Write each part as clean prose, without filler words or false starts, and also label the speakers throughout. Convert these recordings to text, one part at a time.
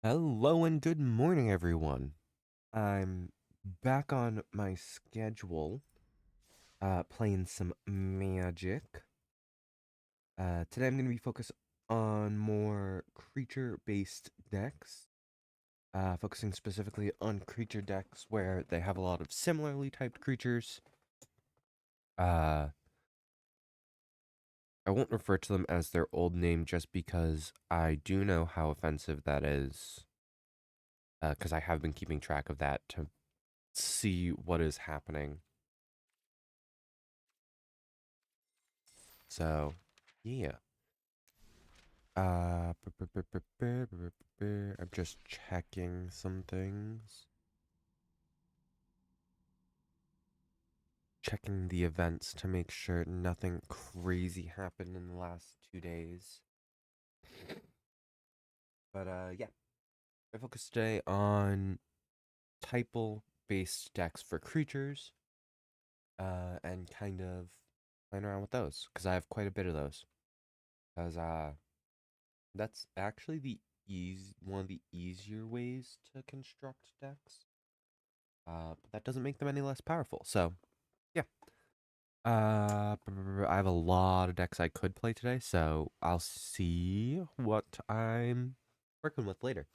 Speaker 1: Hello and good morning, everyone. I'm back on my schedule, playing some Magic. Today I'm going to be focused on more creature-based decks, focusing specifically on creature decks where they have a lot of similarly typed creatures. I won't refer to them as their old name just because I do know how offensive that is, because I have been keeping track of that to see what is happening. So, yeah. I'm just checking some things. Checking the events to make sure nothing crazy happened in the last 2 days. But yeah. I focus today on typal based decks for creatures. And kind of playing around with those. Because I have quite a bit of those. Because that's actually one of the easier ways to construct decks. But that doesn't make them any less powerful. So, yeah. I have a lot of decks I could play today, so I'll see what I'm working with later.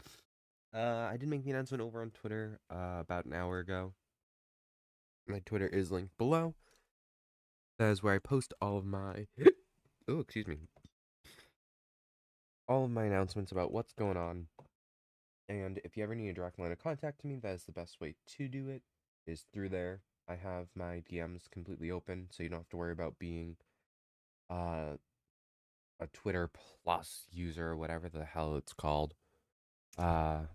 Speaker 1: I did make the announcement over on Twitter about an hour ago. My Twitter is linked below. That is where I post all of my oh, excuse me, all of my announcements about what's going on. And if you ever need a direct line of contact to me, that is the best way to do it. Is through there. I have my DMs completely open, so you don't have to worry about being uh a Twitter Plus user, whatever the hell it's called. I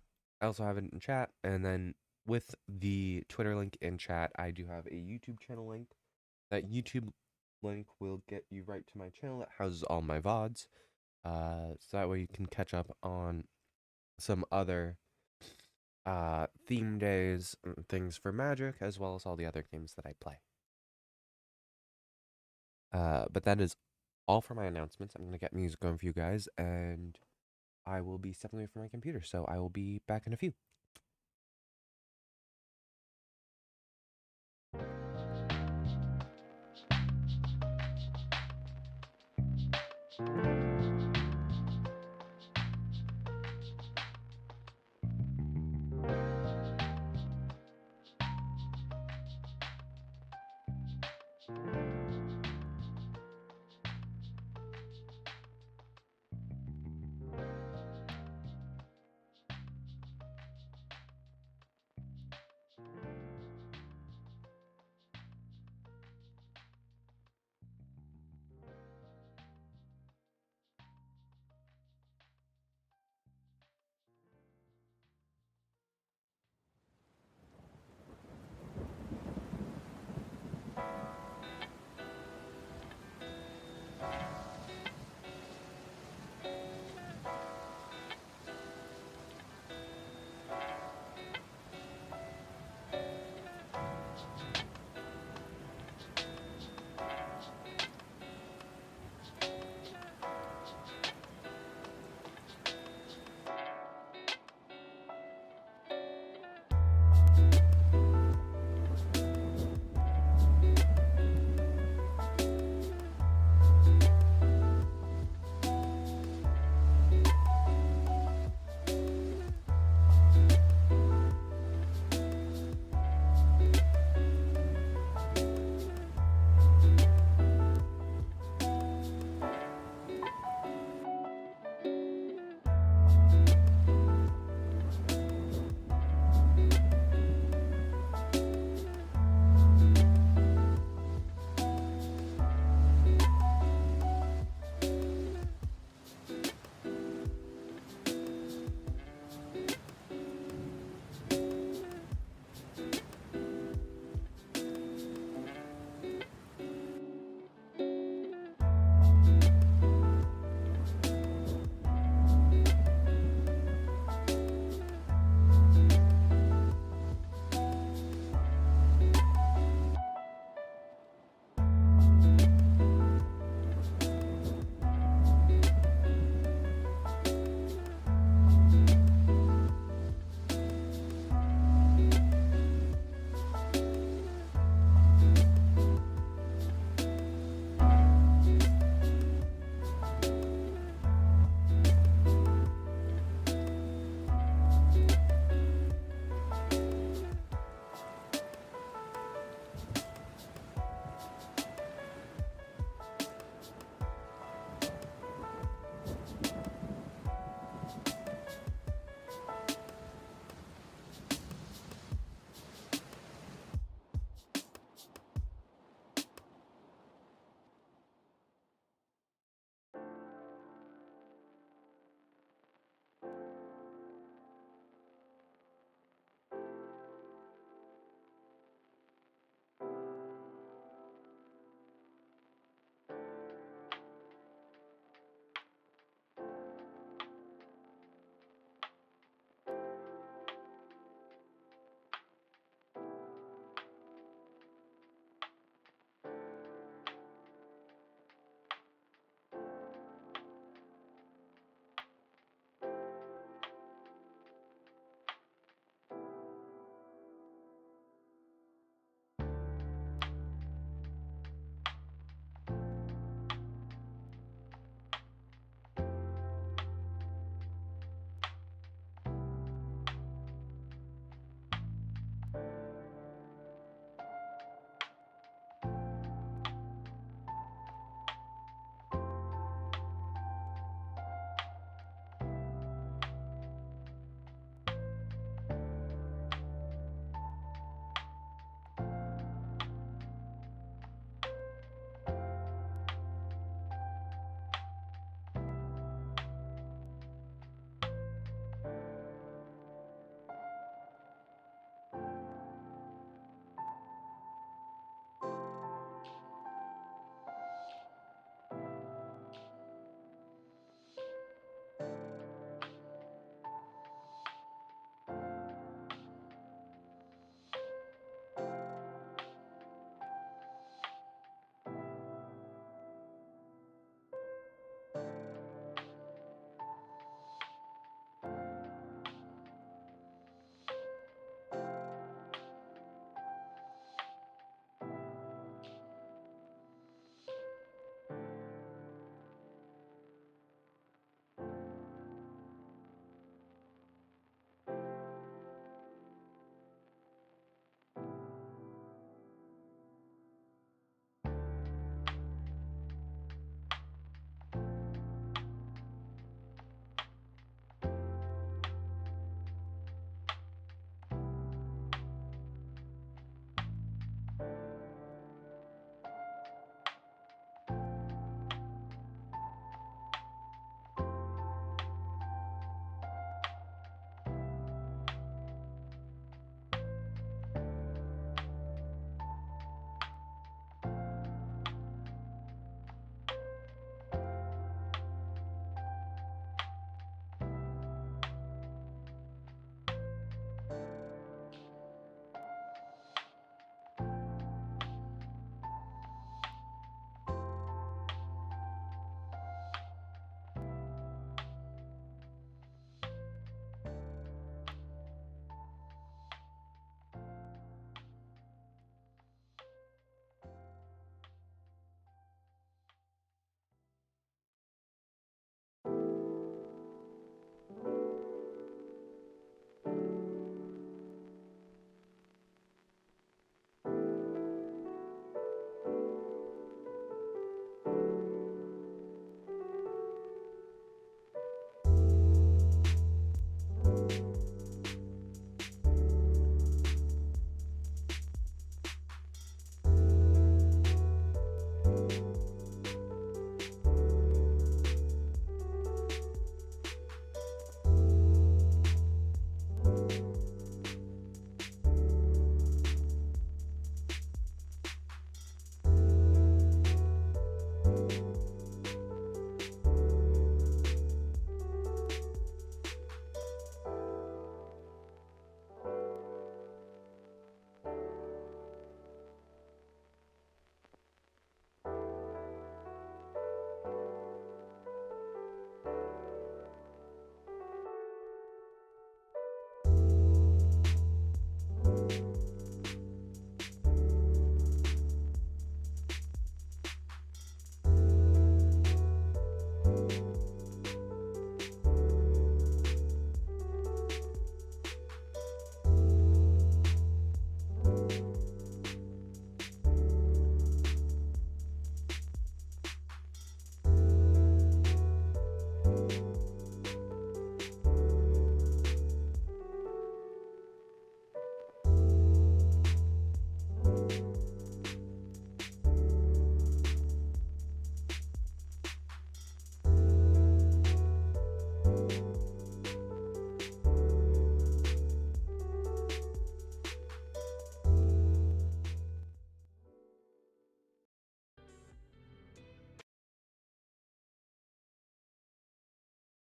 Speaker 1: also have it in chat, and then with the Twitter link in chat, I do have a YouTube channel link. That YouTube link will get you right to my channel. It houses all my VODs, so that way you can catch up on some other theme days, and things for Magic, as well as all the other games that I play. But that is all for my announcements. I'm gonna get music going for you guys, and I will be stepping away from my computer, so I will be back in a few.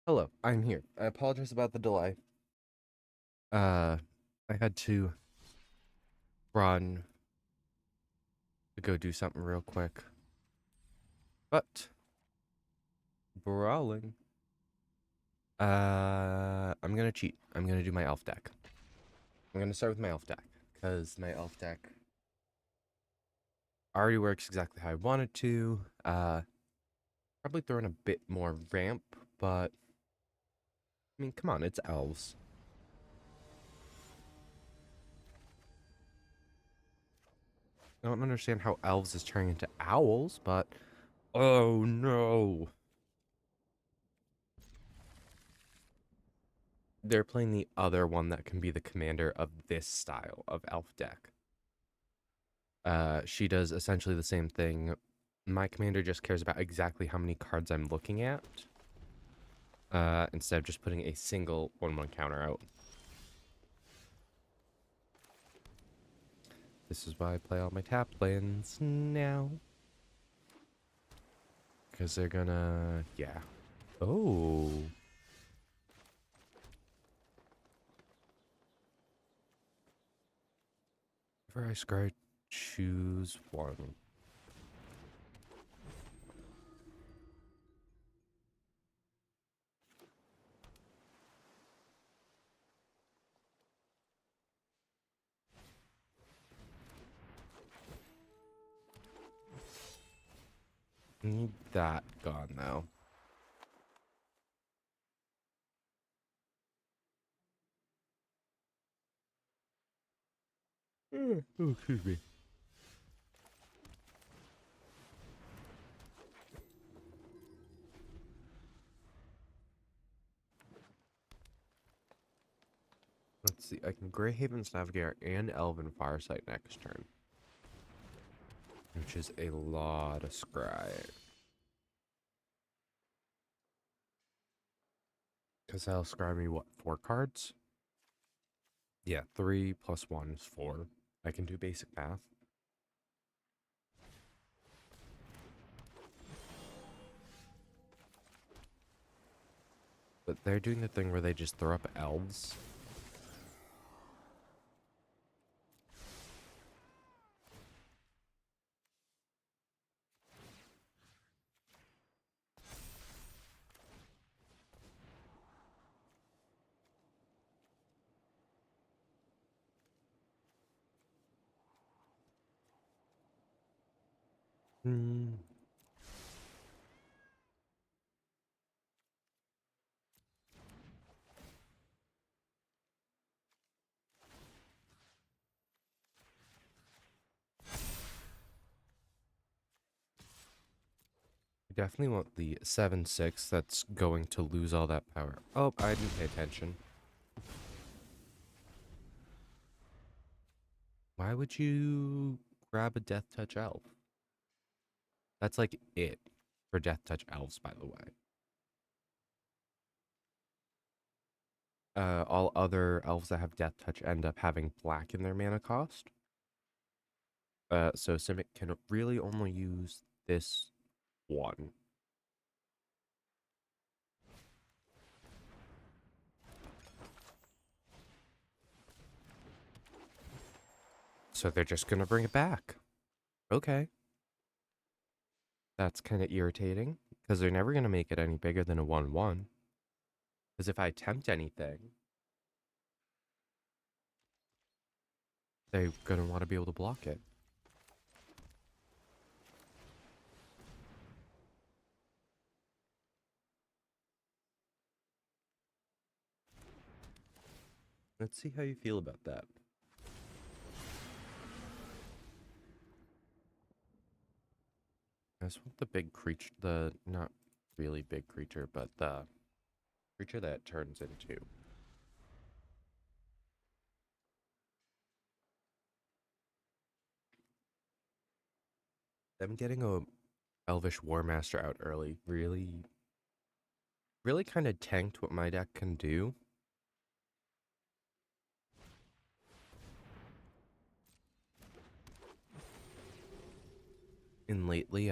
Speaker 1: Hello, I'm here. I apologize about the delay. Uh, I had to run to go do something real quick. But, brawling. I'm gonna cheat. I'm gonna do my elf deck. I'm gonna start with my elf deck, because my elf deck already works exactly how I wanted to. Probably throw in a bit more ramp, but, I mean, come on, it's elves. I don't understand how elves is turning into owls, but, oh no. They're playing the other one that can be the commander of this style of elf deck. She does essentially the same thing. My commander just cares about exactly how many cards I'm looking at, instead of just putting a single 1/1 counter out. This is why I play all my tap lands now. Because they're gonna... yeah. Oh. Whenever I scry, choose one. Need that gone now. Oh, excuse me. Let's see. I can Greyhaven's Navigator and Elven Firesight next turn, which is a lot of scry. Because that'll scry me, what, 4 cards? Yeah, 3 plus 1 is 4. I can do basic math. But they're doing the thing where they just throw up elves. Hmm. I definitely want the 7/6 that's going to lose all that power. Oh, I didn't pay attention. Why would you grab a Death Touch elf? That's like it for Death Touch elves, by the way. All other elves that have Death Touch end up having black in their mana cost. So Simic can really only use this one. So they're just gonna bring it back. Okay. That's kind of irritating, because they're never gonna make it any bigger than a 1/1. Because if I attempt anything, they're gonna want to be able to block it. Let's see how you feel about that. I just want the big creature, the not really big creature, but the creature that it turns into. Them getting a Elvish War Master out early really kind of tanked what my deck can do. And lately,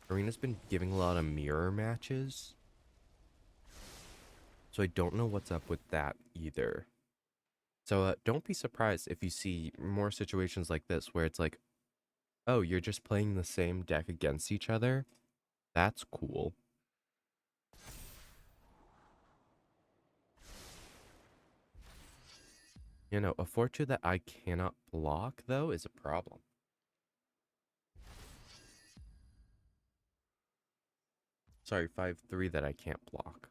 Speaker 1: Arena's been giving a lot of mirror matches. So I don't know what's up with that either. So don't be surprised if you see more situations like this where it's like, oh, you're just playing the same deck against each other. That's cool. You know, a 4-2 that I cannot block, though, is a problem. Sorry, 5-3 that I can't block.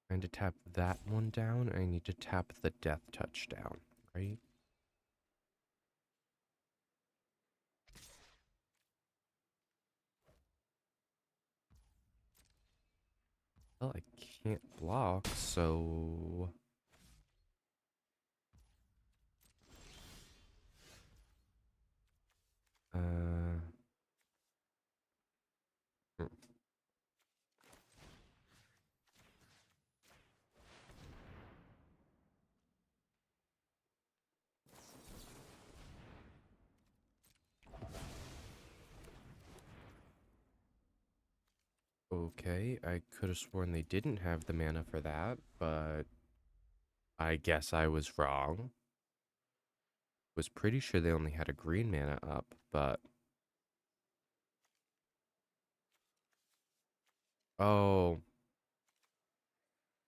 Speaker 1: I need to tap that one down. I need to tap the death touch down, right? Well, I can't block, so... Uh... hmm. Okay, I could have sworn they didn't have the mana for that, but I guess I was wrong. Was pretty sure they only had a green mana up, but... Oh,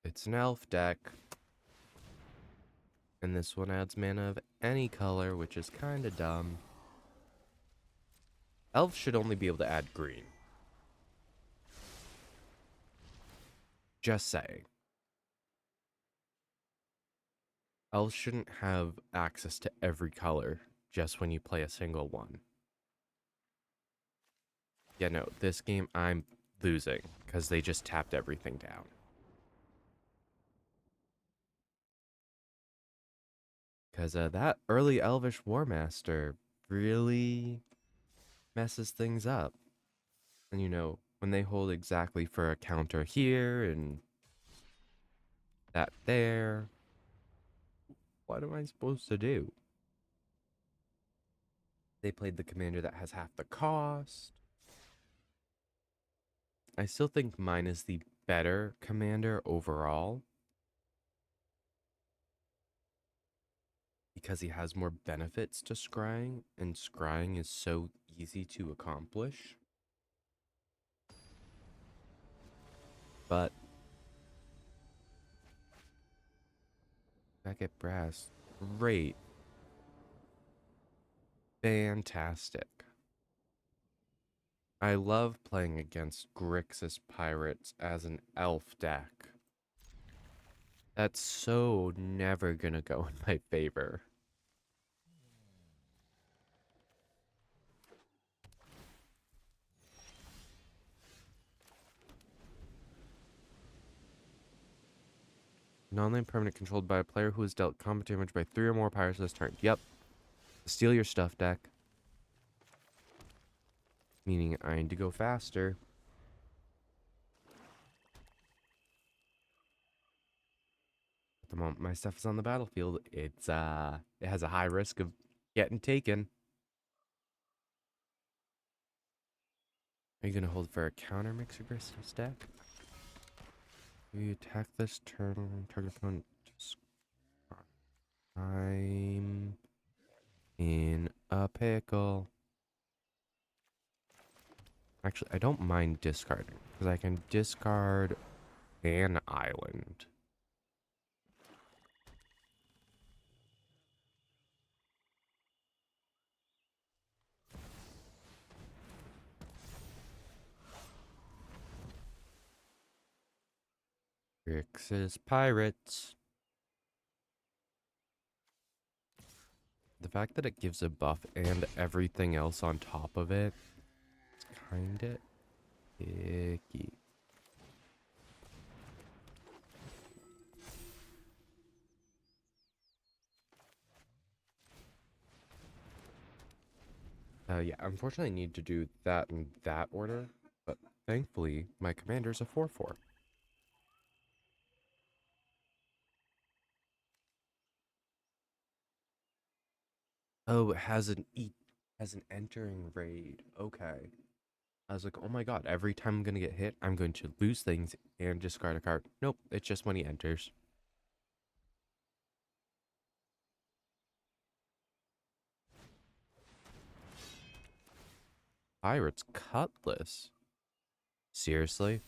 Speaker 1: it's an elf deck. And this one adds mana of any color, which is kinda dumb. Elves should only be able to add green. Just saying. Elves shouldn't have access to every color just when you play a single one. Yeah, no, this game I'm losing because they just tapped everything down. Because that early Elvish War Master really messes things up. And you know, when they hold exactly for a counter here and that there, what am I supposed to do? They played the commander that has half the cost. I still think mine is the better commander overall because he has more benefits to scrying, and scrying is so easy to accomplish. But back at brass, great, fantastic. I love playing against Grixis Pirates as an elf deck. That's so never gonna go in my favor. Non-land permanent controlled by a player who has dealt combat damage by 3 or more pirates this turn. Yep. Steal your stuff, deck. Meaning I need to go faster. At the moment my stuff is on the battlefield, it has a high risk of getting taken. Are you gonna hold for a counter Mixer Grixis deck? You attack this turn, target opponent. I'm in a pickle. Actually, I don't mind discarding because I can discard an island. Grixis Pirates. The fact that it gives a buff and everything else on top of it, it's kinda icky. Yeah, unfortunately I need to do that in that order, but thankfully my commander's a 4/4. Oh, it has an entering raid. Okay. I was like, oh my god, every time I'm gonna get hit, I'm going to lose things and discard a card. Nope, it's just when he enters. Pirate's Cutlass. Seriously?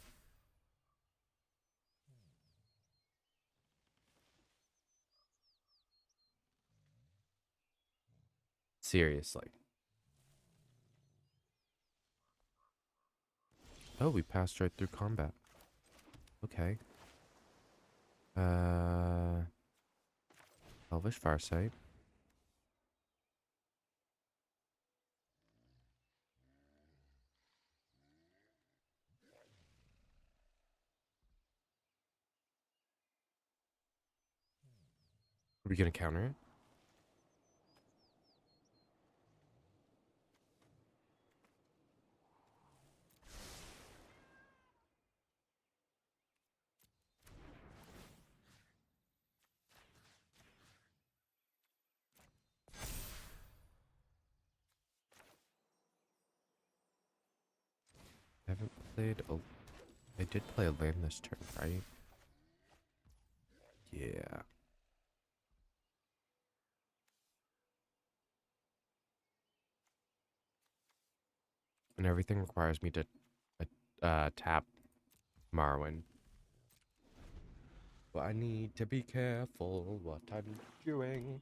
Speaker 1: Seriously. Oh, we passed right through combat. Okay. Elvish Farsight. Are we gonna counter it? I haven't played a... I did play a land this turn, right? Yeah. And everything requires me to tap Marwyn. But I need to be careful what I'm doing.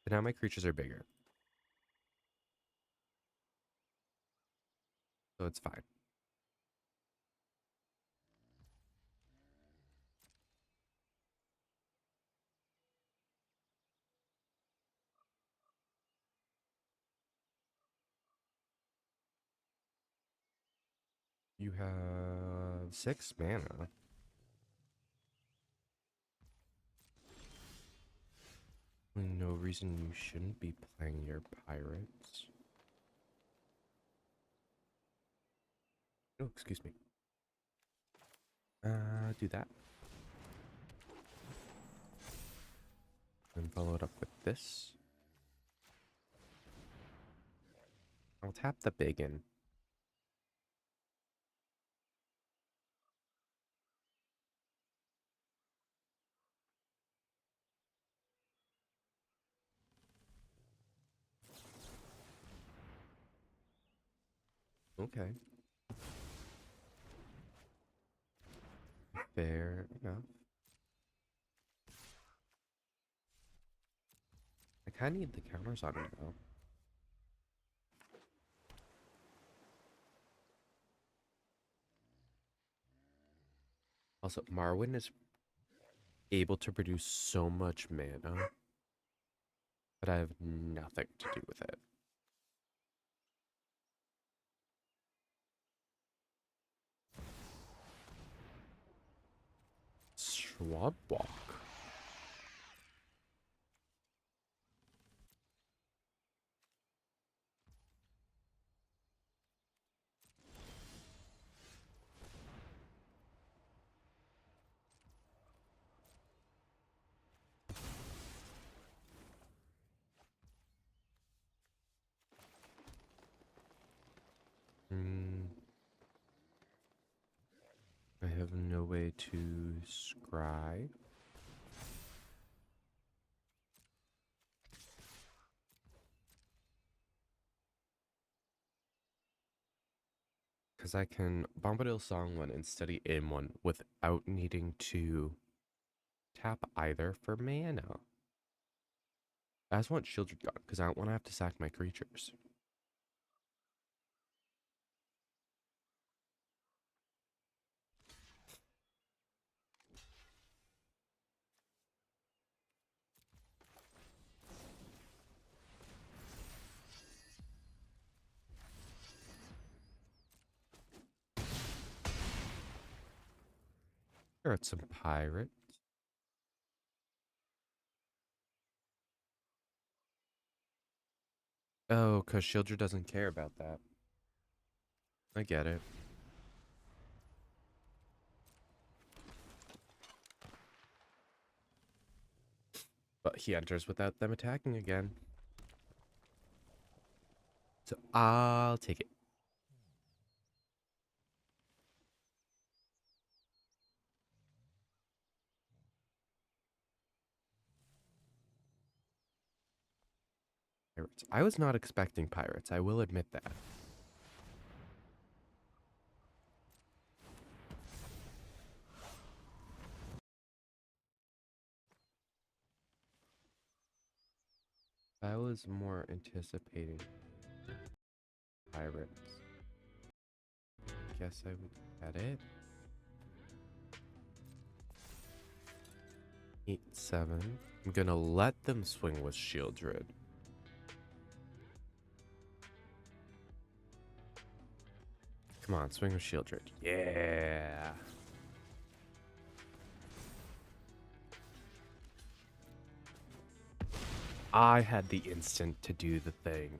Speaker 1: But now my creatures are bigger, so it's fine. You have 6 mana. No reason you shouldn't be playing your pirates. Oh, excuse me. Do that. And follow it up with this. I'll tap the biggin. Okay. Fair enough. I kind of need the counters on it now. Also, Marwyn is able to produce so much mana, but I have nothing to do with it. Swab Walk. Hmm. I have no way to scry. Because I can Bombadil Song one and study in one without needing to tap either for mana. I just want Shieldred gone because I don't want to have to sack my creatures. Here are some pirates. Oh, because Shieldred doesn't care about that. I get it. But he enters without them attacking again. So I'll take it. Pirates. I was not expecting pirates, I will admit that. I was more anticipating pirates. Guess I would get it. 8-7. I'm gonna let them swing with Shieldred. Come on, swing with Shieldred. Yeah. I had the instant to do the thing.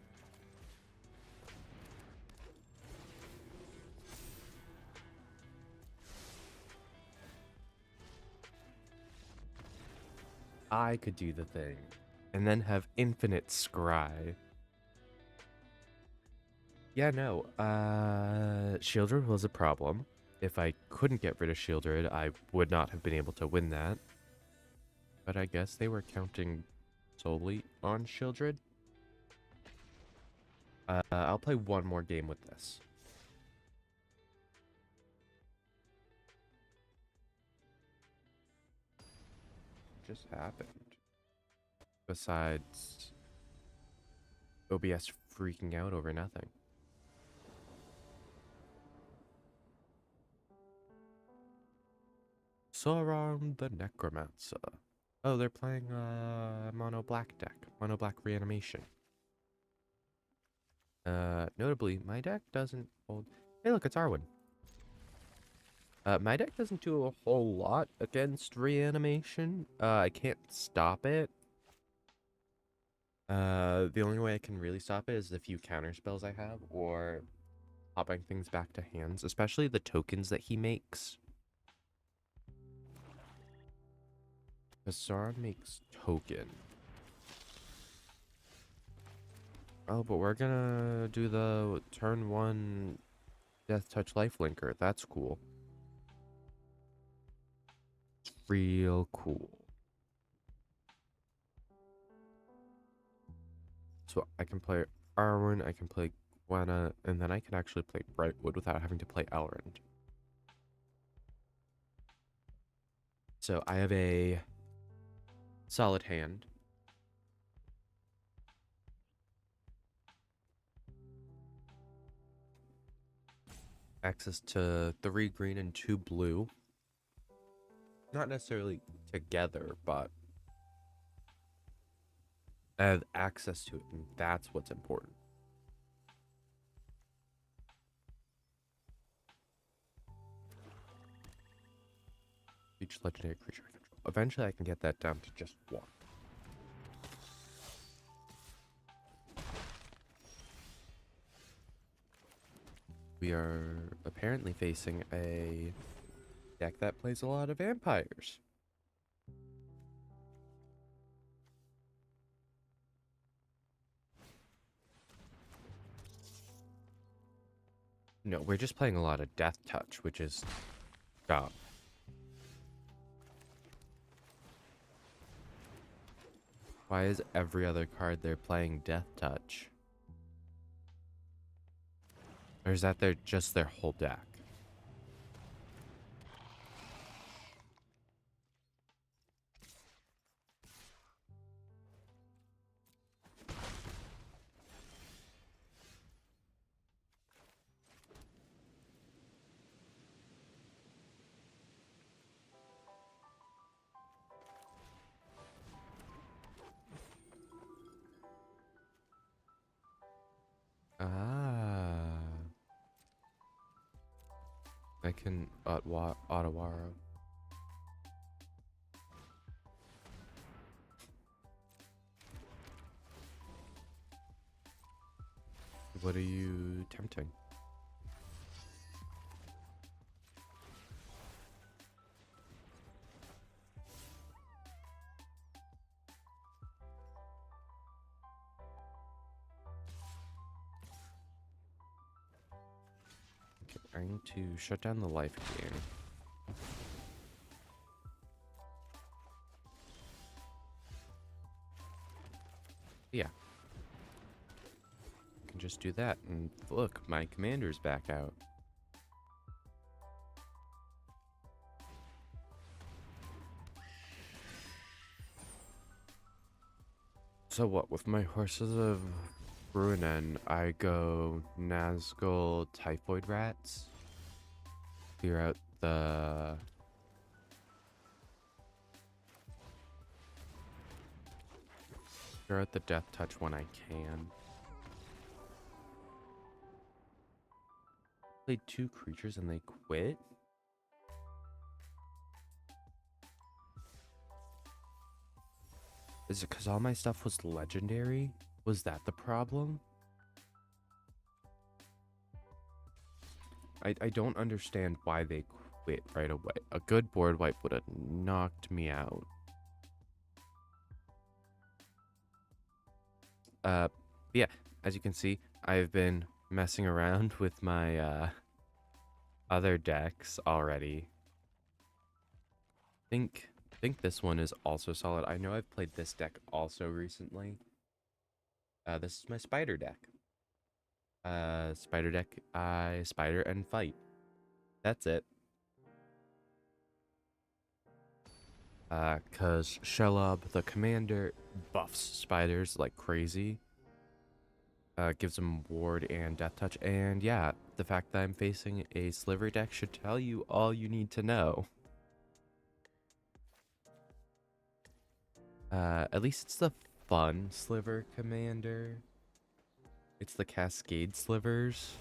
Speaker 1: I could do the thing. And then have infinite scry. Yeah, no. Shieldred was a problem. If I couldn't get rid of Shieldred, I would not have been able to win that. But I guess they were counting solely on Shieldred. I'll play one more game with this. What just happened? Besides OBS freaking out over nothing. Sauron the Necromancer. Oh, they're playing mono black deck. Mono black reanimation. Notably, my deck doesn't hold. Hey, look, it's Arwen. My deck doesn't do a whole lot against reanimation. I can't stop it. The only way I can really stop it is the few counter spells I have, or popping things back to hands, especially the tokens that he makes. Sauron makes token. Oh, but we're gonna do the turn 1 Death Touch Lifelinker. That's cool. It's real cool. So I can play Arwen, I can play Gwenna, and then I can actually play Brightwood without having to play Elrond. So I have a solid hand. Access to 3 green and 2 blue. Not necessarily together, but I have access to it, and that's what's important. Each legendary creature I control. Eventually I can get that down to just 1. We are apparently facing a deck that plays a lot of vampires. No, we're just playing a lot of Death Touch, which is dumb. Why is every other card they're playing Death Touch? Or is that just their whole deck? Ah. I can Otawara. What are you tempting? Trying to shut down the life gain. Yeah. I can just do that, and look, my commander's back out. So what, with my Horses of Bruinen, I go Nazgul Typhoid Rats. Clear out the... Clear out the Death Touch when I can. Played 2 creatures and they quit? Is it because all my stuff was legendary? Was that the problem? I don't understand why they quit right away. A good board wipe would have knocked me out. Yeah, as you can see, I've been messing around with my other decks already. Think this one is also solid. I know I've played this deck also recently. This is my spider deck. Spider deck, I spider and fight. That's it. Cause Shelob, the commander, buffs spiders like crazy. Gives them ward and death touch, and yeah, the fact that I'm facing a sliver deck should tell you all you need to know. At least it's the fun sliver commander. It's the Cascade slivers.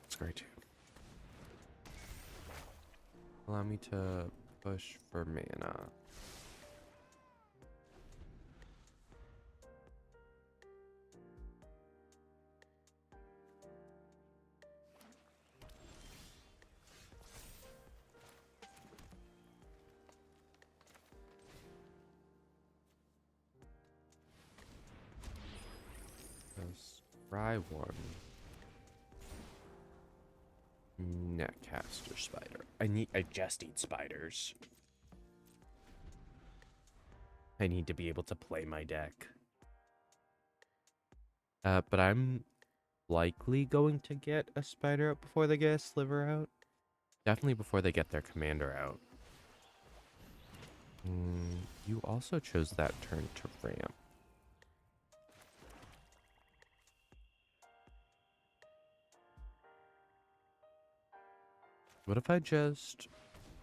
Speaker 1: It's great too. Allow me to push for mana. Try one. Netcaster spider. I just eat spiders. I need to be able to play my deck. But I'm likely going to get a spider out before they get a sliver out. Definitely before they get their commander out. You also chose that turn to ramp. What if I just...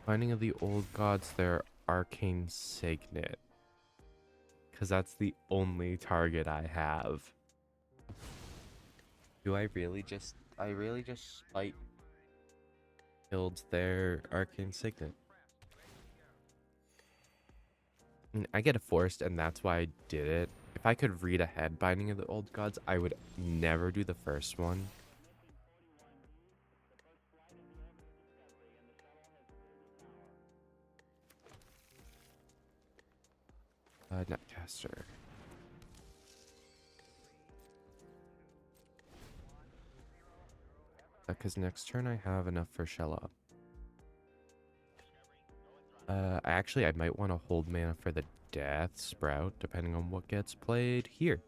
Speaker 1: Finding of the Old Gods their Arcane Signet? Because that's the only target I have. Do I really just... I really just spite killed their Arcane Signet? I mean, I get a forced, and that's why I did it. If I could read ahead Binding of the Old Gods, I would never do the first one. Netcaster. Because next turn I have enough for Shelob. Actually, I might want to hold mana for the Death Sprout, depending on what gets played here.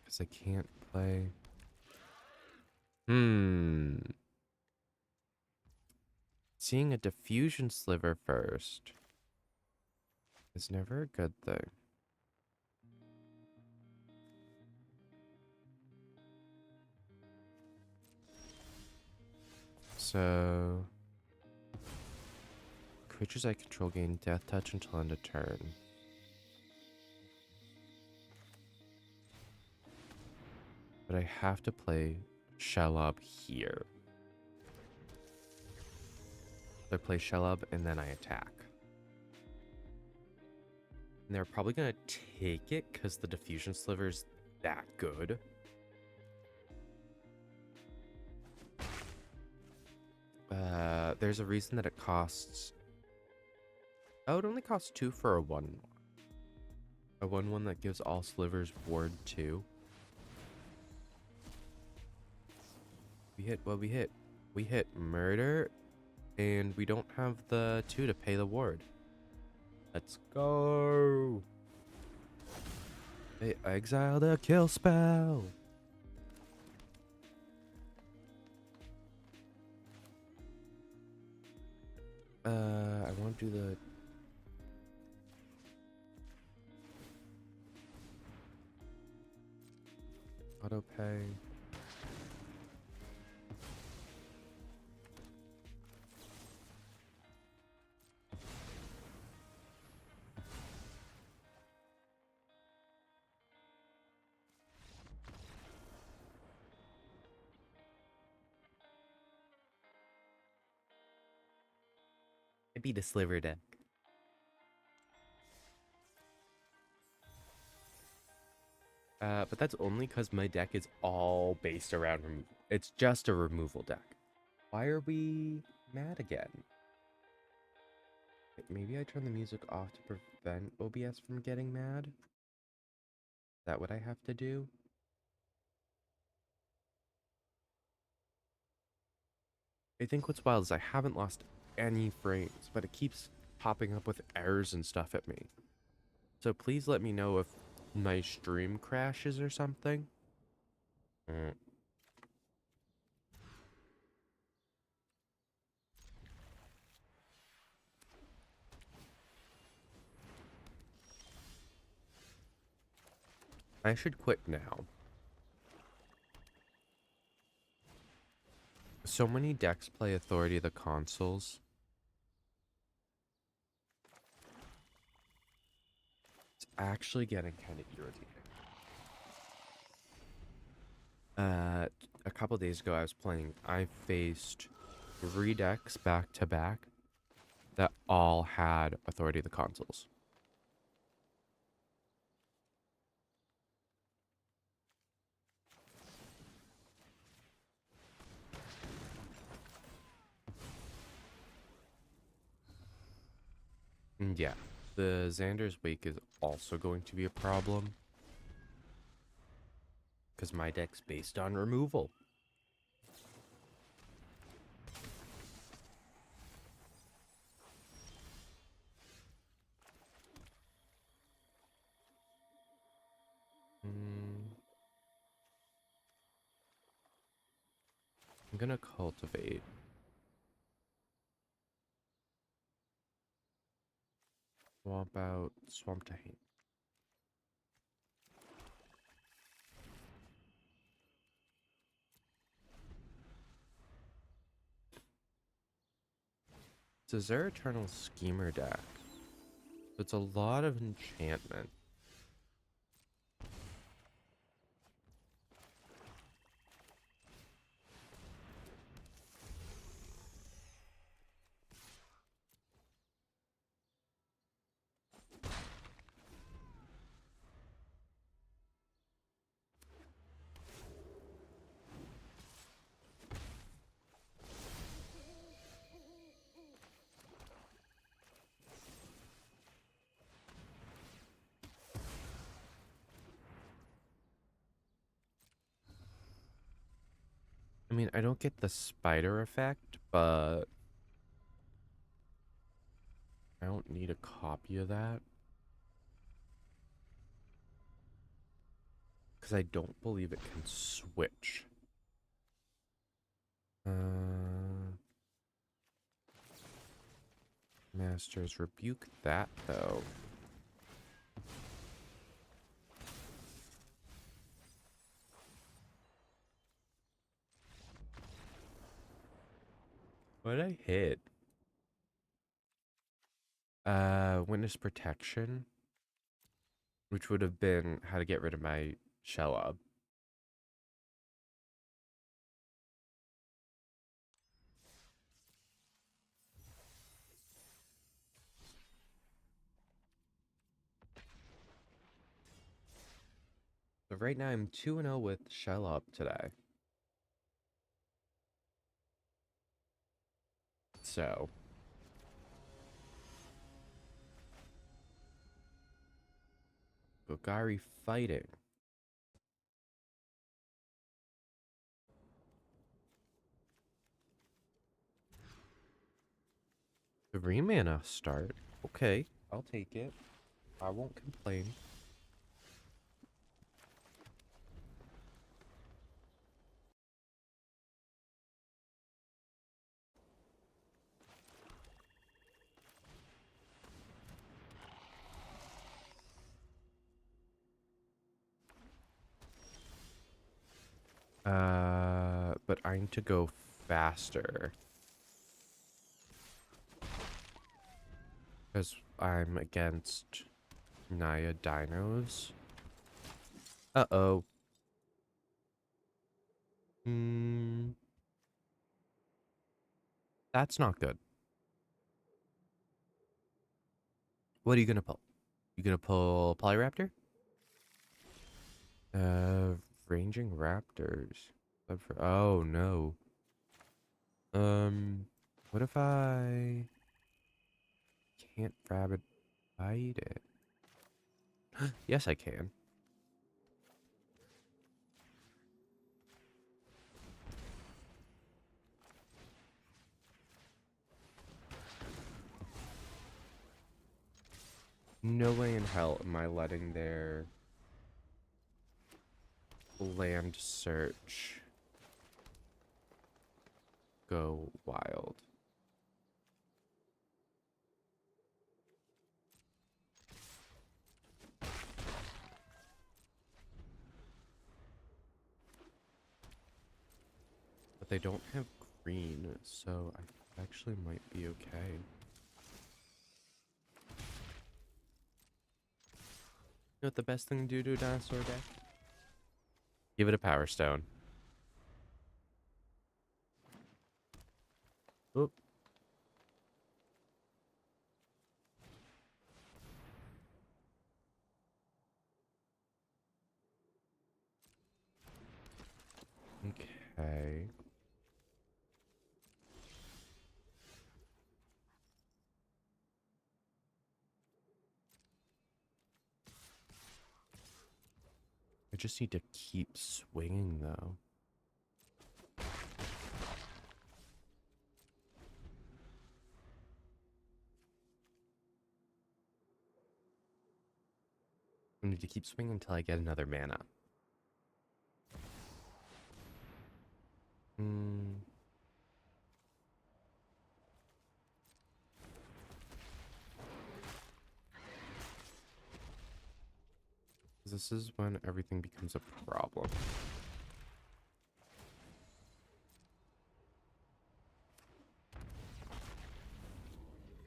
Speaker 1: Because I can't play... Seeing a Diffusion Sliver first is never a good thing. So... Creatures I control gain Death Touch until end of turn. But I have to play Shelob here. I play Shelob and then I attack. And they're probably going to take it because the Diffusion Sliver is that good. There's a reason that it costs... Oh, it only costs 2 for a 1. A 1/1 that gives all slivers ward 2. We hit what we hit. We hit murder, and we don't have the 2 to pay the ward. Let's go! They exiled a kill spell! I want to do the... auto pay. I beat a sliver deck. But that's only because my deck is all based around removal. It's just a removal deck. Why are we mad again? Maybe I turn the music off to prevent OBS from getting mad? Is that what I have to do? I think what's wild is I haven't lost any frames, but it keeps popping up with errors and stuff at me. So please let me know if my stream crashes or something. I should quit now. So many decks play Authority of the Consuls. It's actually getting kind of irritating. A couple days ago I was playing, I faced 3 decks back to back that all had Authority of the Consuls. And yeah, the Xander's Wake is also going to be a problem. Because my deck's based on removal. I'm gonna cultivate. Swamp out, Swamp to Hain. It's a Zera Eternal Schemer deck. It's a lot of enchantment. I mean, I don't get the spider effect, but I don't need a copy of that. Because I don't believe it can switch. Masters rebuke that, though. What did I hit? Witness Protection, which would have been how to get rid of my Shelob. So right now I'm 2-0 with Shelob today. So. Golgari fighting. 3 mana start. Okay, I'll take it. I won't complain. But I need to go faster. Because I'm against Naya Dinos. Uh-oh. That's not good. What are you gonna pull? You gonna pull Polyraptor? Ranging Raptors. Oh, no. What if I can't Rabid bite it? Yes, I can. No way in hell am I letting their land search go wild. But they don't have green, so I actually might be okay. You know what the best thing to do to a dinosaur deck? Give it a Power Stone. Oop. Okay. I just need to keep swinging, though. I need to keep swinging until I get another mana. This is when everything becomes a problem.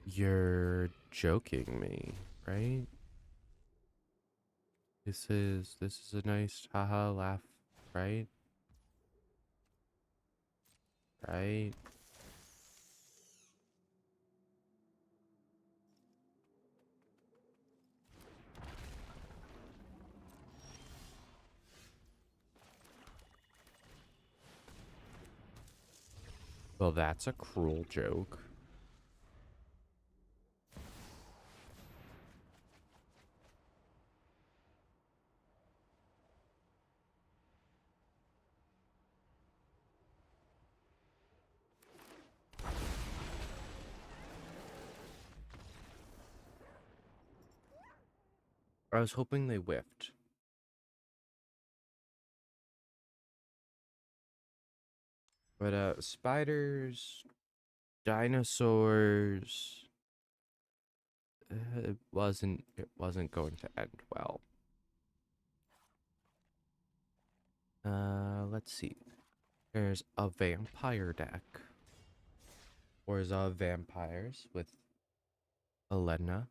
Speaker 1: You're joking me, right? This is a nice haha laugh, right? Right? Well, that's a cruel joke. I was hoping they whiffed. But spiders, dinosaurs, it wasn't going to end well. Let's see. There's a vampire deck. Or is vampires with Elena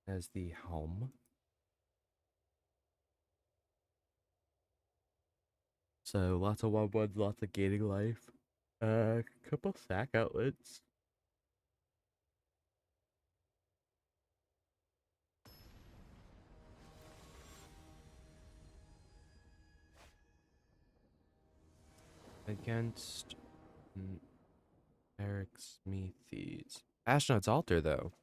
Speaker 1: as the helm. So lots of 1/1s, lots of gaining life. Couple sack outlets. Against Eric Smithies. Ashnod's Altar, though.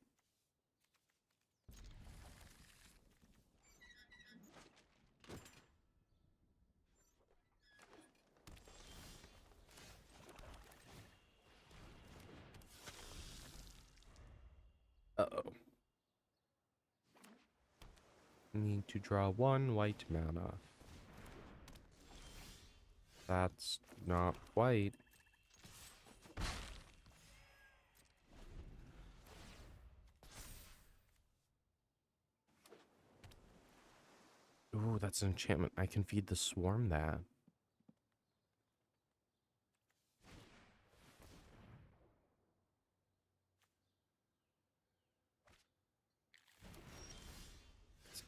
Speaker 1: Uh-oh. Need to draw 1 white mana. That's not white. Ooh, that's an enchantment. I can feed the swarm that.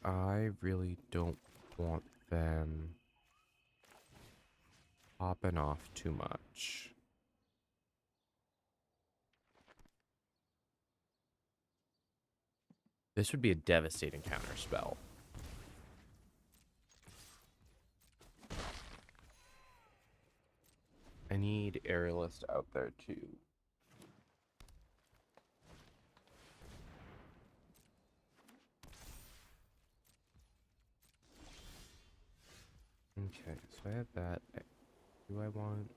Speaker 1: I really don't want them popping off too much. This would be a devastating counter spell. I need Aerialist out there too. Okay, so I have that. Do I want...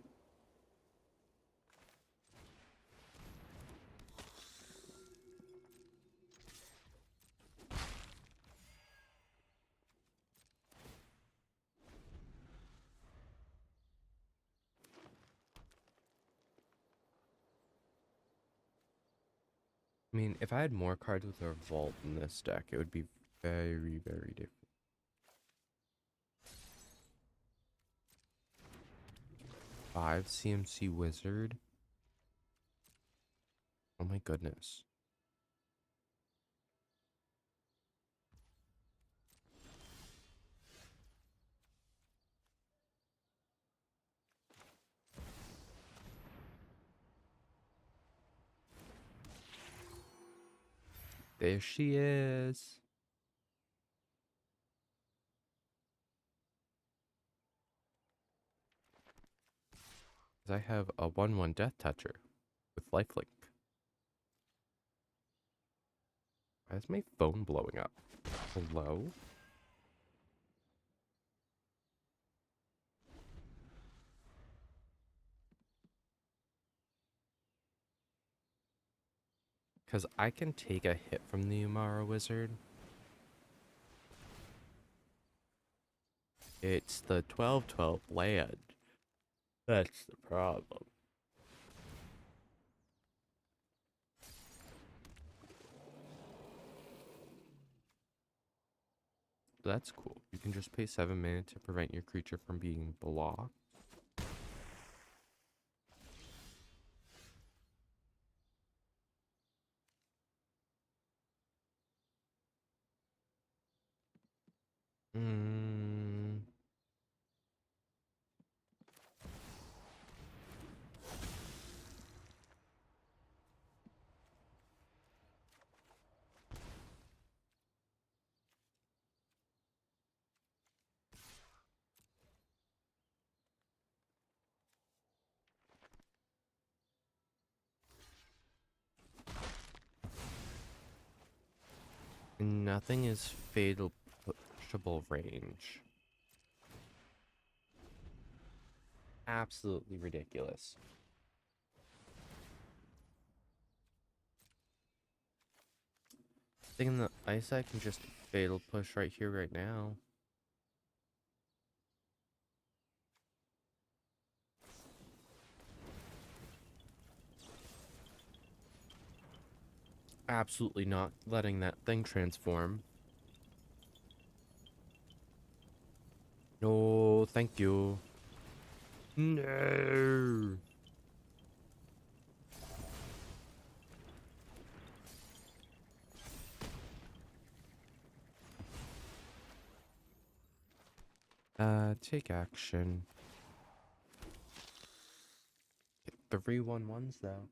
Speaker 1: I mean, if I had more cards with a Vault in this deck, it would be very, very different. 5 CMC Wizard. Oh my goodness. There she is. I have a 1/1 Death Toucher with lifelink. Why is my phone blowing up? Hello? Because I can take a hit from the Umara Wizard. It's the 12/12 land. That's the problem. That's cool. You can just pay 7 mana to prevent your creature from being blocked. Hmm. Nothing is fatal pushable range. Absolutely ridiculous. Thinking the ice I can just fatal push right here, right now. Absolutely not letting that thing transform. No, thank you. No. Take action. Get 3/1/1s though.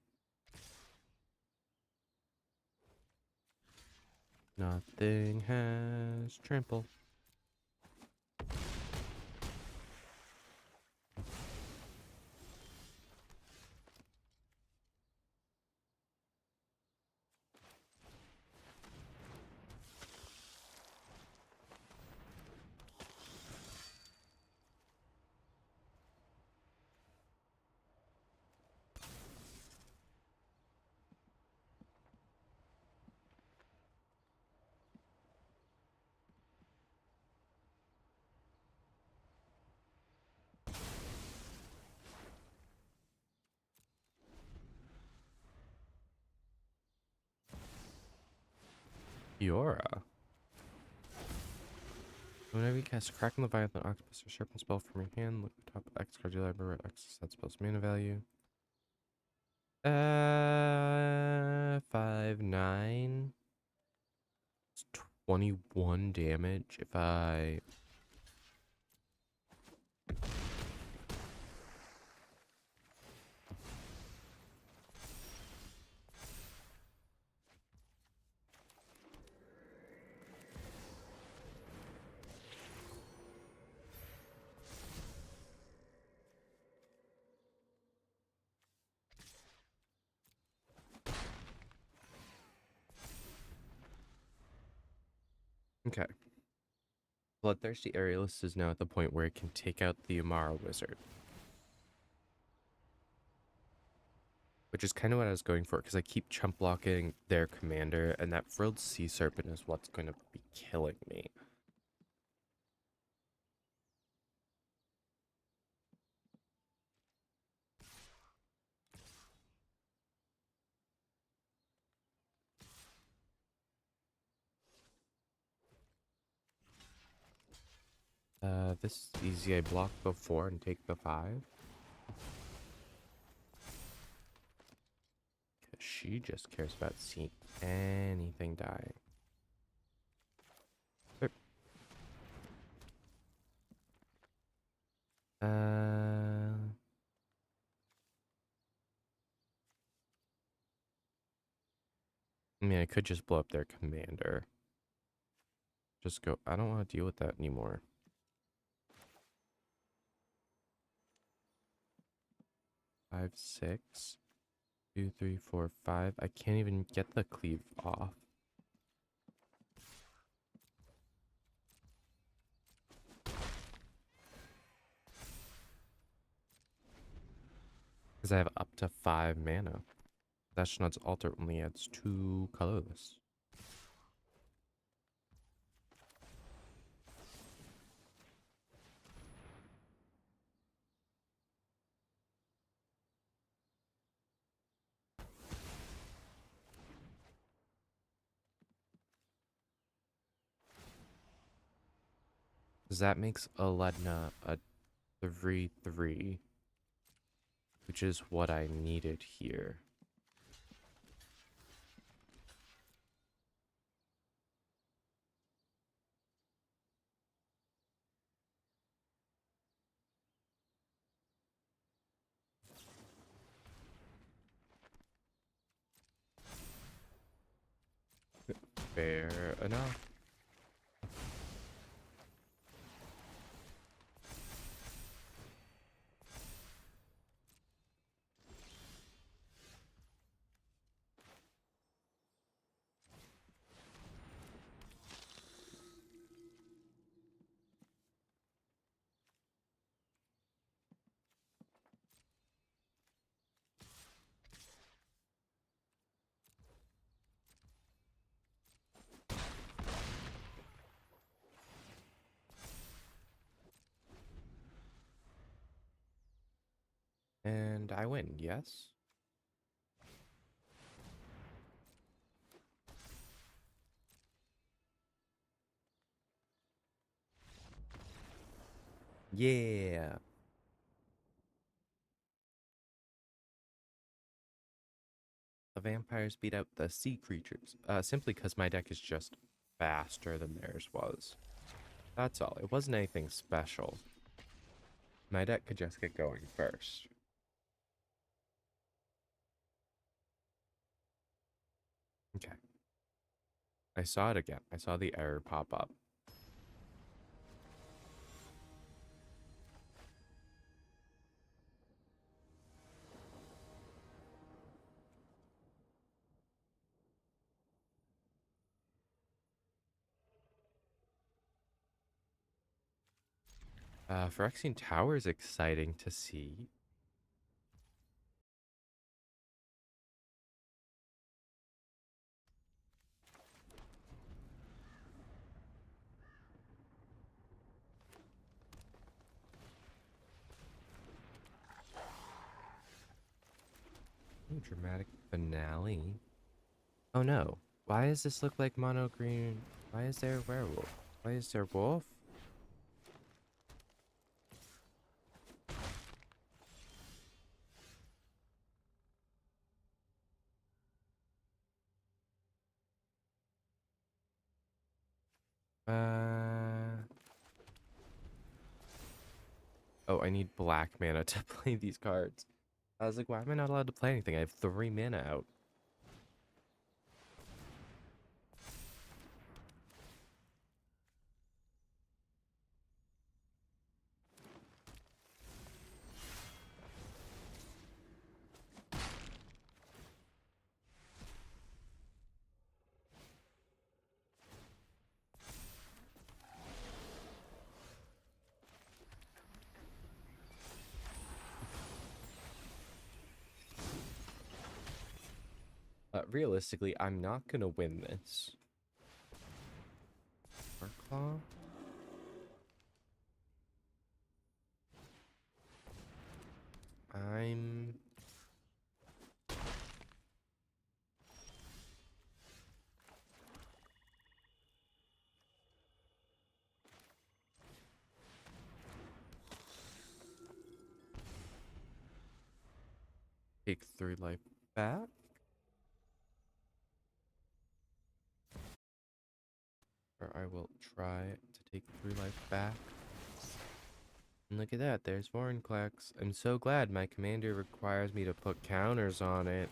Speaker 1: Nothing has trample. Fiora. Whenever you cast Kraken, Leviathan, Octopus, or Serpent spell from your hand, look at the top of X card your library, X is that spell's mana value. 5/9. It's 21 damage if I... Okay. Bloodthirsty Aerialist is now at the point where it can take out the Amara Wizard. Which is kind of what I was going for, because I keep chump blocking their commander, and that Frilled Sea Serpent is what's going to be killing me. This is easy. I block the 4 and take the 5. Because she just cares about seeing anything die. Yep. I mean, I could just blow up their commander. Just go. I don't want to deal with that anymore. 5, 6, 2, 3, 4, 5. I can't even get the cleave off. Because I have up to 5 mana. Ashnod's Altar only adds 2 colorless. Because that makes Aledna a 3/3, which is what I needed here. Fair enough. And I win, yes? Yeah. The vampires beat out the sea creatures, simply because my deck is just faster than theirs was. That's all. It wasn't anything special. My deck could just get going first. Okay. I saw it again. I saw the error pop up. Phyrexian Tower is exciting to see. Ooh, dramatic finale. Oh no. Why does this look like mono green? Why is there a werewolf? Why is there a wolf? Oh, I need black mana to play these cards. I was like, why am I not allowed to play anything? I have 3 mana out. Realistically, I'm not gonna win this. Claw? I'm... Take 3 life back? Or I will try to take 3 life back. And look at that, there's Vorinclex. I'm so glad my commander requires me to put counters on it.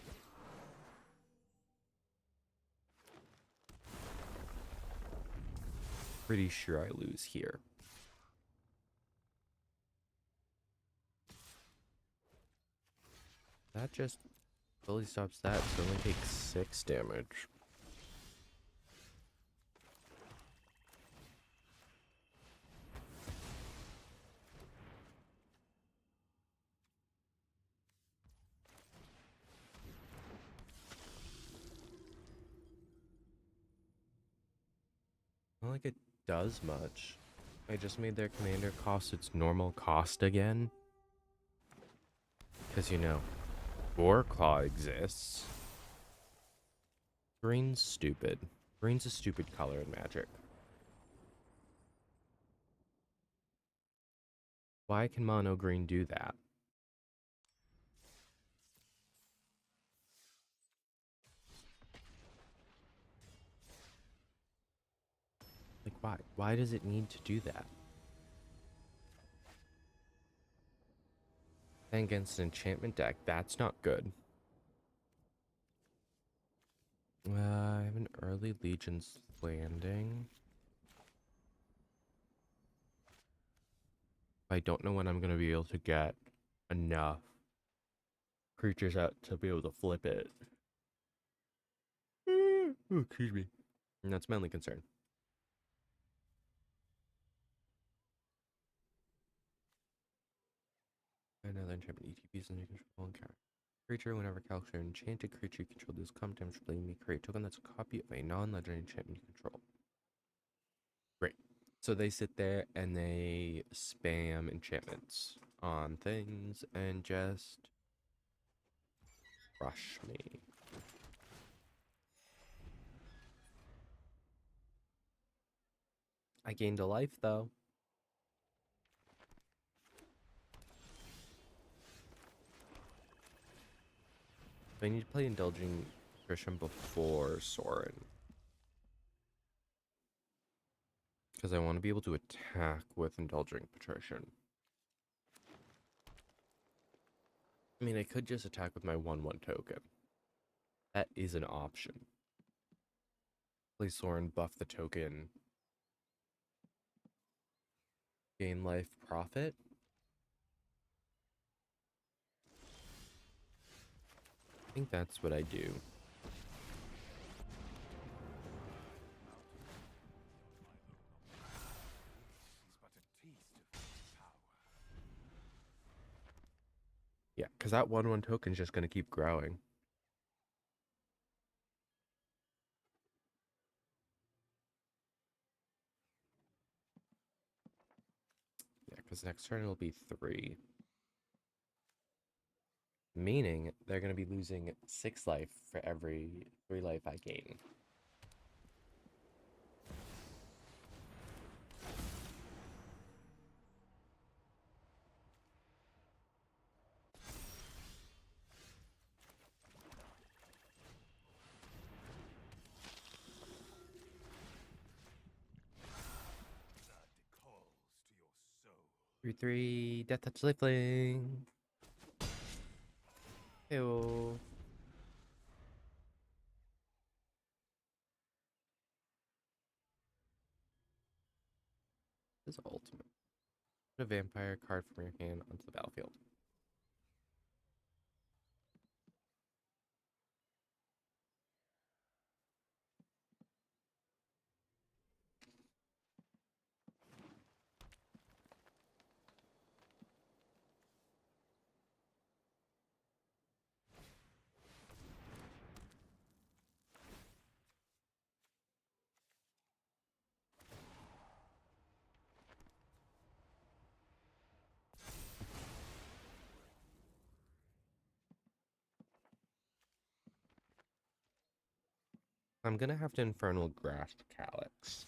Speaker 1: Pretty sure I lose here. That just fully stops that, so it only takes 6 damage. Not like it does much. I just made their commander cost its normal cost again. Because, you know, Warclaw exists. Green's stupid. Green's a stupid color in Magic. Why can mono green do that? Like, why? Why does it need to do that? And against an enchantment deck, that's not good. I have an early Legion's Landing. I don't know when I'm going to be able to get enough creatures out to be able to flip it. Oh, excuse me. And that's my only concern. Another enchantment ETBs and you control and counter. Creature, whenever calcs an enchanted creature you control does come damage, play me create a token that's a copy of a non-legendary enchantment you control. Great. So they sit there and they spam enchantments on things and just rush me. I gained a life though. I need to play Indulging Patrician before Sorin. Because I want to be able to attack with Indulging Patrician. I mean, I could just attack with my 1/1 token. That is an option. Play Sorin, buff the token. Gain life, profit. I think that's what I do. Yeah, because that 1/1 token is just going to keep growing. Yeah, because next turn it'll be 3. Meaning they're going to be losing 6 life for every 3 life I gain. 3/3 Death Touch Lifelink. Ew. This is ultimate. Put a vampire card from your hand onto the battlefield. I'm gonna have to Infernal Grasp Calyx.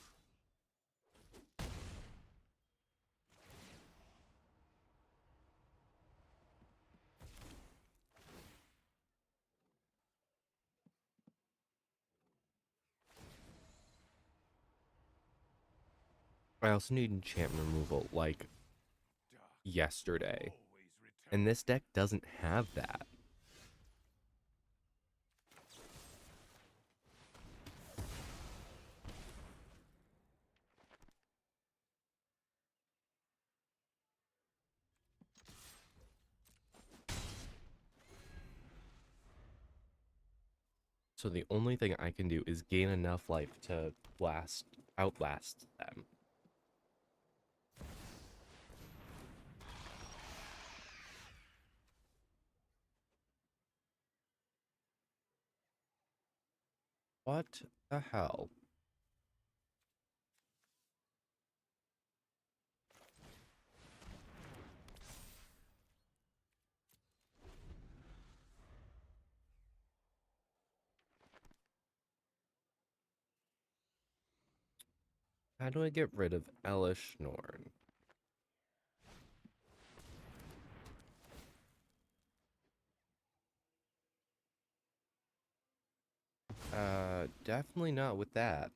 Speaker 1: I also need enchantment removal, like, yesterday. And this deck doesn't have that. So the only thing I can do is gain enough life to outlast them. What the hell? How do I get rid of Elesh Norn? Definitely not with that.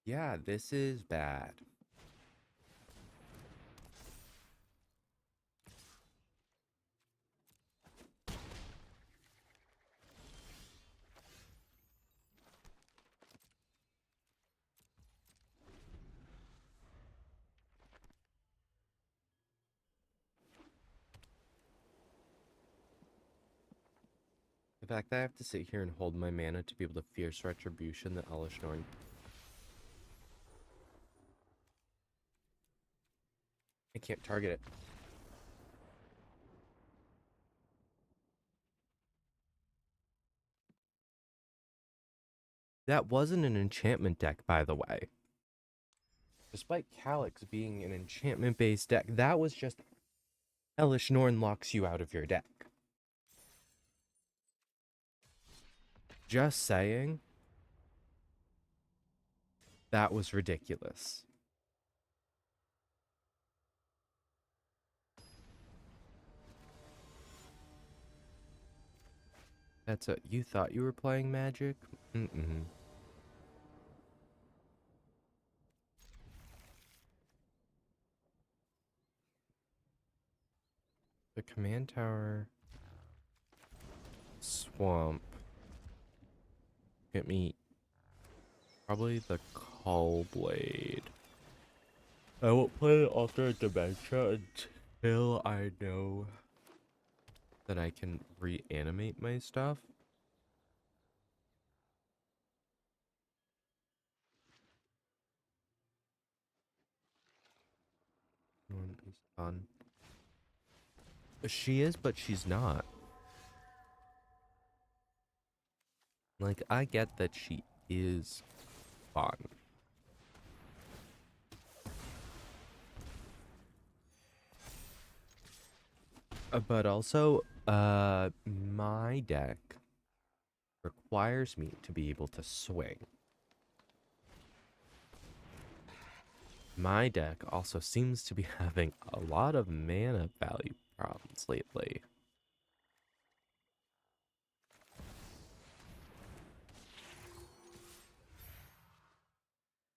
Speaker 1: Yeah, this is bad. The fact that I have to sit here and hold my mana to be able to Fierce Retribution the Elesh Norn. I can't target it. That wasn't an enchantment deck, by the way. Despite Calyx being an enchantment-based deck, that was just Elesh Norn locks you out of your deck. Just saying. That was ridiculous. That's a... You thought you were playing Magic? Mm-mm. The command tower... Swamp. Get me... Probably the Call Blade. I won't play Alternate Dementia until I know that I can reanimate my stuff. One is done. She is, but she's not. Like, I get that she is fun. But also, my deck requires me to be able to swing. My deck also seems to be having a lot of mana value problems lately.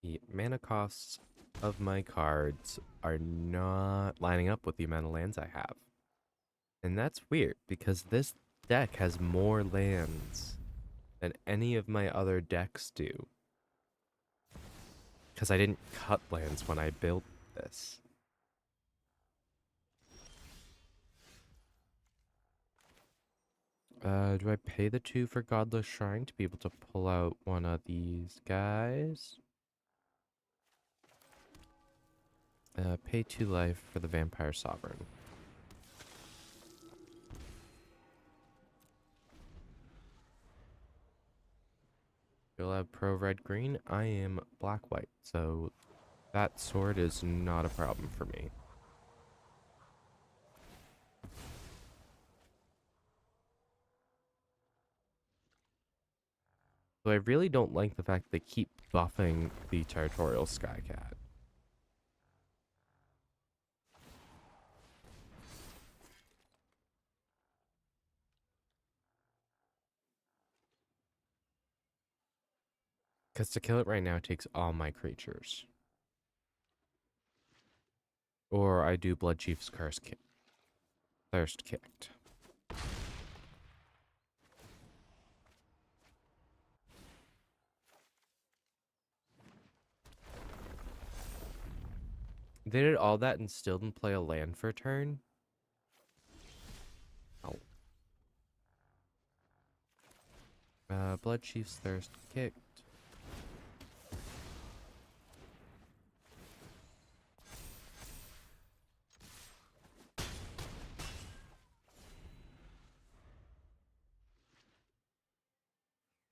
Speaker 1: The mana costs of my cards are not lining up with the amount of lands I have. And that's weird because this deck has more lands than any of my other decks do. Because I didn't cut lands when I built this. Do I pay the 2 for Godless Shrine to be able to pull out one of these guys? Pay 2 life for the Vampire Sovereign. You'll have pro red green. I am black white, so that sword is not a problem for me. So I really don't like the fact they keep buffing the Territorial Skycat. Because to kill it right now takes all my creatures. Or I do Bloodchief's Thirst Kicked. They did all that and still didn't play a land for a turn? Oh. Bloodchief's Thirst Kicked.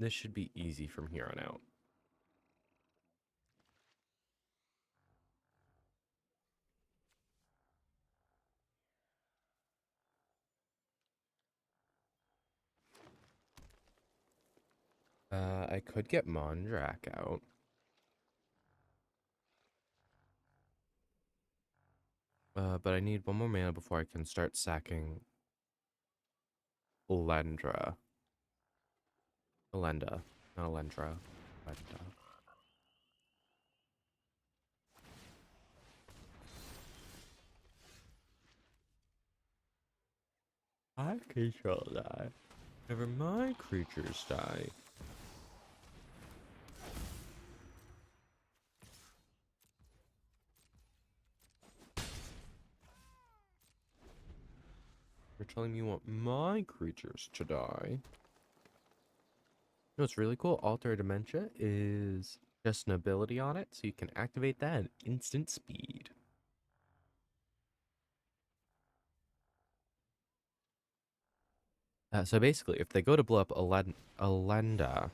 Speaker 1: This should be easy from here on out. I could get Mondrak out. But I need one more mana before I can start sacking Elendra. Elenda, not Elendra. Elenda. I control that. Whenever my creatures die. You're telling me you want my creatures to die? You know what's really cool? Alter Dementia is just an ability on it, so you can activate that at instant speed. So basically, if they go to blow up Elenda,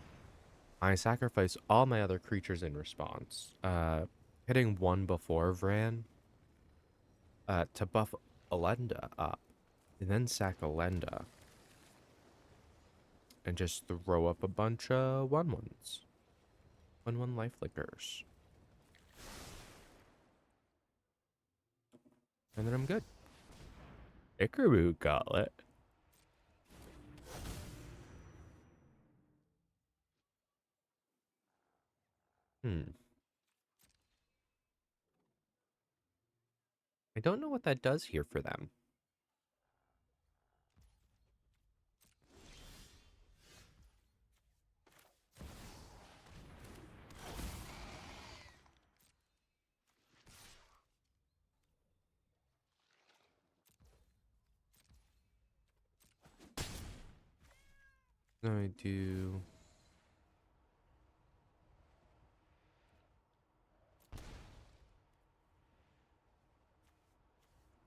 Speaker 1: I sacrifice all my other creatures in response. Hitting one before Vran to buff Elenda up, and then sack Elenda, and just throw up a bunch of 1/1s. 1/1 life flickers. And then I'm good. Ichabod Gauntlet. I don't know what that does here for them. I do...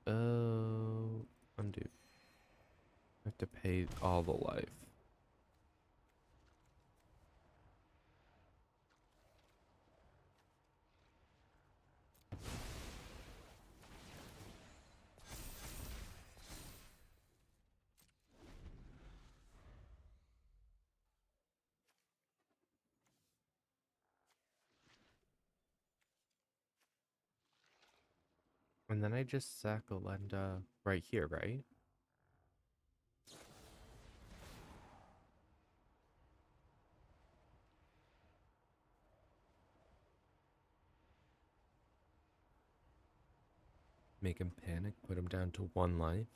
Speaker 1: Oh... Undo. I have to pay all the life. And then I just sack Elenda right here, right? Make him panic, put him down to 1 life.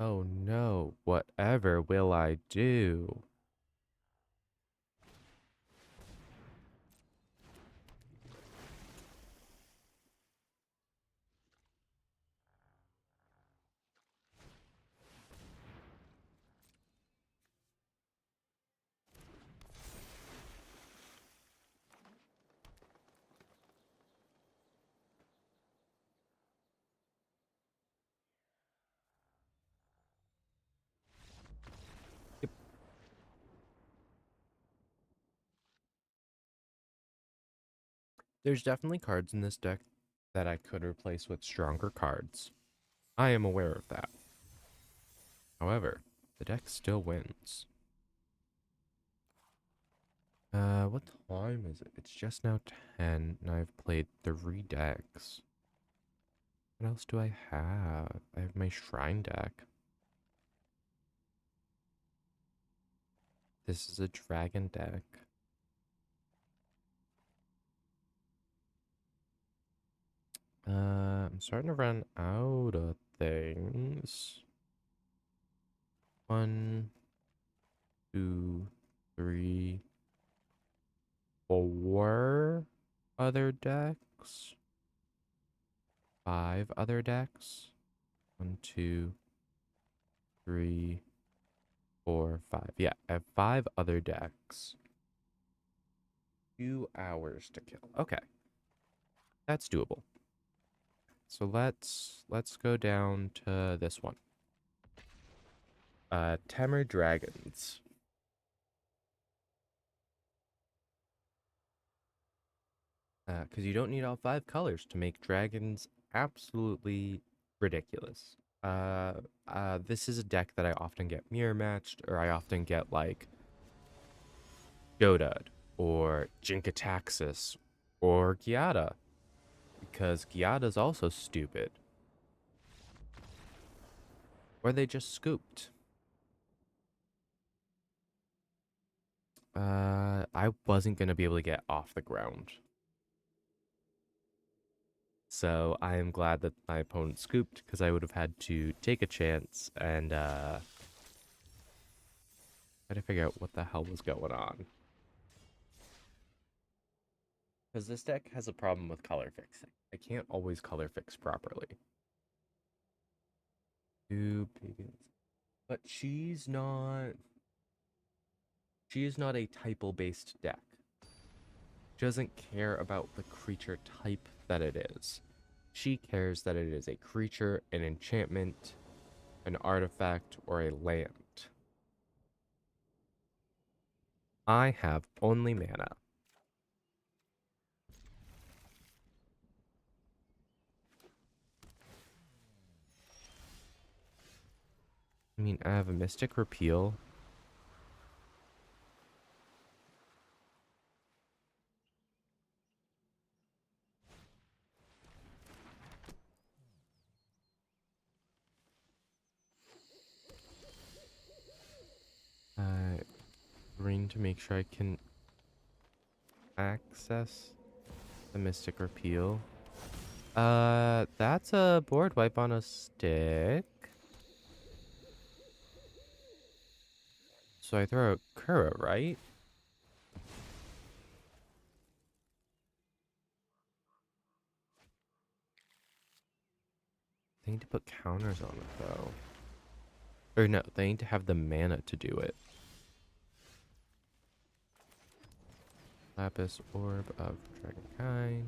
Speaker 1: Oh no, whatever will I do? Yep. There's definitely cards in this deck that I could replace with stronger cards. I am aware of that. However, the deck still wins. What time is it? It's just now 10, and I've played 3 decks. What else do I have? I have my Shrine deck. This is a Dragon deck. I'm starting to run out of things. 1, 2, 3, 4 other decks. 5 other decks. 1, 2, 3, 4, 5. Yeah, I have 5 other decks. 2 hours to kill. Okay, that's doable. So let's go down to this one. Temur Dragons. Because you don't need all 5 colors to make dragons absolutely ridiculous. This is a deck that I often get mirror matched, or I often get like Geodude, or Jinkataxis, or Giada, because Giada's also stupid. Or they just scooped. I wasn't gonna be able to get off the ground. So I am glad that my opponent scooped, because I would have had to take a chance and try to figure out what the hell was going on. Because this deck has a problem with color fixing. I can't always color fix properly. But she's not. She is not a typal based deck. She doesn't care about the creature type that it is. She cares that it is a creature, an enchantment, an artifact, or a land. I have only mana. I mean, I have a Mystic Repeal. Green to make sure I can access the Mystic Repeal. That's a board wipe on a stick. So I throw a Kura, right? They need to put counters on it, though. Or no, they need to have the mana to do it. Lapis Orb of Dragonkind.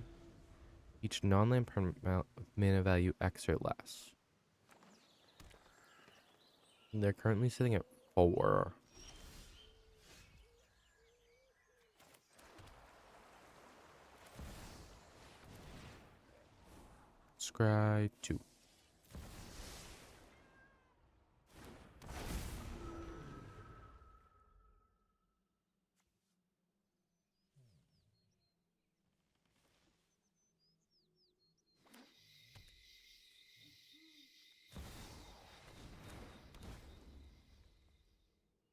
Speaker 1: Each non-land permanent with mana value X or less. And they're currently sitting at 4. Scry 2.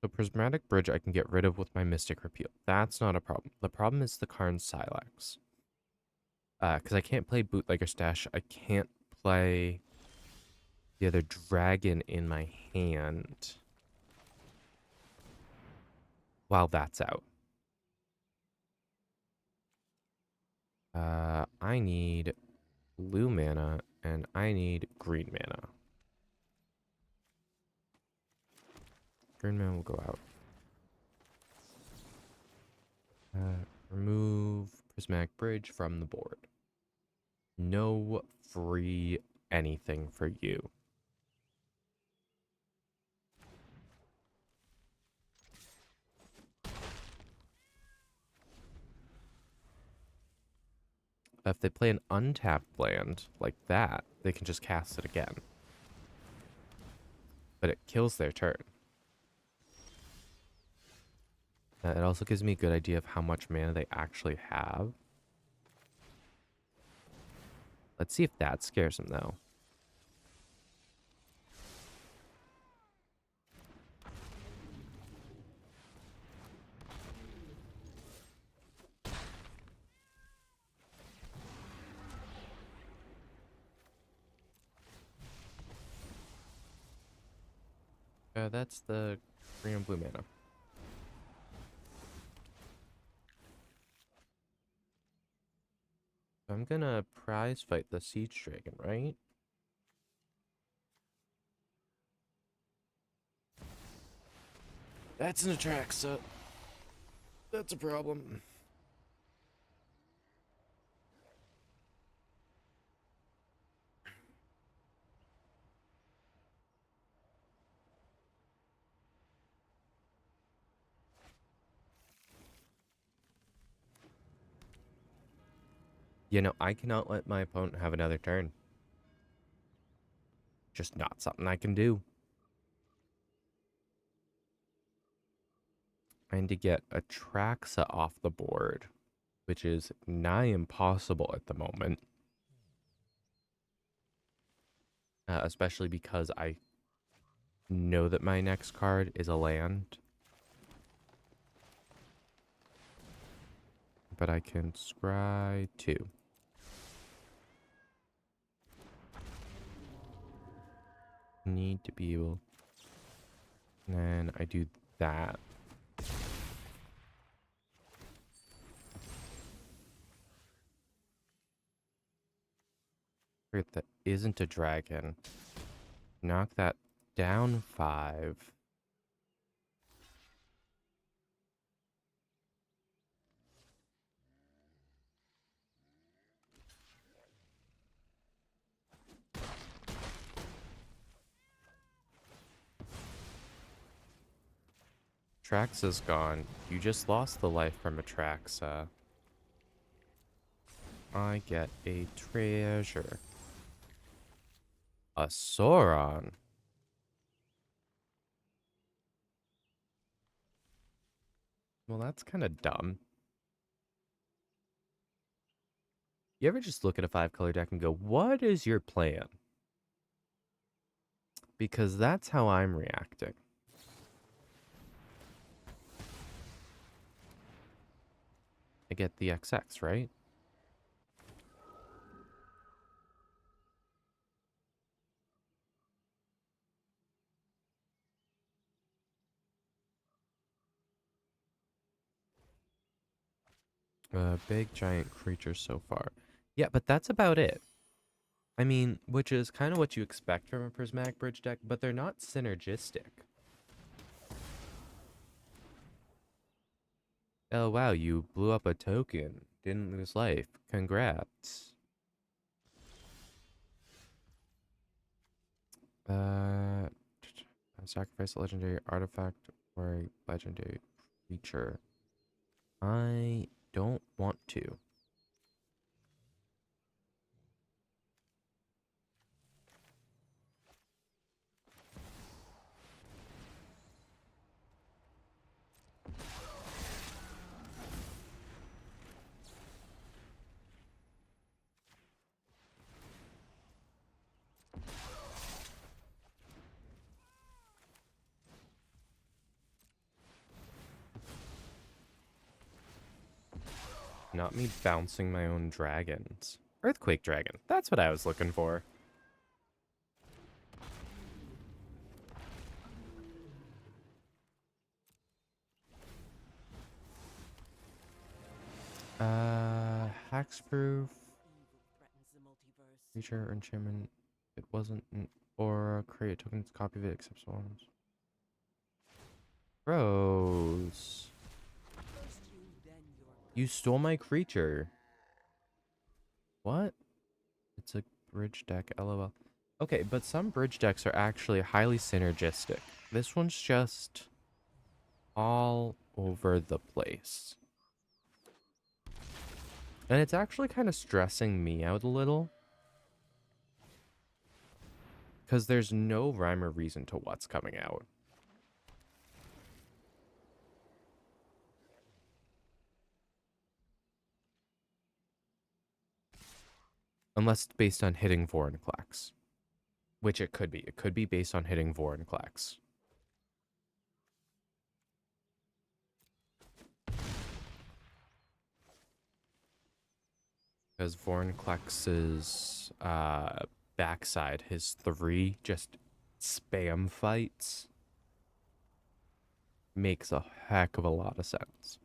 Speaker 1: The Prismatic Bridge I can get rid of with my Mystic Repeal. That's not a problem. The problem is the Karn Silex. Because I can't play Bootlegger Stash. I can't play the other dragon in my hand while that's out. I need blue mana and I need green mana. Green mana will go out. Remove Prismatic Bridge from the board. No free anything for you. If they play an untapped land like that, they can just cast it again. But it kills their turn. It also gives me a good idea of how much mana they actually have. Let's see if that scares them, though. That's the green and blue mana. I'm gonna prize fight the Siege Dragon, right? That's an Atraxa. That's a problem. You know, I cannot let my opponent have another turn. Just not something I can do. I need to get Atraxa off the board, which is nigh impossible at the moment. Especially because I know that my next card is a land. But I can scry 2. Need to be able... And then I do that. Forget that isn't a dragon. Knock that down 5. Atraxa's gone. You just lost the life from Atraxa. I get a treasure. A Sauron. Well, that's kind of dumb. You ever just look at a 5-color deck and go, what is your plan? Because that's how I'm reacting. I get the XX, right? Big giant creature so far. Yeah, but that's about it. I mean, which is kind of what you expect from a Prismatic Bridge deck, but they're not synergistic. Oh, wow, you blew up a token. Didn't lose life. Congrats. Sacrifice a legendary artifact or a legendary creature. I don't want to.
Speaker 2: Not me bouncing my own dragons. Earthquake dragon. That's what I was looking for. Hexproof. Creature or enchantment. It wasn't an aura. Create a token copy of it except ones. Rose. You stole my creature. What? It's a bridge deck, lol. Okay, but some bridge decks are actually highly synergistic. This one's just all over the place. And it's actually kind of stressing me out a little. Because there's no rhyme or reason to what's coming out. Unless it's based on hitting Vorinclex. Which it could be. It could be based on hitting Vorinclex. Because Vorinclex's backside, his 3 just spam fights, makes a heck of a lot of sense.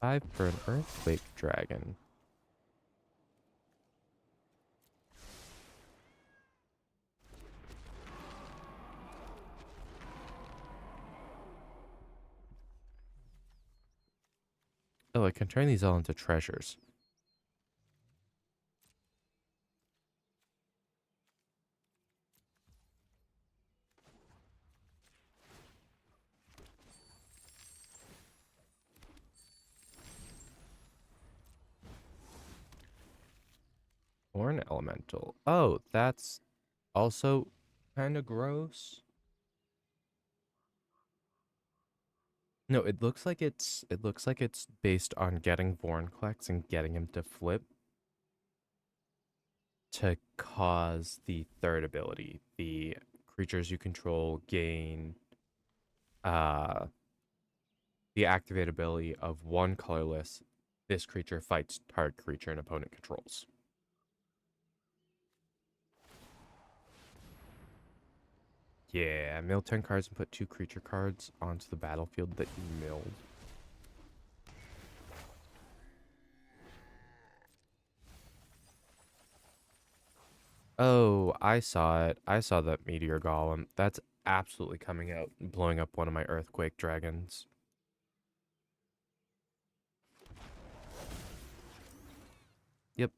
Speaker 2: Five for an Earthquake Dragon. Oh, I can turn these all into treasures. Horn Elemental. Oh, that's also kind of gross. No, it looks like it's based on getting Vorinclex and getting him to flip to cause the third ability. The creatures you control gain uh the activate ability of one colorless. This creature fights target creature an opponent controls. Yeah, mill 10 cards and put 2 creature cards onto the battlefield that you milled. Oh, I saw it. I saw that Meteor Golem. That's absolutely coming out and blowing up one of my Earthquake Dragons. Yep.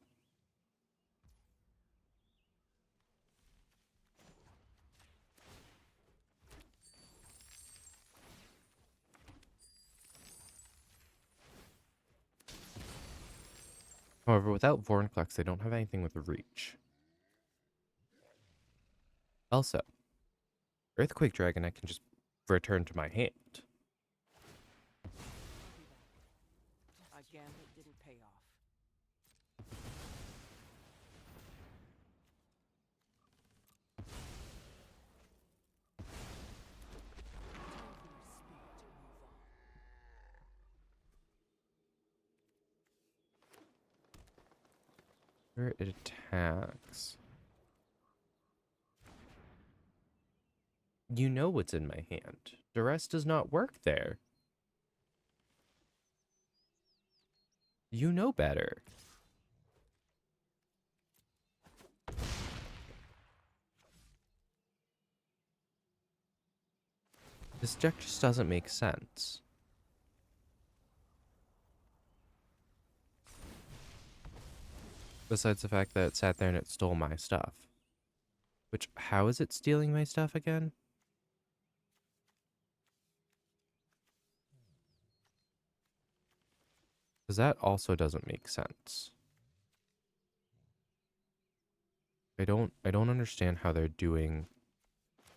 Speaker 2: However, without Vorinclex, they don't have anything with reach. Also, Earthquake Dragon I can just return to my hand.
Speaker 3: Again, it didn't pay off.
Speaker 2: Where it attacks. You know what's in my hand. Duress does not work there. You know better. This deck just doesn't make sense. Besides the fact that it sat there and it stole my stuff. Which, how is it stealing my stuff again? Because that also doesn't make sense. I don't understand how they're doing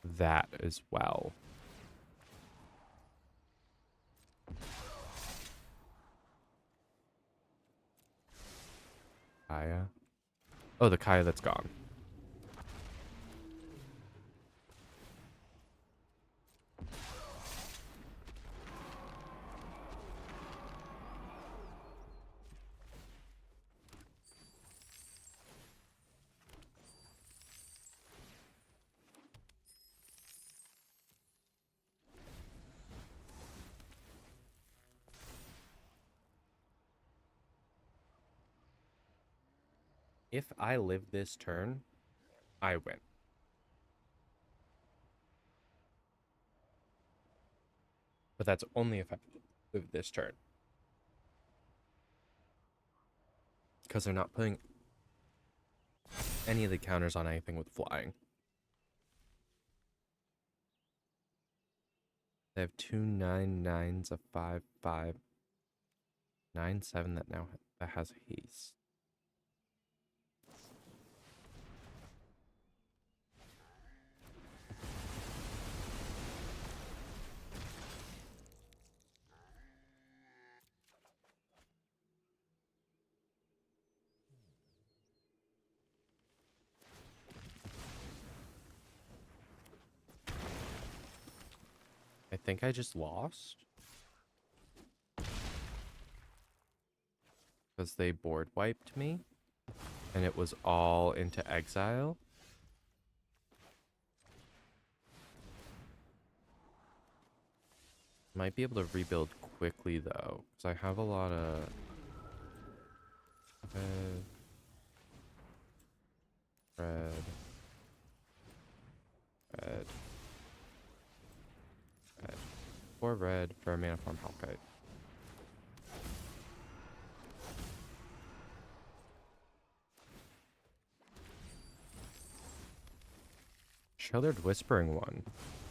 Speaker 2: that as well. Kaya. Oh, the Kaya that's gone. If I live this turn, I win. But that's only if I live this turn. Because they're not putting any of the counters on anything with flying. They have 2 9/9s, a 5/5, 9/7 that has haste. I think I just lost. Because they board wiped me. And it was all into exile. Might be able to rebuild quickly though. Because I have a lot of... Red. Red. Red. Red. 4 red for a mana farm Hellkite. Sheltered Whispering one.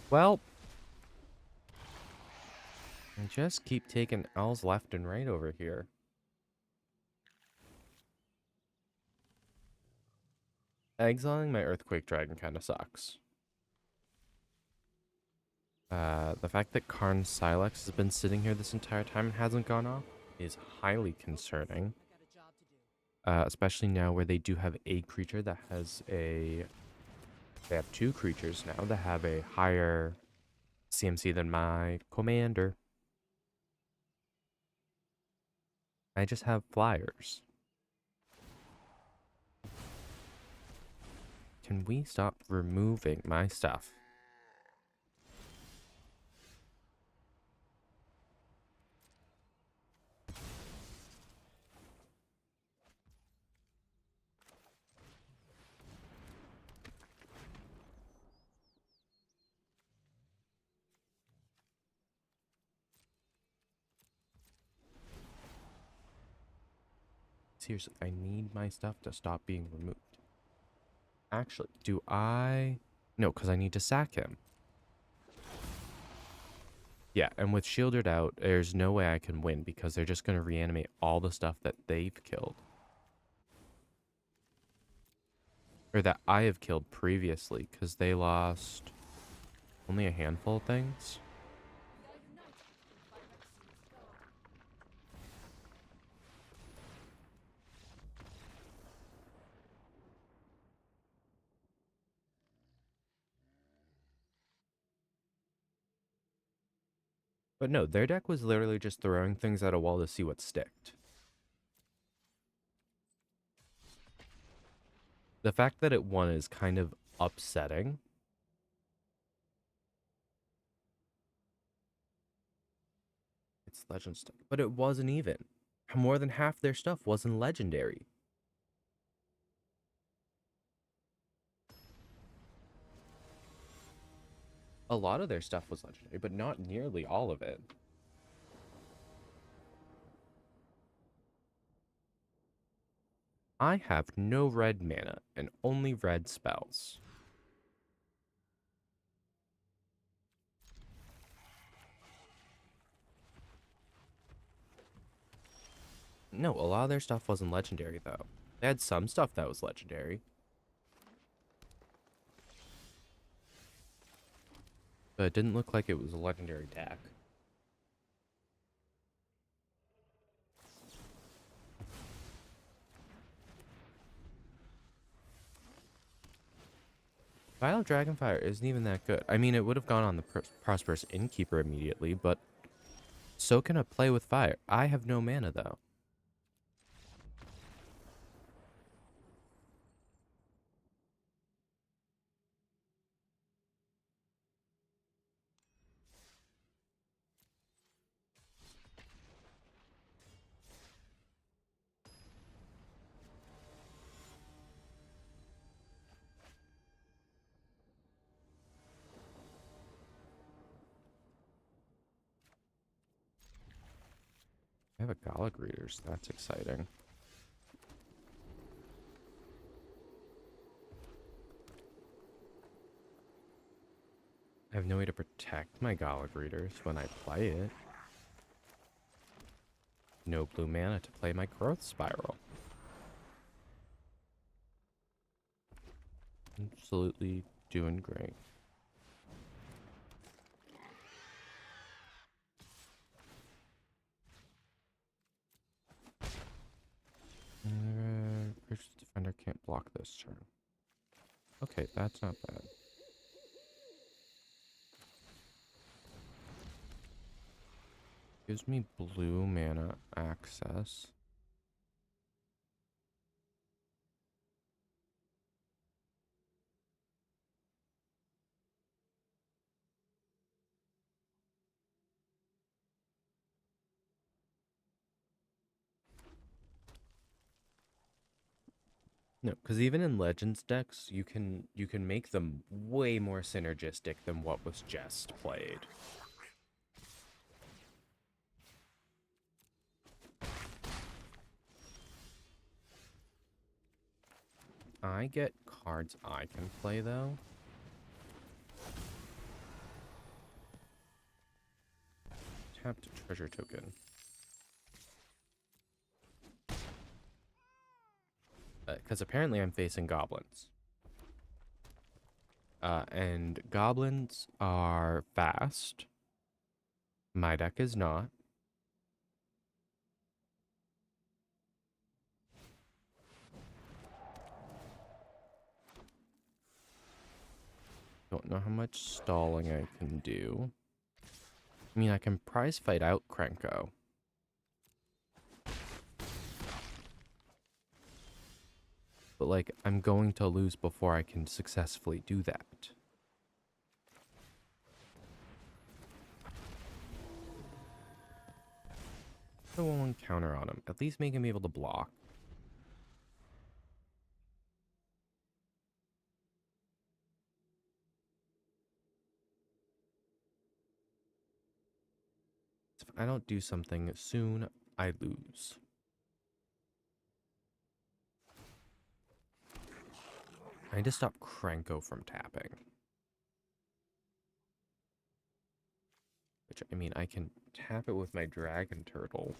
Speaker 2: Well, I just keep taking L's left and right over here. Exiling my Earthquake Dragon kind of sucks. The fact that Karn Silex has been sitting here this entire time and hasn't gone off is highly concerning. Especially now where they do have a creature that has a... They have 2 creatures now that have a higher CMC than my commander. I just have flyers. Can we stop removing my stuff? Seriously, I need my stuff to stop being removed. Actually, do I... No, because I need to sack him. Yeah, and with Shielded out, there's no way I can win because they're just going to reanimate all the stuff that they've killed. Or that I have killed previously, because they lost only a handful of things. But no, their deck was literally just throwing things at a wall to see what sticked. The fact that it won is kind of upsetting. It's legend stuff. But it wasn't even. More than half their stuff wasn't legendary. A lot of their stuff was legendary, but not nearly all of it. I have no red mana and only red spells. No, a lot of their stuff wasn't legendary, though. They had some stuff that was legendary. But it didn't look like it was a legendary deck. Vile Dragonfire isn't even that good. I mean, it would have gone on the Prosperous Innkeeper immediately, but so can a play with fire. I have no mana, though. I have a Gala Greeters. That's exciting. I have no way to protect my Gala Greeters when I play it. No blue mana to play my Growth Spiral. Absolutely doing great. Gracious Defender can't block this turn. Okay, that's not bad. Gives me blue mana access. No, because even in Legends decks, you can make them way more synergistic than what was just played. I get cards I can play though. Tapped treasure token. Because apparently I'm facing goblins. And goblins are fast. My deck is not. Don't know how much stalling I can do. I mean, I can prize fight out Krenko. But, like, I'm going to lose before I can successfully do that. I won't counter on him. At least make him able to block. If I don't do something soon, I lose. I need to stop Krenko from tapping. Which, I mean, I can tap it with my Dragon Turtle.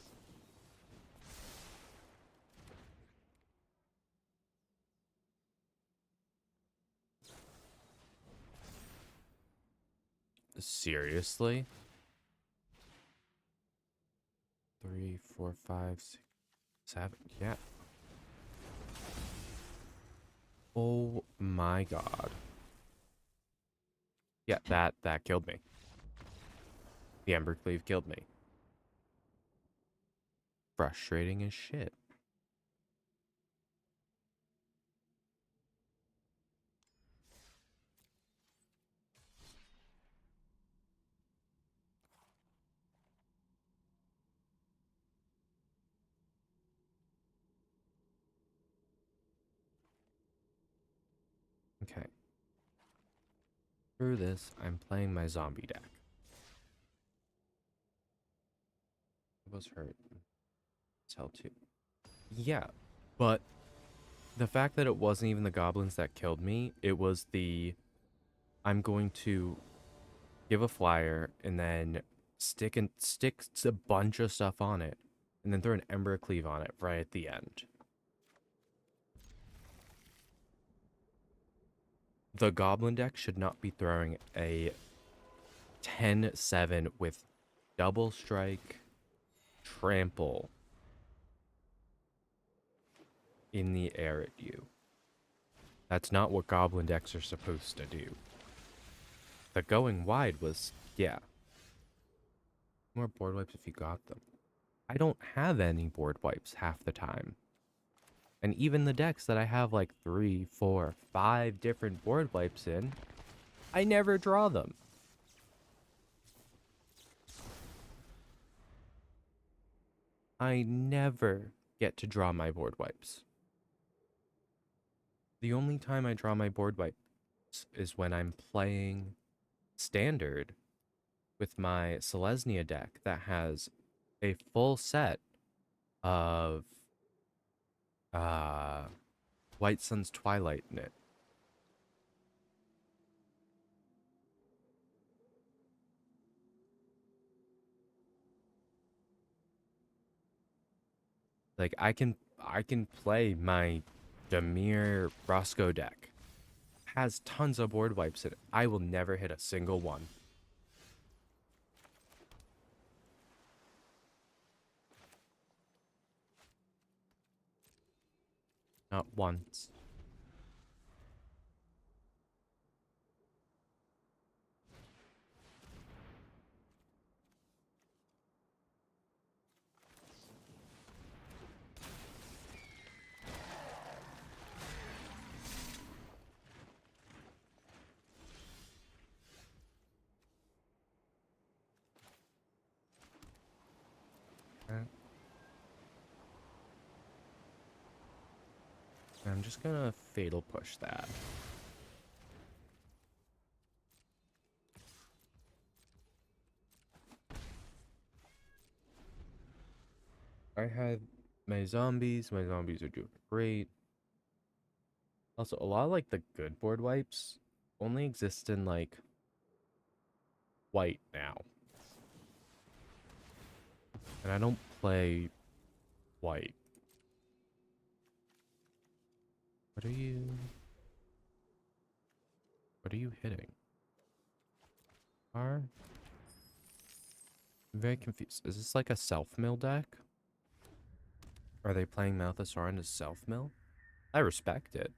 Speaker 2: Seriously? 3, 4, 5, 6, 7. Yeah. Oh my god. Yeah, that killed me. The Embercleave killed me. Frustrating as shit. Okay. Through this, I'm playing my zombie deck. It was hurt. Tell too. Yeah, but the fact that it wasn't even the goblins that killed me, it was the I'm going to give a flyer and then stick a bunch of stuff on it and then throw an Embercleave on it right at the end. The goblin deck should not be throwing a 10-7 with double strike, trample in the air at you. That's not what goblin decks are supposed to do. The going wide was, yeah, more board wipes if you got them. I don't have any board wipes half the time. And even the decks that I have like 3, 4, 5 different board wipes in, I never draw them. I never get to draw my board wipes. The only time I draw my board wipes is when I'm playing standard with my Selesnya deck that has a full set of uh, White Sun's Twilight in it. Like I can play my Demir Roscoe deck. Has tons of board wipes in it. I will never hit a single one. Not once. I'm just gonna Fatal Push that. I had my zombies. My zombies are doing great. Also, a lot of like the good board wipes only exist in like white now. And I don't play white. What are you... What are you hitting? I'm very confused. Is this like a self-mill deck? Are they playing Malthusauron as self-mill? I respect it.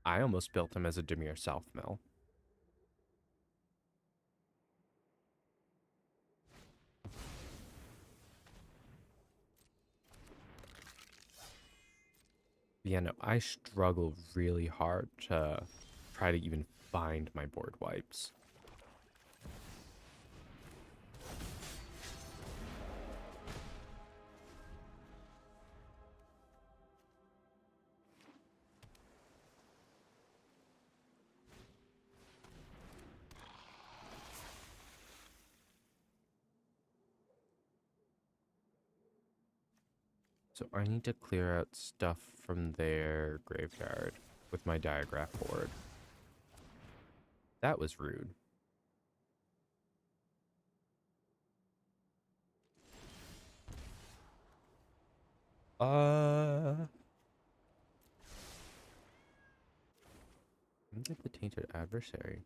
Speaker 2: I almost built him as a Dimir self-mill. Yeah, no, I struggle really hard to try to even find my board wipes. So I need to clear out stuff from their graveyard with my diagraph board. That was rude. I'm gonna get the Tainted Adversary.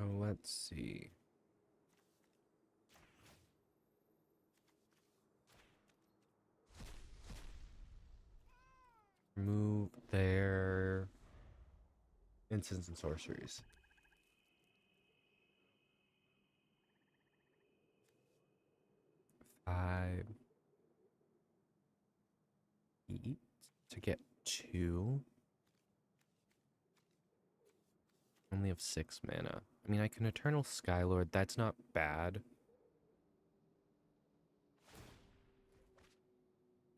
Speaker 2: Oh, let's see. Remove their instants and sorceries. 5. Eat to get 2. Only have 6 mana. I mean, I can Eternal Skylord. That's not bad.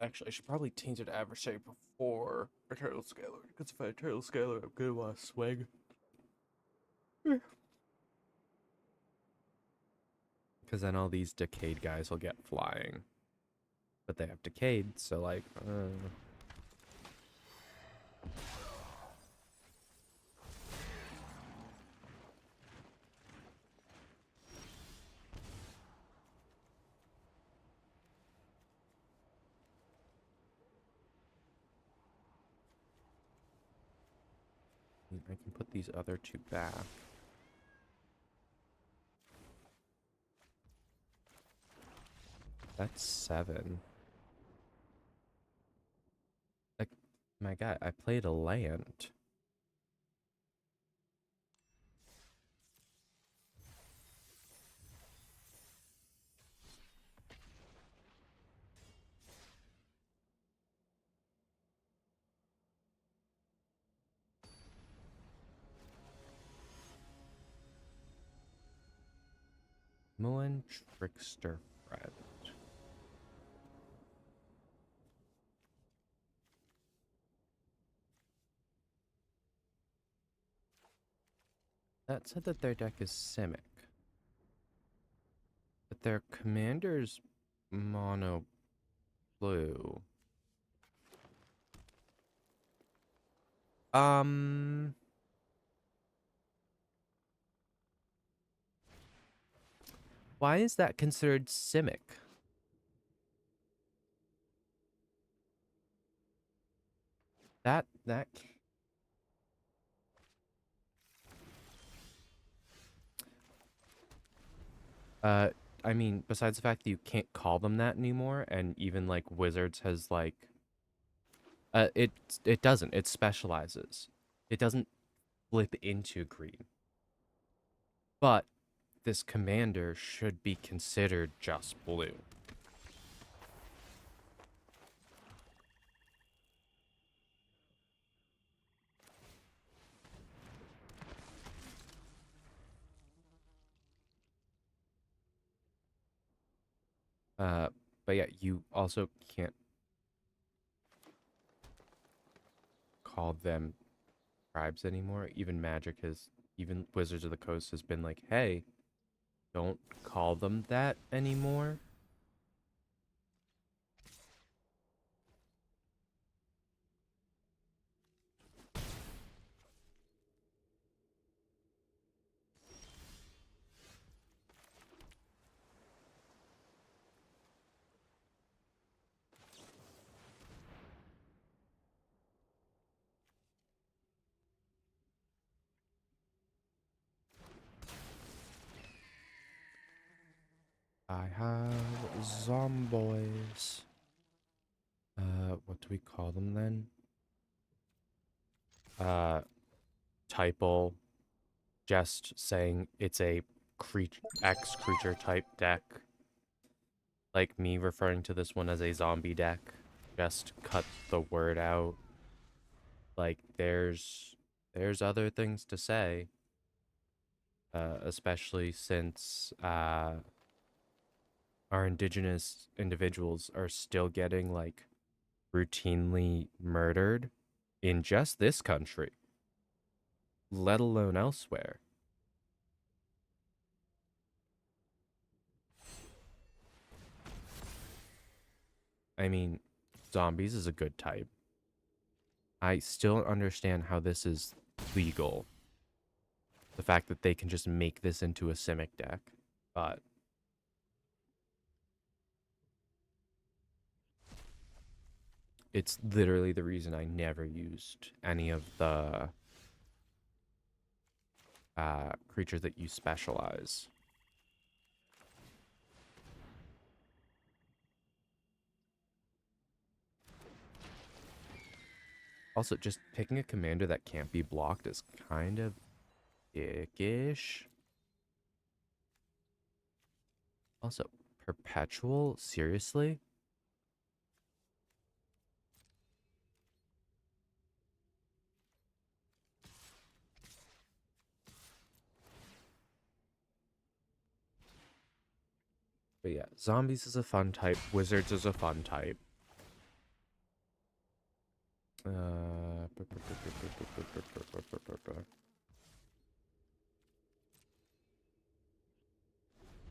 Speaker 2: Actually, I should probably Tainted Adversary before Eternal Skylord. Because if I Eternal Skylord, I'm gonna want to swing. Because then all these Decayed guys will get flying. But they have Decayed, so like... I can put these other 2 back. That's 7. Like, my God, I played a land. Mullen Trickster Friend. That said that their deck is Simic. But their commander's mono blue. Um, why is that considered Simic? That uh I mean, besides the fact that you can't call them that anymore, and even like Wizards has like it doesn't. It specializes. It doesn't flip into green. But this commander should be considered just blue. Uh, but yeah, you also can't call them tribes anymore. Even Wizards of the Coast has been like, hey, don't call them that anymore. I have zomboys. What do we call them then? Uh, Typal, just saying it's a X creature type deck. Like me referring to this one as a zombie deck. Just cut the word out. Like there's other things to say. Especially since our indigenous individuals are still getting like routinely murdered in just this country, let alone elsewhere. I mean, zombies is a good type. I still don't understand how this is legal. The fact that they can just make this into a Simic deck. But it's literally the reason I never used any of the creatures that you specialize. Also, just picking a commander that can't be blocked is kind of dickish. Also, perpetual? Seriously? But yeah, zombies is a fun type. Wizards is a fun type.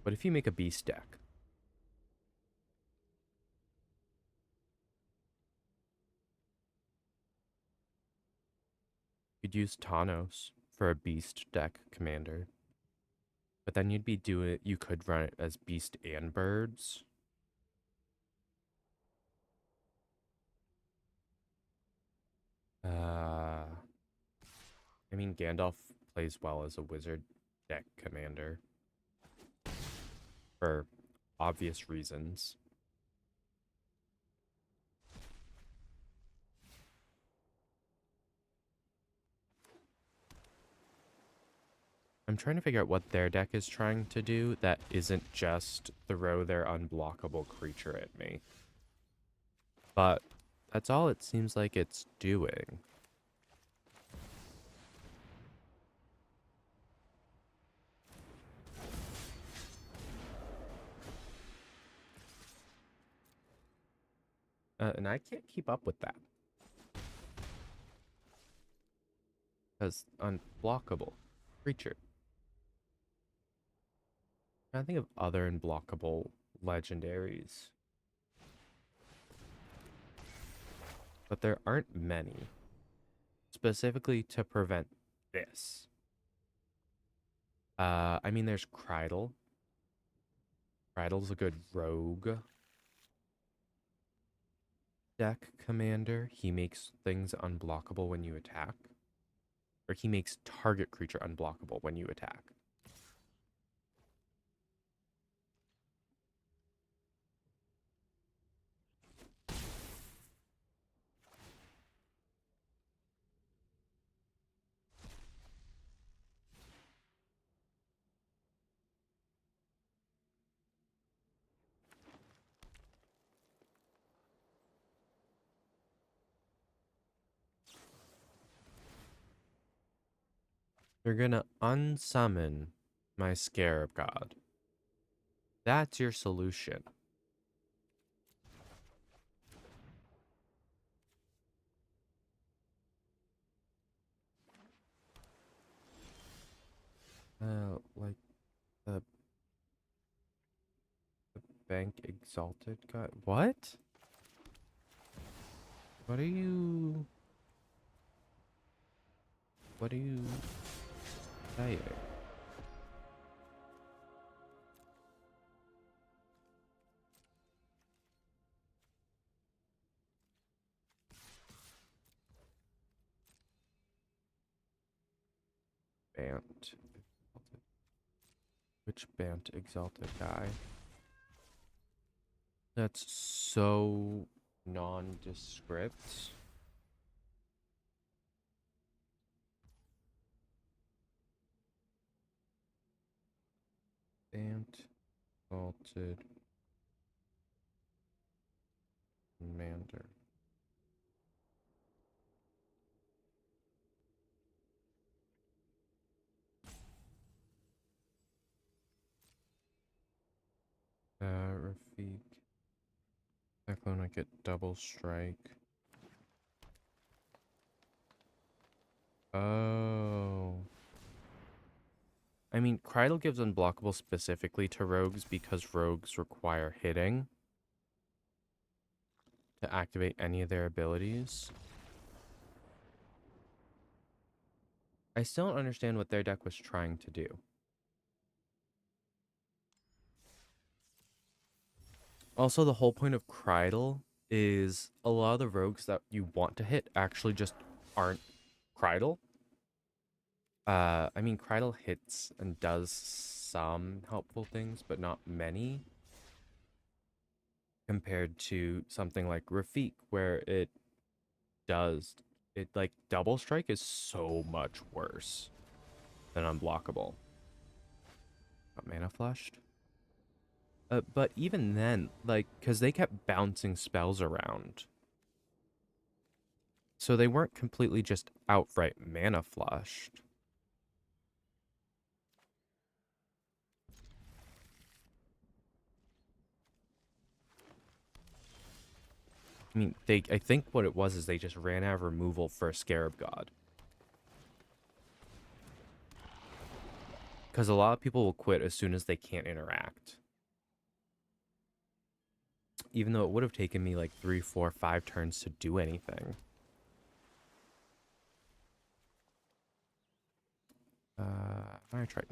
Speaker 2: What if you make a beast deck? You'd use Thanos for a beast deck commander. But then you could run it as beast and birds. I mean, Gandalf plays well as a wizard deck commander for obvious reasons. I'm trying to figure out what their deck is trying to do that isn't just throw their unblockable creature at me. But that's all it seems like it's doing. And I can't keep up with that. Because unblockable creature. I think of other unblockable legendaries. But there aren't many. Specifically to prevent this. I mean, there's Krydle. Krydle's a good rogue deck commander. He makes things unblockable when you attack. Or he makes target creature unblockable when you attack. You're gonna unsummon my Scarab God. That's your solution. Like the Bank Exalted God. What? What are you? What are you saying? Bant. Which Bant Exalted guy? That's so nondescript. Bant Exalted Commander. Rafik. Cyclone, I get double strike. Oh. I mean, Krydle gives unblockable specifically to rogues because rogues require hitting to activate any of their abilities. I still don't understand what their deck was trying to do. Also, the whole point of Krydle is a lot of the rogues that you want to hit actually just aren't Krydle. I mean, Krydle hits and does some helpful things, but not many. Compared to something like Rafik, where it like double strike is so much worse than unblockable. Got mana flushed. But even then, like, because they kept bouncing spells around. So they weren't completely just outright mana flushed. I mean, I think what it was is they just ran out of removal for a Scarab God. Because a lot of people will quit as soon as they can't interact. Even though it would have taken me like 3, 4, 5 turns to do anything. I tried.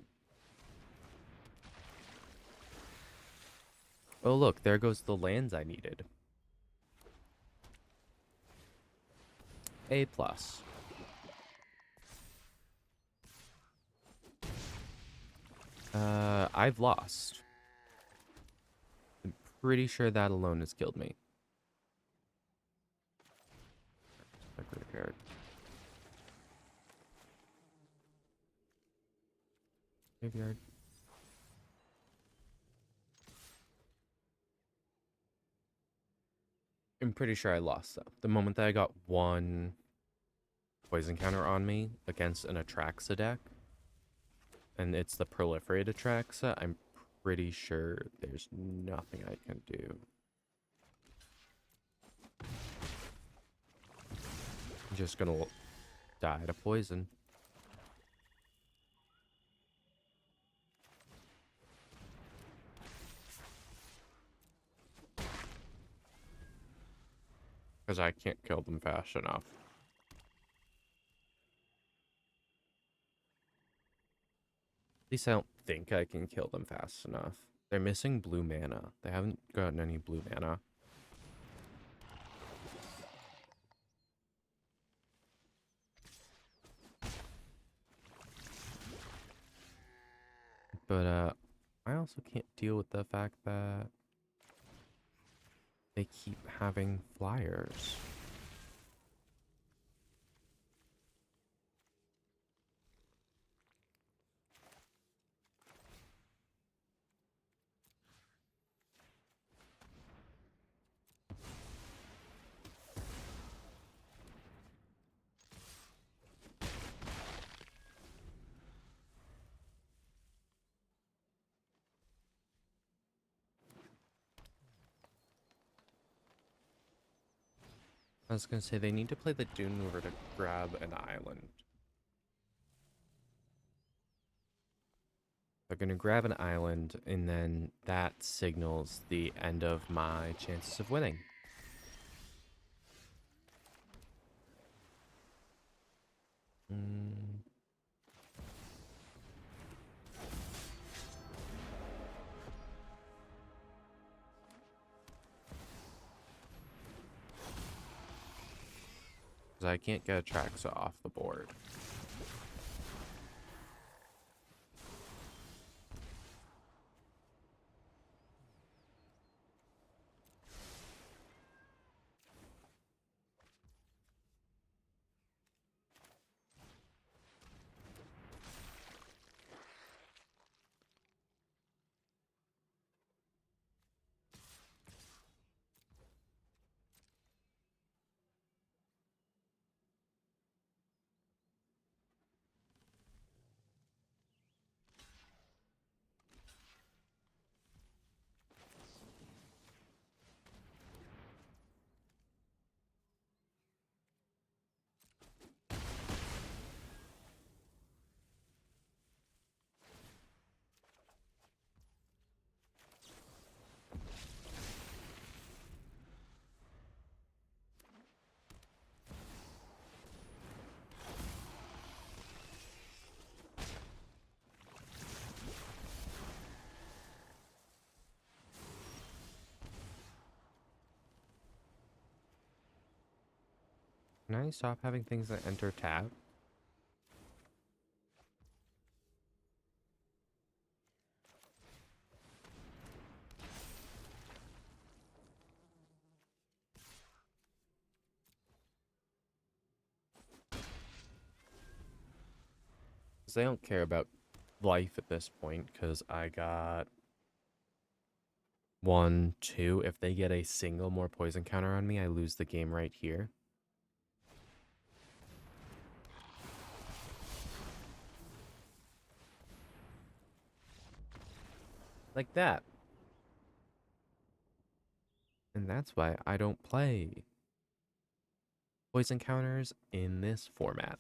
Speaker 2: Oh, look, there goes the lands I needed. A plus. I've lost. I'm pretty sure that alone has killed me. Graveyard. I'm pretty sure I lost though. The moment that I got one poison counter on me against an Atraxa deck, and it's the proliferate Atraxa, I'm pretty sure there's nothing I can do. I'm just gonna die to poison. Because I can't kill them fast enough. At least I don't think I can kill them fast enough. They're missing blue mana. They haven't gotten any blue mana. But I also can't deal with the fact that they keep having flyers. I was gonna say they need to play the Dune Mover to grab an island. They're gonna grab an island, and then that signals the end of my chances of winning. Mm. 'Cause I can't get Atraxa off the board. Can I stop having things that enter tab? Because they don't care about life at this point, because I got 1, 2. If they get a single more poison counter on me, I lose the game right here. Like that. And that's why I don't play poison counters in this format.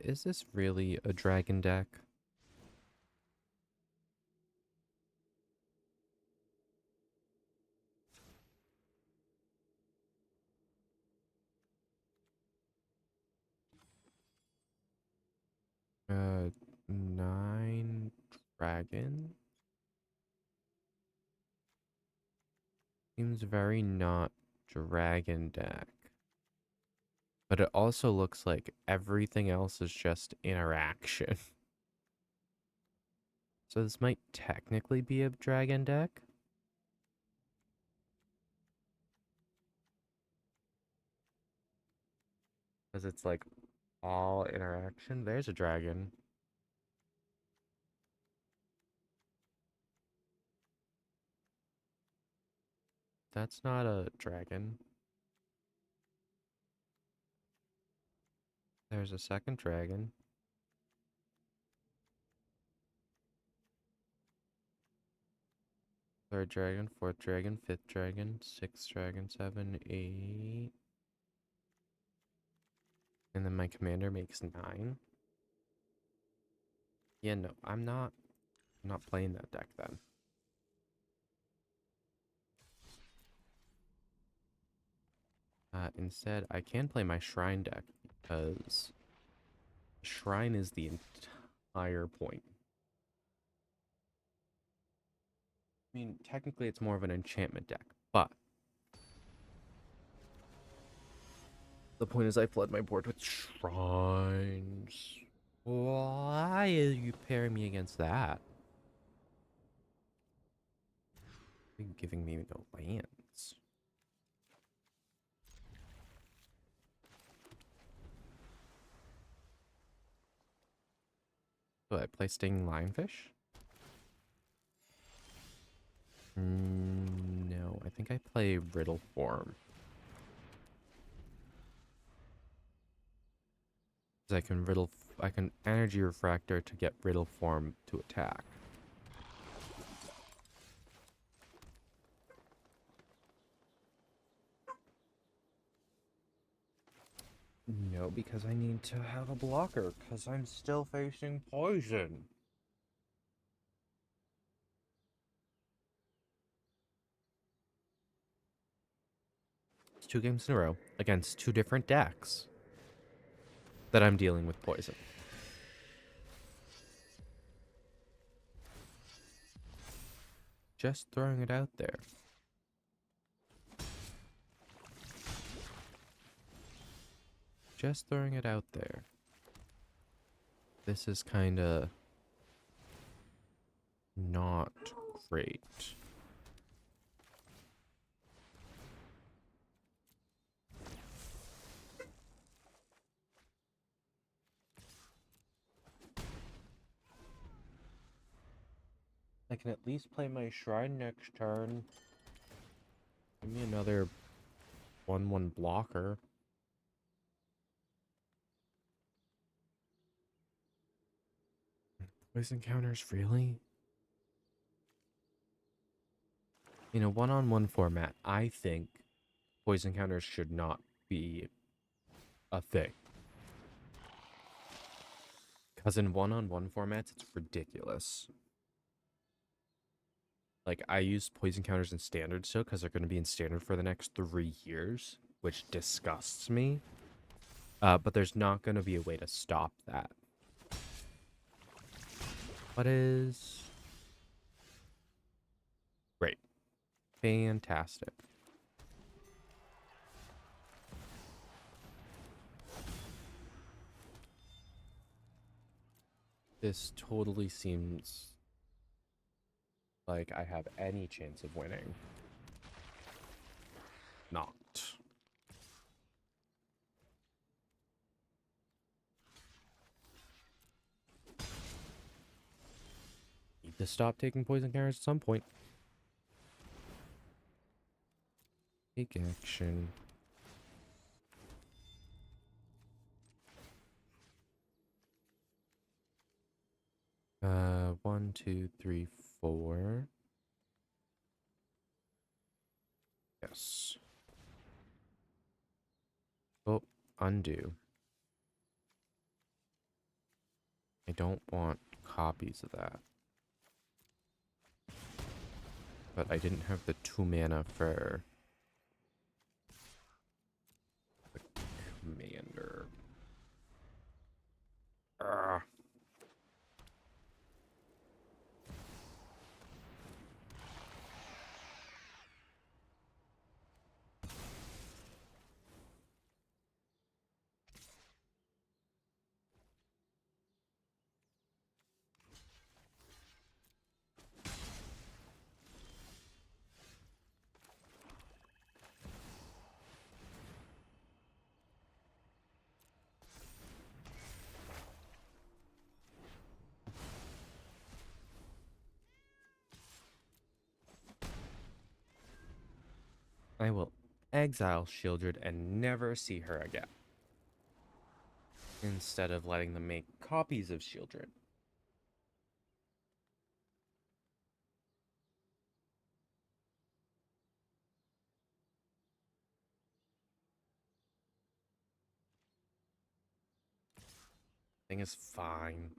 Speaker 2: Is this really a dragon deck? Uh, 9 dragon? Seems very not dragon deck. But it also looks like everything else is just interaction. So this might technically be a dragon deck. Because it's like all interaction. There's a dragon. That's not a dragon. There's a second dragon. Third dragon, fourth dragon, fifth dragon, sixth dragon, 7, 8. And then my commander makes 9. Yeah, no, I'm not playing that deck then. Instead, I can play my shrine deck because shrine is the entire point. I mean, technically it's more of an enchantment deck, but the point is I flood my board with shrines. Why are you pairing me against that? You're giving me no lands. So I play Stinging Lionfish? No, I think I play Riddle Form. Because I can Energy Refractor to get Riddle Form to attack. No, because I need to have a blocker, because I'm still facing poison. It's 2 games in a row against 2 different decks that I'm dealing with poison. Just throwing it out there. Just throwing it out there. This is kind of not great. I can at least play my shrine next turn. Give me another 1/1 blocker. Poison counters, really? In a one-on-one format, I think poison counters should not be a thing. Because in one-on-one formats, it's ridiculous. Like, I use poison counters in standard still because they're going to be in standard for the next 3 years, which disgusts me. But there's not going to be a way to stop that. What is... Great. Fantastic. This totally seems like I have any chance of winning. Not. Need to stop taking poison counters at some point. Take action. One, two, three, 4. Yes. Oh, undo. I don't want copies of that. But I didn't have the 2 mana for the commander. Ugh. I will exile Shieldred and never see her again, instead of letting them make copies of Shieldred. Thing is fine.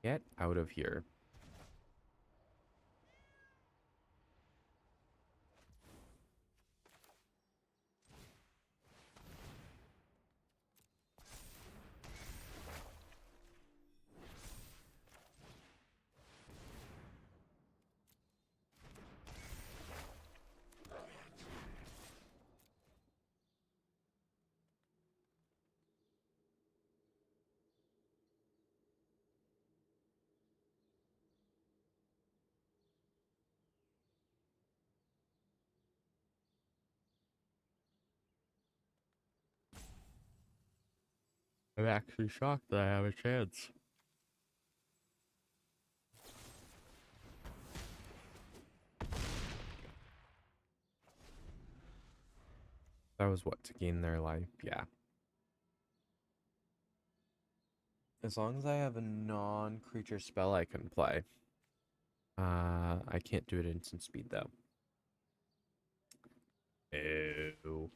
Speaker 2: Get out of here. I'm actually shocked that I have a chance. That was what, to gain their life? Yeah. As long as I have a non-creature spell I can play. I can't do it instant speed though. Ew.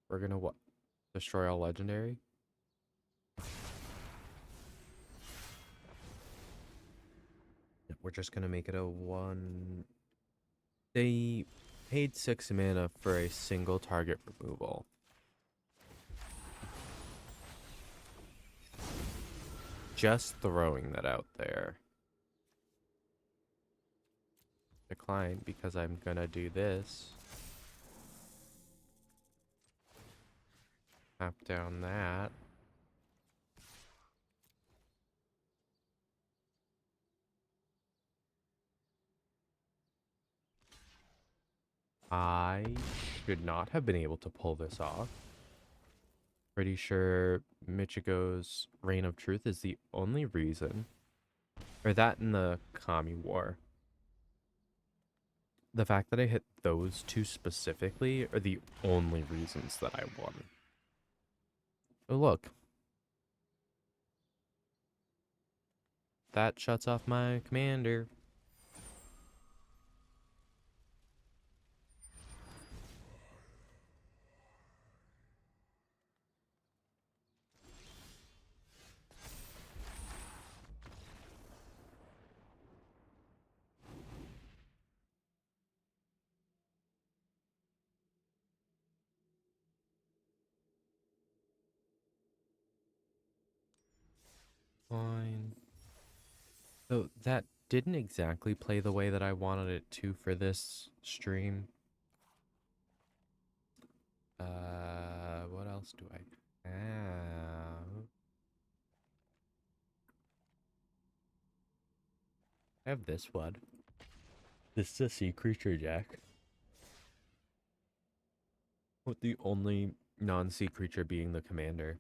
Speaker 2: We're gonna what? Destroy all legendary? We're just gonna make it a one. They paid 6 mana for a single target removal. Just throwing that out there. Decline because I'm gonna do this. Tap down that. I should not have been able to pull this off. Pretty sure Michigo's Reign of Truth is the only reason. Or that in the Kami War. The fact that I hit those two specifically are the only reasons that I won. Oh, look. That shuts off my commander. Fine. So that didn't exactly play the way that I wanted it to for this stream. What else do I have? I have this one. This is a sea creature deck. With the only non-sea creature being the commander.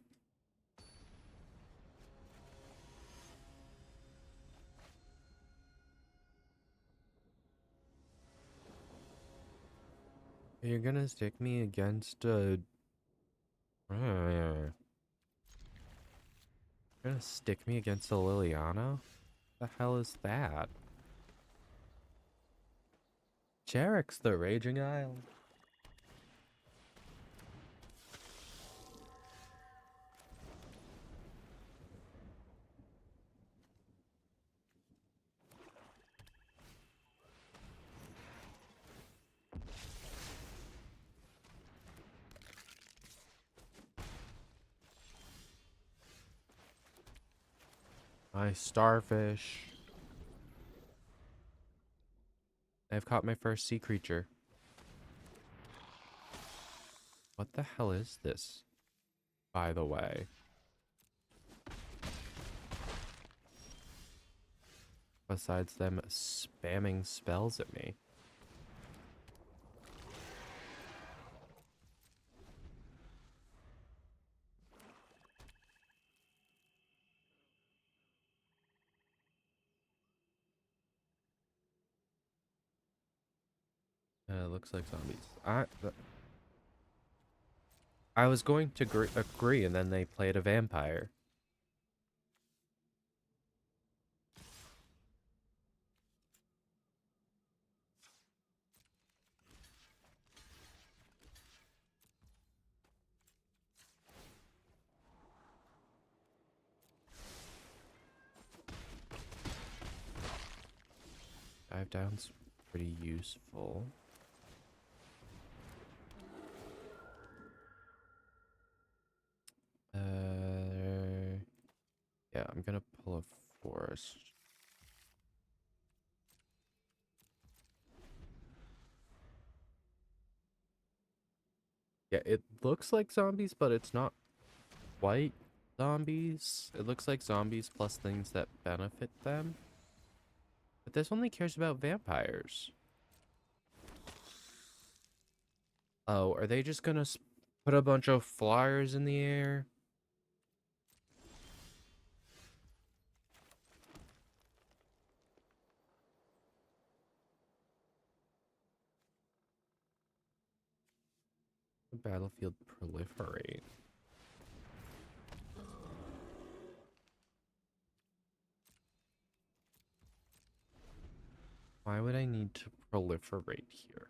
Speaker 2: You're gonna stick me against a... You're gonna stick me against a Liliana? The hell is that? Jarek's the Raging Isle. My starfish. I've caught my first sea creature. What the hell is this, by the way? Besides them spamming spells at me. Looks like zombies. I was going to agree, and then they played a vampire. Dive down's pretty useful. Yeah, I'm gonna pull a forest. Yeah, it looks like zombies, but it's not quite zombies. It looks like zombies plus things that benefit them. But this only cares about vampires. Oh, are they just gonna put a bunch of flyers in the air? The battlefield proliferate. Why would I need to proliferate here?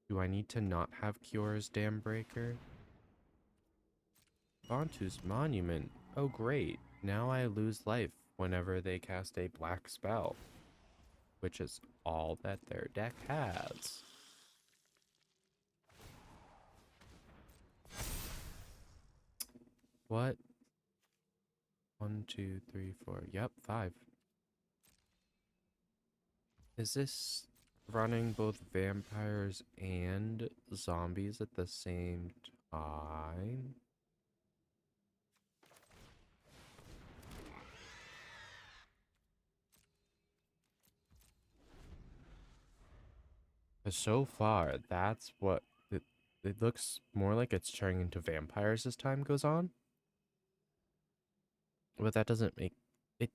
Speaker 2: Do I need to not have Cures, Dambreaker? Bantu's Monument. Oh great, now I lose life whenever they cast a black spell, which is all that their deck has. What? 1, 2, 3, 4. Yep, 5. Is this running both vampires and zombies at the same time? But so far, that's what it looks more like it's turning into vampires as time goes on. But that doesn't make it.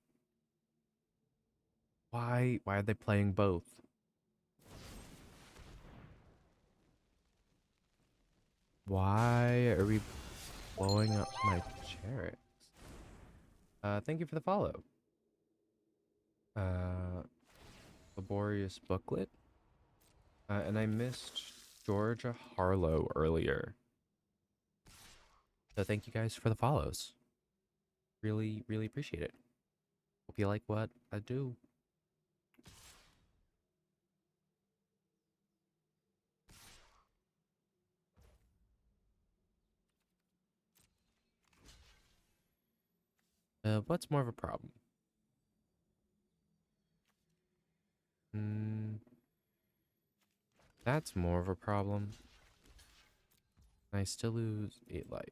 Speaker 2: Why are they playing both? Why are we blowing up my Charix? Thank you for the follow. Laborious booklet. And I missed Georgia Harlow earlier. So thank you guys for the follows. Really, really appreciate it. Hope you like what I do. What's more of a problem? That's more of a problem. I still lose 8 life.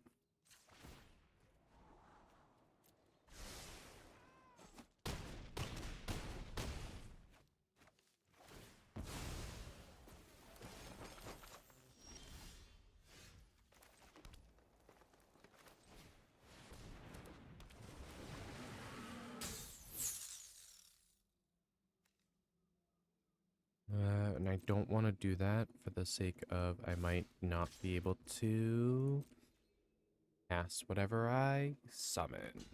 Speaker 2: And I don't want to do that for the sake of I might not be able to cast whatever I summon.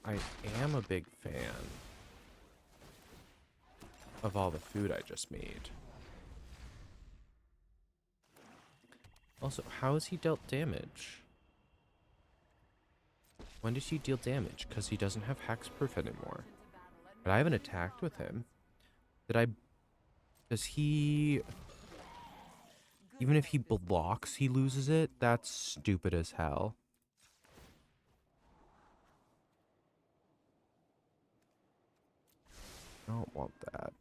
Speaker 2: I am a big fan of all the food I just made. Also, how has he dealt damage? When did he deal damage? Because he doesn't have hexproof anymore. But I haven't attacked with him. Does he... Even if he blocks, he loses it? That's stupid as hell. I don't want that.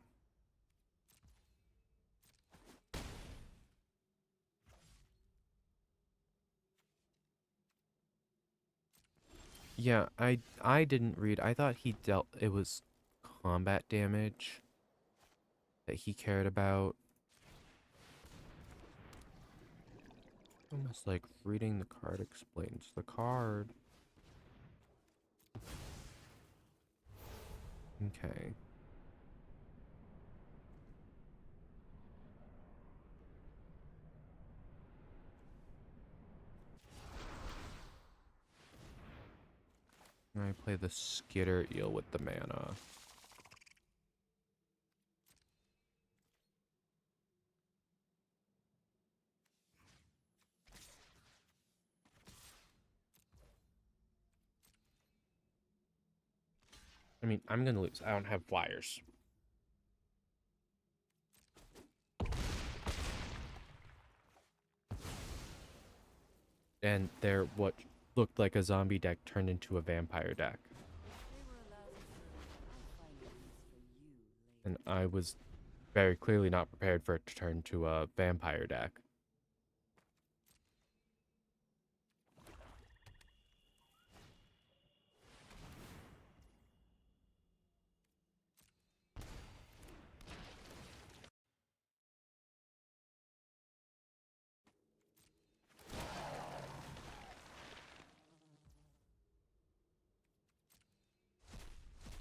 Speaker 2: Yeah, I didn't read. I thought he dealt... It was combat damage that he cared about. Almost like reading the card explains the card. Okay. I play the Skitter Eel with the mana. I mean, I'm gonna lose. I don't have flyers. And they're what looked like a zombie deck turned into a vampire deck. And I was very clearly not prepared for it to turn to a vampire deck.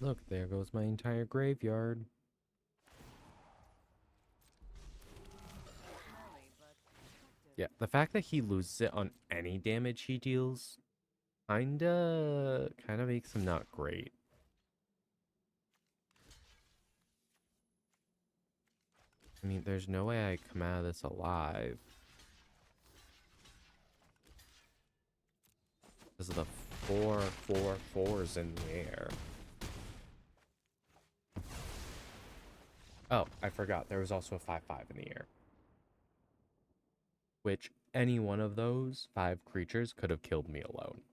Speaker 2: Look, there goes my entire graveyard. Yeah, the fact that he loses it on any damage he deals kinda makes him not great. I mean, there's no way I come out of this alive. Because of the 4/4/4s in the air. Oh, I forgot. There was also a 5/5 in the air. Which any one of those 5 creatures could have killed me alone.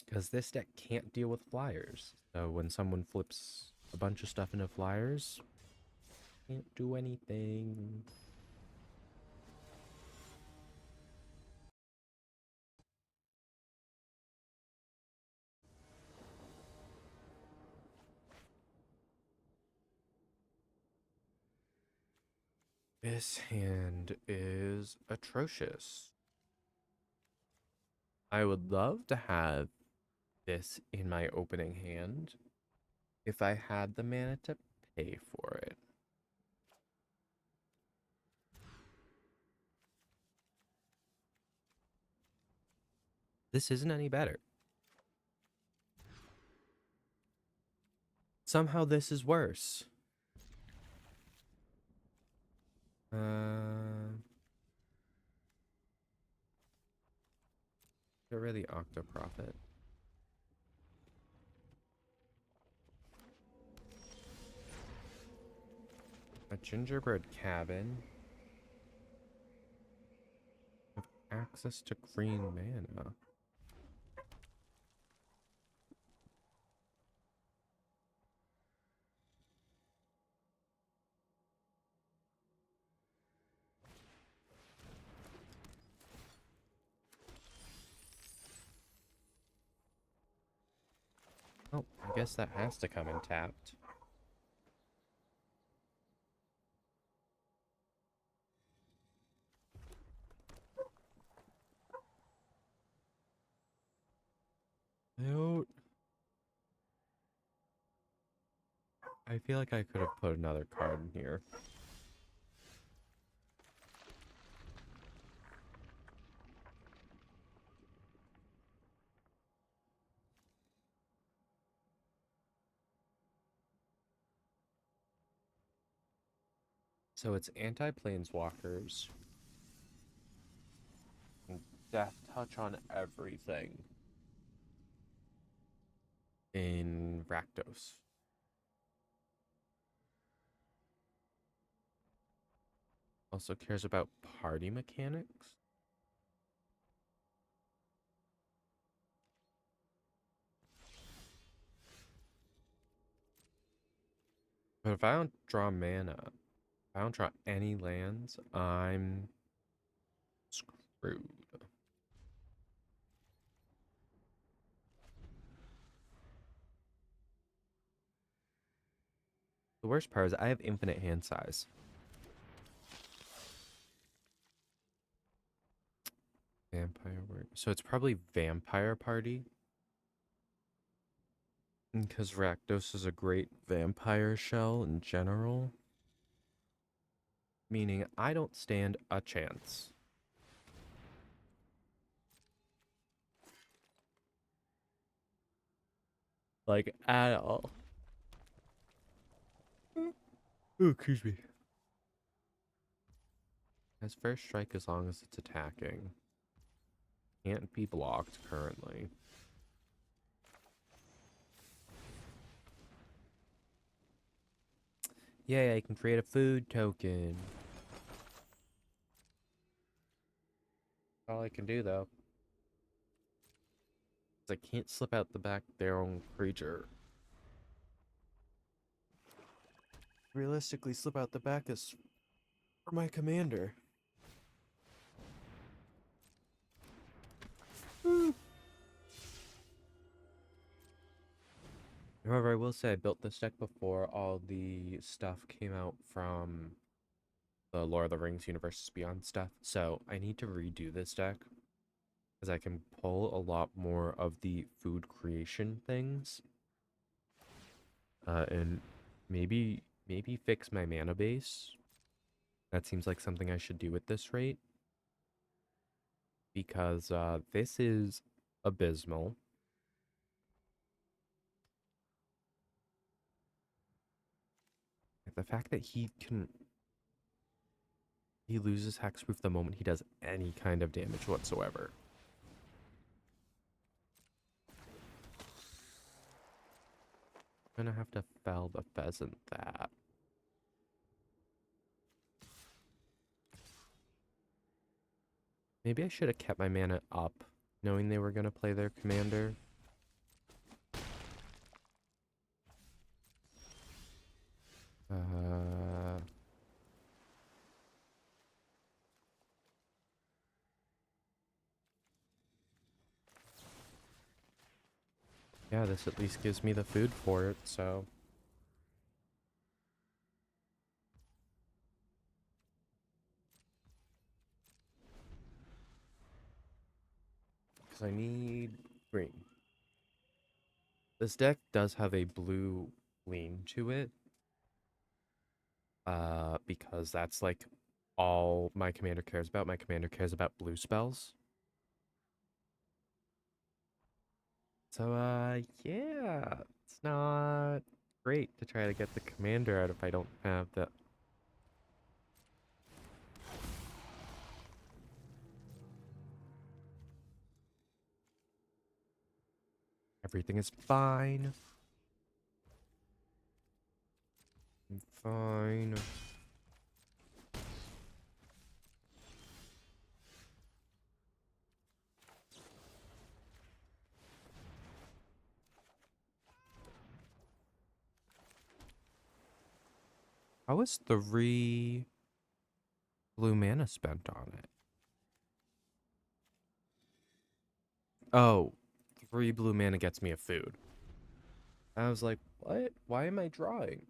Speaker 2: Because this deck can't deal with flyers. So when someone flips a bunch of stuff into flyers, can't do anything. This hand is atrocious. I would love to have this in my opening hand if I had the mana to pay for it. This isn't any better. Somehow this is worse. Get rid of the Octoprophet. A gingerbread cabin. With access to green mana. Oh, I guess that has to come in tapped. Nope. I feel like I could have put another card in here. So it's anti-planeswalkers. And death touch on everything. In Rakdos. Also cares about party mechanics. But if I don't draw mana, if I don't draw any lands, I'm screwed. The worst part is I have infinite hand size. Vampire Warrior. So it's probably Vampire Party. Because Rakdos is a great vampire shell in general, meaning I don't stand a chance. Like, at all. Oh, excuse me. Has first strike as long as it's attacking. Can't be blocked currently. Yay, I can create a food token. All I can do, though, is I can't slip out the back their own creature. Realistically, slip out the back is for my commander. However, I will say I built this deck before all the stuff came out from the Lord of the Rings Universes Beyond stuff, so I need to redo this deck because I can pull a lot more of the food creation things, and maybe fix my mana base. That seems like something I should do at this rate because this is abysmal. The fact that he loses hexproof the moment he does any kind of damage whatsoever. I'm gonna have to fell the pheasant that. Maybe I should have kept my mana up, knowing they were gonna play their commander. Uh, yeah, this at least gives me the food for it, so. Because I need green. This deck does have a blue lean to it. Because that's like all my commander cares about. My commander cares about blue spells. So, yeah, it's not great to try to get the commander out if I don't have the. Everything is fine. I'm fine. How was 3 blue mana spent on it? Oh, 3 blue mana gets me a food. I was like, what? Why am I drawing?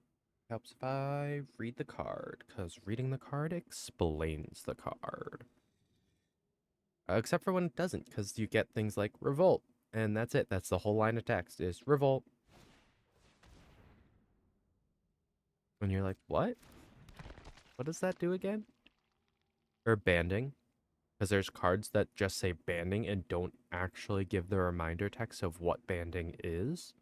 Speaker 2: Helps if I read the card, because reading the card explains the card. Except for when it doesn't, because you get things like revolt, and that's it. That's the whole line of text is revolt. And you're like, what? What does that do again? Or banding, because there's cards that just say banding and don't actually give the reminder text of what banding is.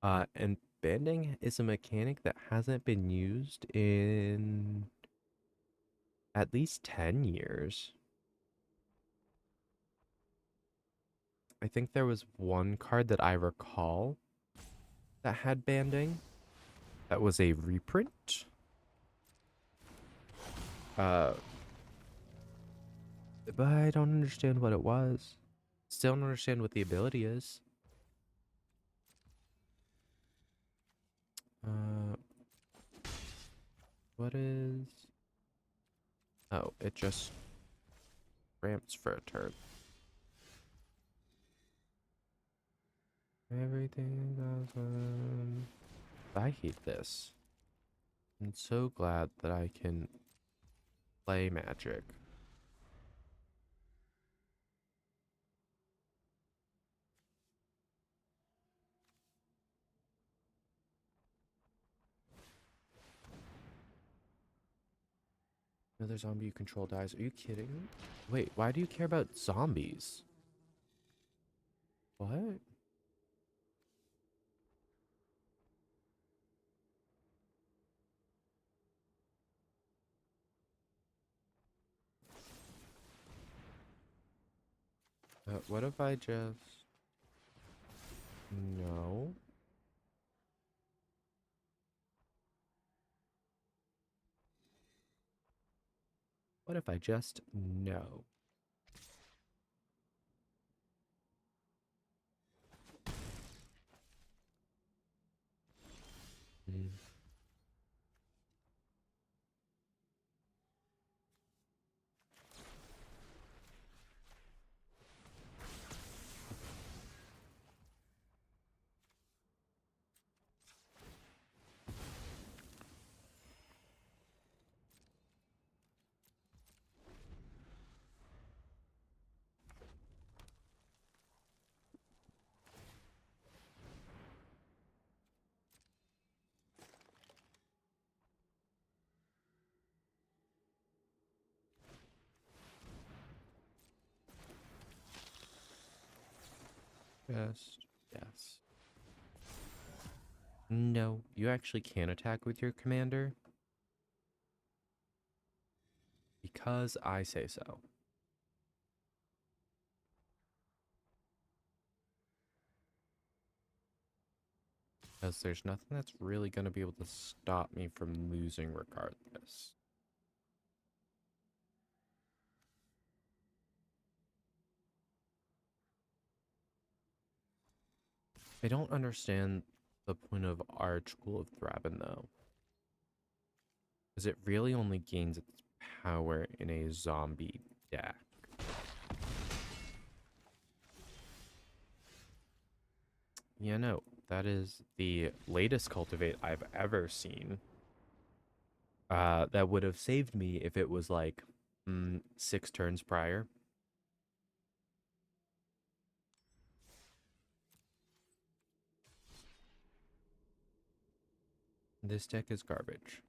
Speaker 2: And banding is a mechanic that hasn't been used in at least 10 years. I think there was one card that I recall that had banding. That was a reprint. But I don't understand what it was. Still don't understand what the ability is. Uh, what is... Oh, it just ramps for a turn. Everything awesome. I hate this. I'm so glad that I can play Magic. Another zombie you control dies. Are you kidding? Wait, why do you care about zombies? What? What if I just... No. What if I just... No. Mm. Just... Yes. No, you actually can attack with your commander. Because I say so. Because there's nothing that's really going to be able to stop me from losing regardless. I don't understand the point of Archghoul of Thraben, though. Because it really only gains its power in a zombie deck. Yeah, no, that is the latest Cultivate I've ever seen. That would have saved me if it was like 6 turns prior. This deck is garbage.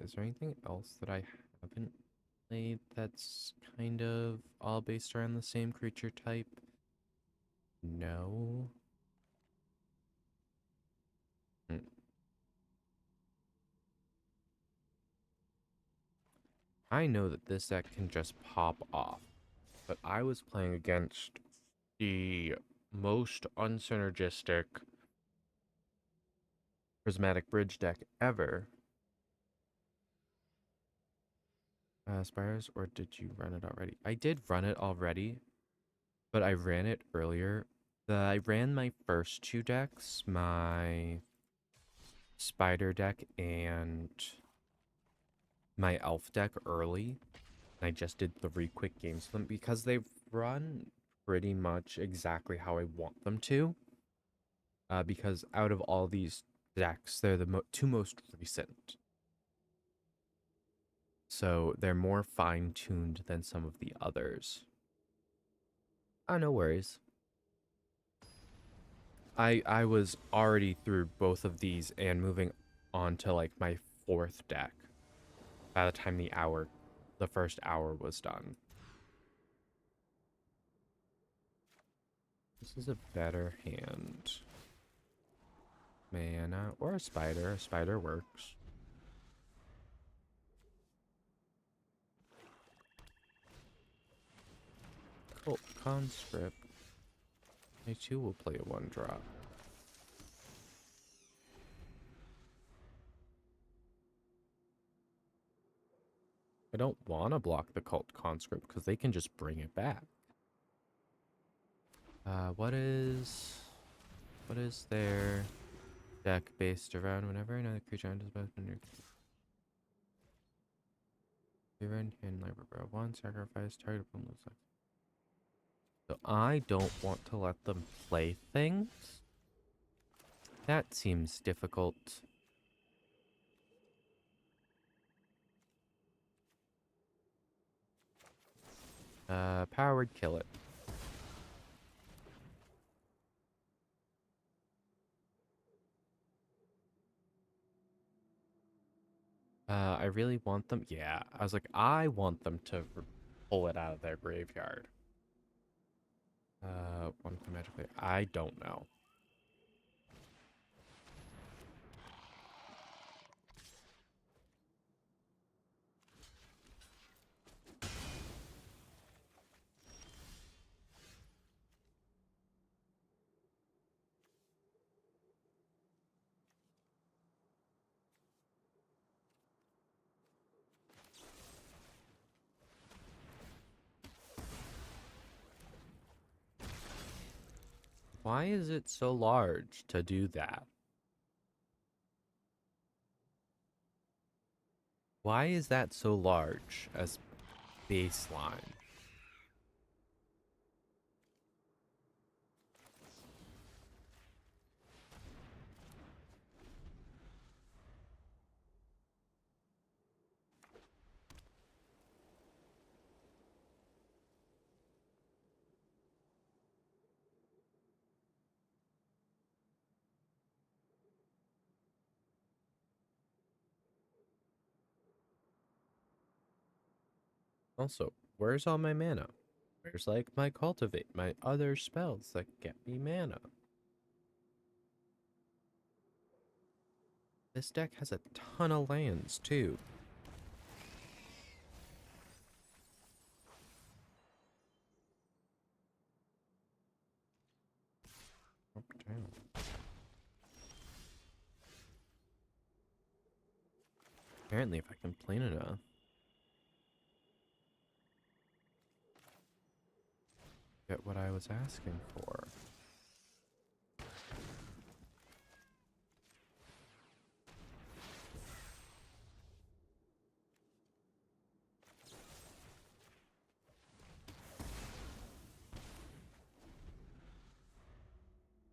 Speaker 2: Is there anything else that I haven't played that's kind of all based around the same creature type? No. Hmm. I know that this deck can just pop off, but I was playing against the most unsynergistic Prismatic Bridge deck ever. Spires, or did you run it already? I did run it already, but I ran it earlier. I ran my first 2 decks, my Spider deck and my Elf deck early. I just did 3 quick games for them because they've run pretty much exactly how I want them to. Because out of all these decks, they're the 2 most recent. So they're more fine-tuned than some of the others. No worries. I was already through both of these and moving on to like my 4th deck by the time the first hour was done. This is a better hand. Mana or a spider. A spider works. Cult Conscript. I too will play a 1-drop. I don't want to block the Cult Conscript because they can just bring it back. What is their deck based around? Whenever another creature enters both in your favorite hand library, 1 sacrifice target opponent looks like. So I don't want to let them play things. That seems difficult. Power would kill it. I really want them. Yeah, I was like, I want them to pull it out of their graveyard. One can magically. I don't know. Why is it so large to do that? Why is that so large as baseline? Also, where's all my mana? Where's like my cultivate, my other spells that get me mana? This deck has a ton of lands too. Oh, damn. Apparently, if I complain enough, get what I was asking for.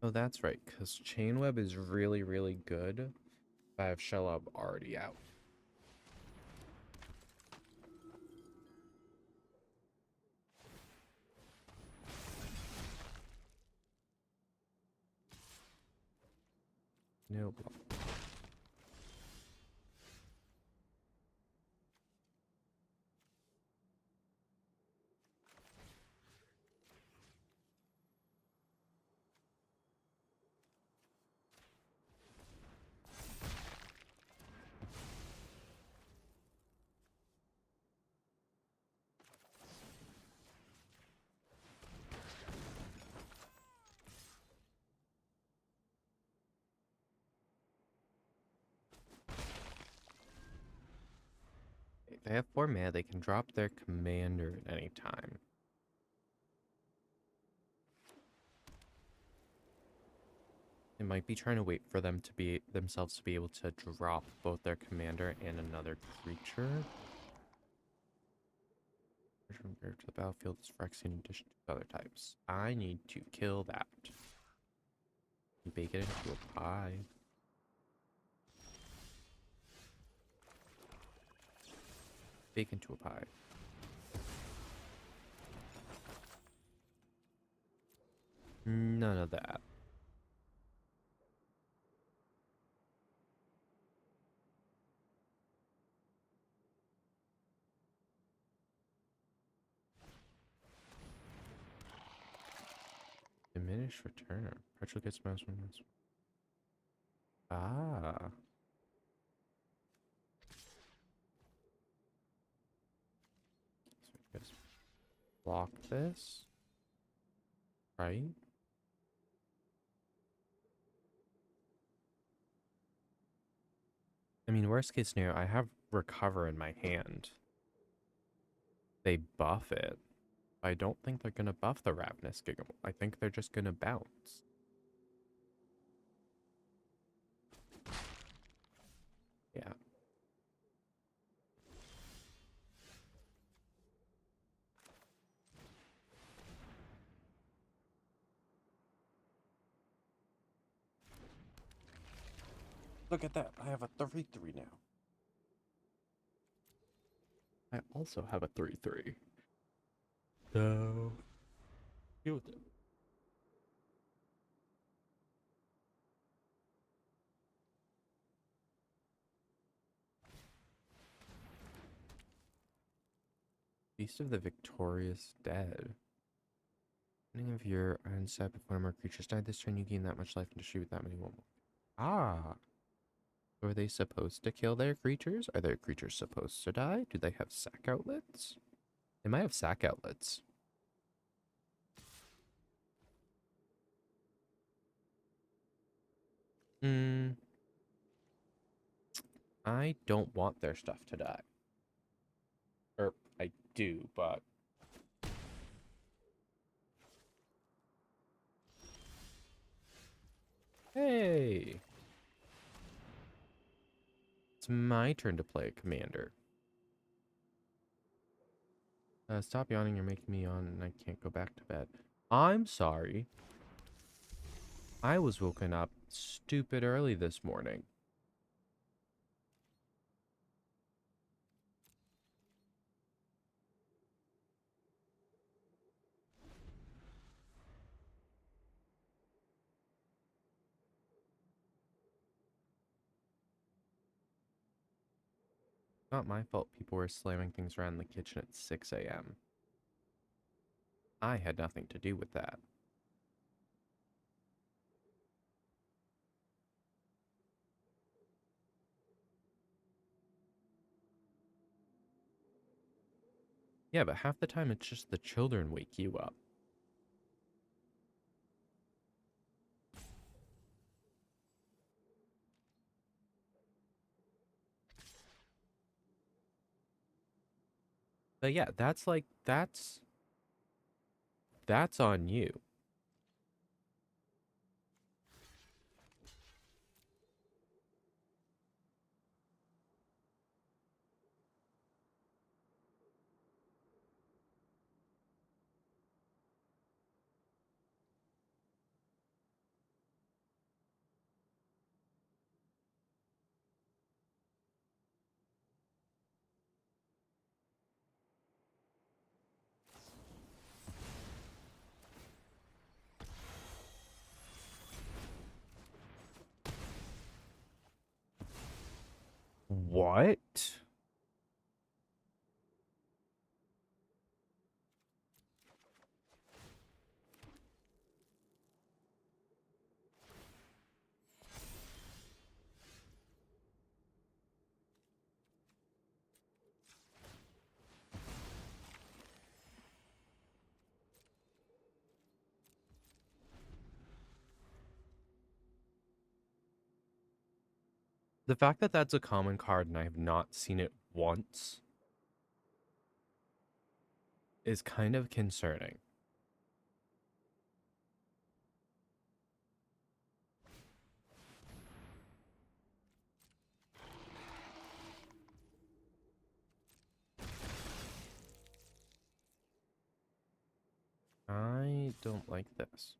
Speaker 2: Oh, that's right, because Chain Web is really, really good if I have Shelob already out. No block. If they have 4 mana, they can drop their commander at any time. They might be trying to wait for them to be themselves to be able to drop both their commander and another creature. Compared to the battlefield is Phyrexian in addition to other types. I need to kill that. You bake it into a pie. Bake into a pie. None of that. Diminished returner. Perpetual gets mouse one. Ah. So I guess block this. Right? I mean, worst case scenario, I have recover in my hand. They buff it. I don't think they're gonna buff the Ravenous Giggle. I think they're just gonna bounce. Yeah. Look at that. I have a 3/3 now. I also have a 3/3. So deal with it. Feast of the Victorious Dead. Beginning of your iron set before more creatures died this turn, you gain that much life and distribute that many more. Ah. So are they supposed to kill their creatures? Are their creatures supposed to die? Do they have sack outlets? They might have sack outlets. I don't want their stuff to die. Or, I do, but... Hey! It's my turn to play a commander. Stop yawning, you're making me yawn and I can't go back to bed. I'm sorry. I was woken up stupid early this morning. Not my fault people were slamming things around the kitchen at 6 a.m. I had nothing to do with that. Yeah, but half the time it's just the children wake you up. But yeah, that's on you. What? The fact that that's a common card and I have not seen it once is kind of concerning. I don't like this.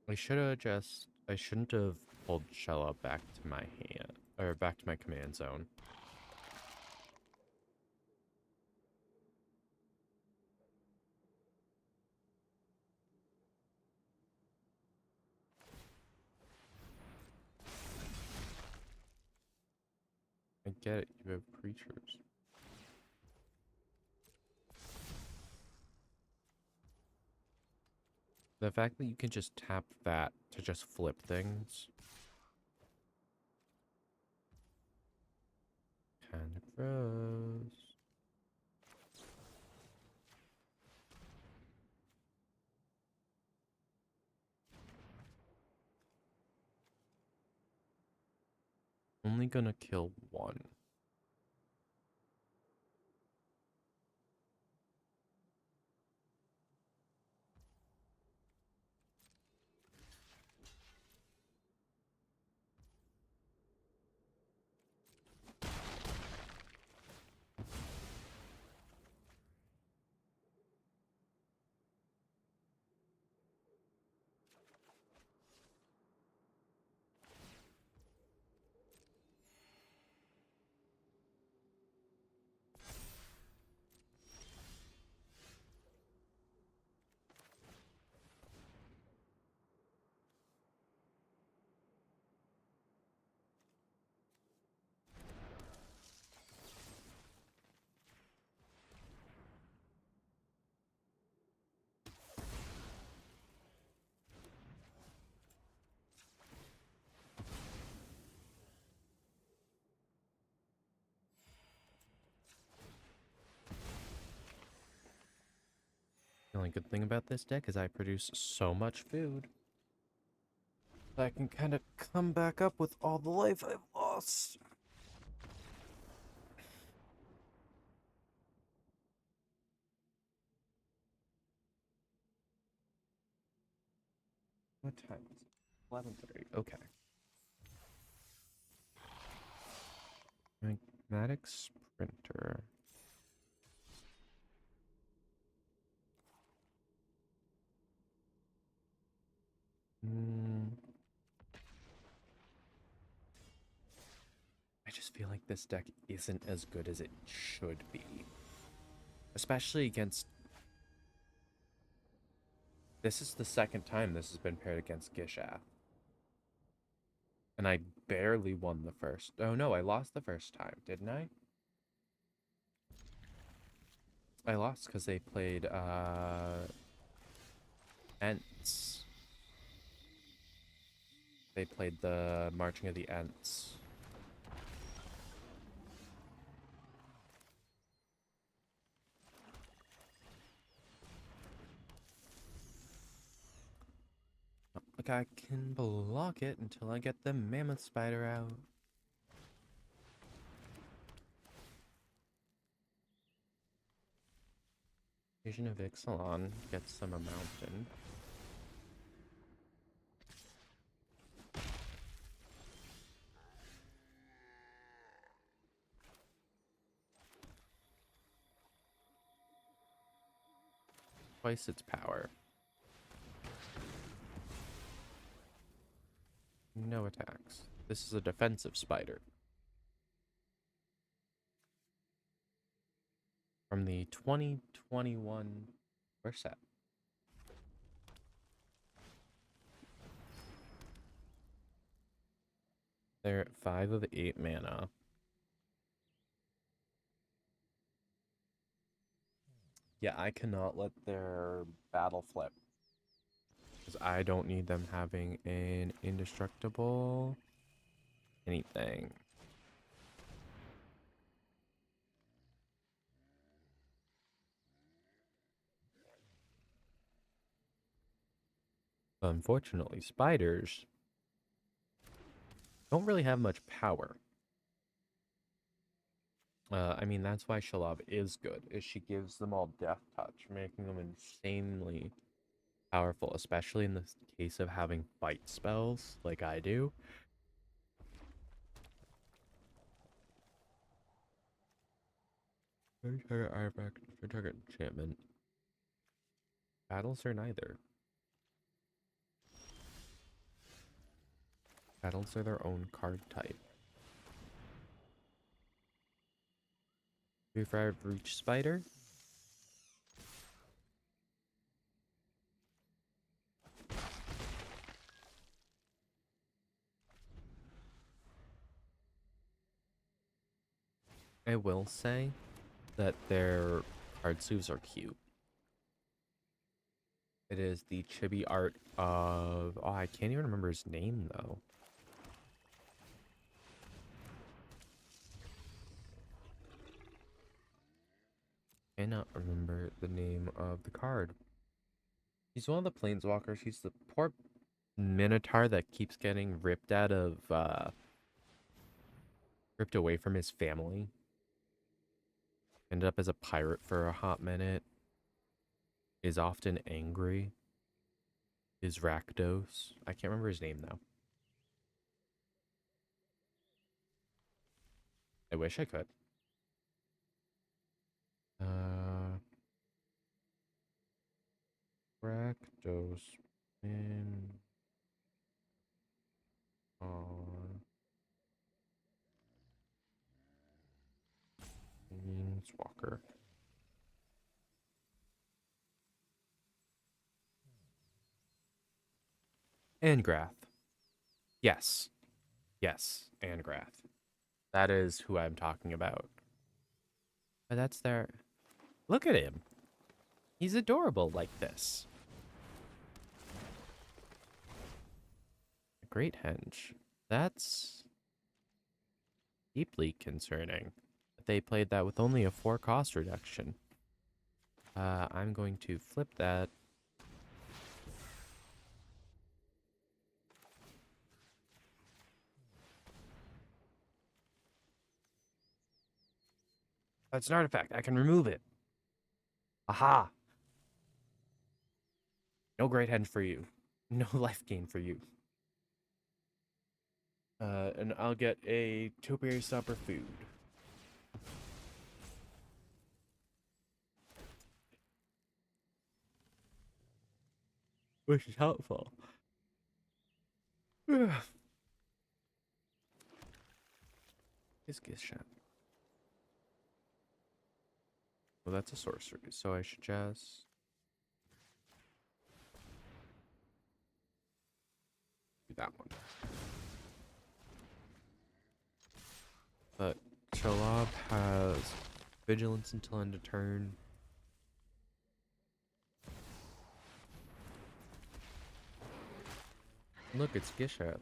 Speaker 2: I shouldn't have pulled Shella back to my hand, or back to my command zone. I get it, you have creatures. The fact that you can just tap that to just flip things. Kinda gross. Only gonna kill one. only good thing about this deck is I produce so much food that I can kind of come back up with all the life I've lost. What time is it? 11:30. Okay. Magmatic Sprinter. Hmm. I just feel like this deck isn't as good as it should be. Especially against... This is the second time this has been paired against Gishath. And I barely won the first. Oh no, I lost the first time, didn't I? I lost because they played Ents. They played the Marching of the Ents. Like I can block it until I get the Mammoth Spider out. Fusion of Ixalan gets them a mountain. Twice its power. No attacks. This is a defensive spider. From the 2021 set. They're at 5 of 8 mana. Yeah, I cannot let their battle flip. Because I don't need them having an indestructible anything. Unfortunately, spiders don't really have much power. I mean, that's why Shalab is good, is she gives them all Death Touch, making them insanely powerful, especially in the case of having fight spells like I do. Target artifact, target enchantment. Battles are neither. Battles are their own card type. 3/5 Reach Spider. I will say that their card sleeves are cute. It is the chibi art of... Oh, I can't even remember his name, though. Cannot remember the name of the card. He's one of the planeswalkers. He's the poor minotaur that keeps getting ripped out of... ripped away from his family. Ended up as a pirate for a hot minute. Is often angry. Is Rakdos. I can't remember his name, though. I wish I could. Rakdos in on Planeswalker. Angrath. Yes. Yes, Angrath. That is who I'm talking about. But that's their... Look at him. He's adorable like this. A great henge. That's deeply concerning. They played that with only a 4 cost reduction. I'm going to flip that. That's an artifact. I can remove it. Aha! No great end for you. No life gain for you. And I'll get a topiary stopper food. Which is helpful. Is Gishat. Well, that's a sorcery, so I should just do that one. But Shalab has vigilance until end of turn. Look, it's Gishat.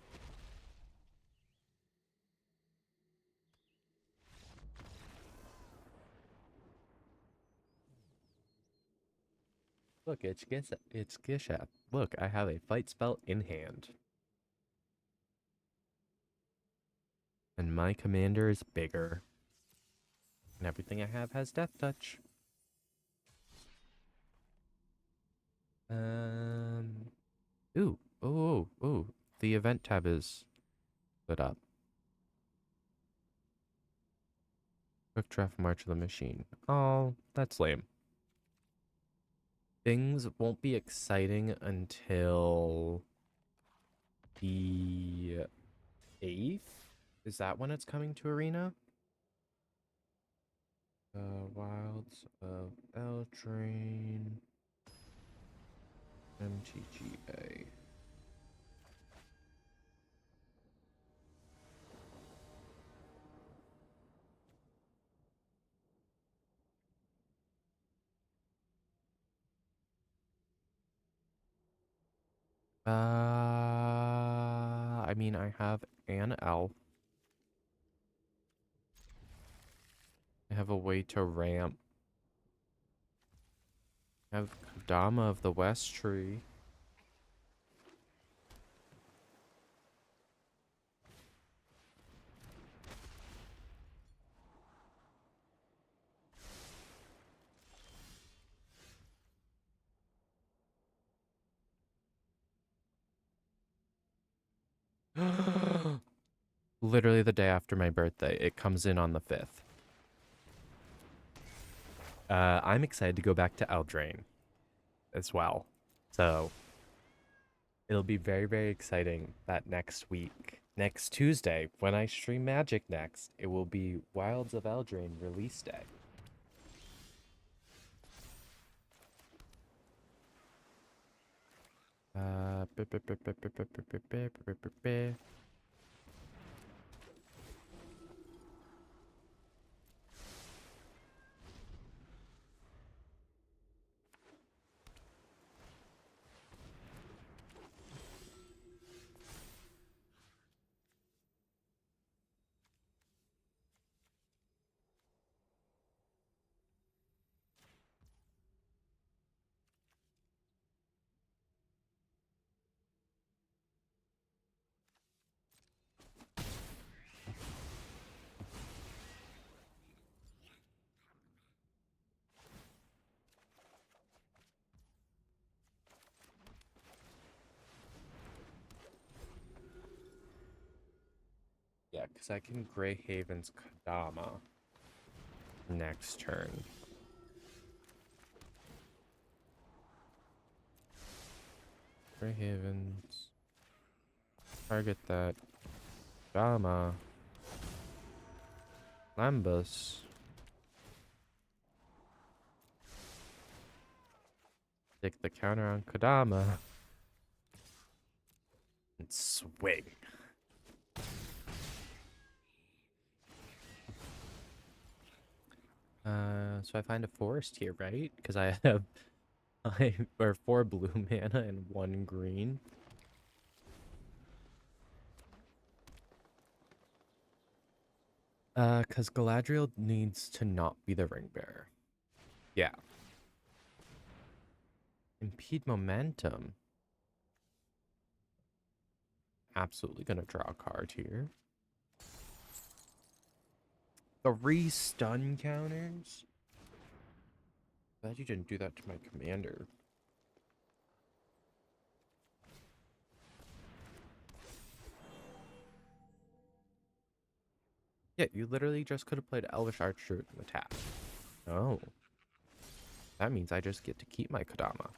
Speaker 2: Look, it's Gishat. Look, I have a fight spell in hand. And my commander is bigger. And everything I have has death touch. Ooh. Oh. The event tab is lit up. Quick draft March of the Machine. Oh, that's lame. Things won't be exciting until the 8th? Is that when it's coming to Arena? Wilds of Eldraine. MTGA. I mean, I have an elf. I have a way to ramp. I have Kadama of the West Tree. Literally the day after my birthday. It comes in on the 5th. I'm excited to go back to Eldraine as well. So it'll be very, very exciting that next week, next Tuesday, when I stream Magic next, it will be Wilds of Eldraine release day. Uh, Yeah, because I can Greyhaven's Kadama next turn. Greyhaven's. Target that. Kadama. Lambus. Take the counter on Kadama. And swing. So I find a forest here, right? Because I have or 4 blue mana and 1 green. Because Galadriel needs to not be the ring bearer. Yeah. Impede momentum. Absolutely gonna draw a card here. 3 stun counters? Glad you didn't do that to my commander. Yeah, you literally just could have played Elvish Archer and attack. Oh. That means I just get to keep my Kodama.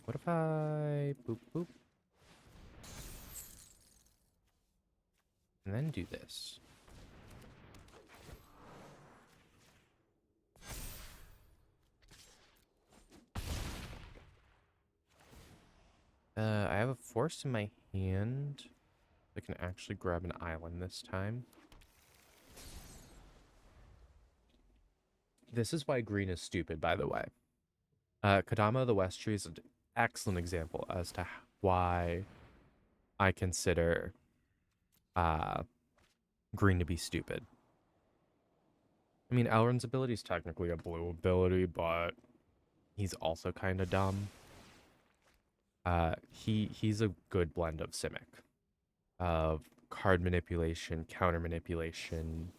Speaker 2: What if I boop boop? And then do this. I have a force in my hand. I can actually grab an island this time. This is why green is stupid, by the way. Kodama of the West Tree is an excellent example as to why I consider green to be stupid. I mean, Elrond's ability is technically a blue ability, but he's also kind of dumb. He's a good blend of Simic, of card manipulation, counter manipulation,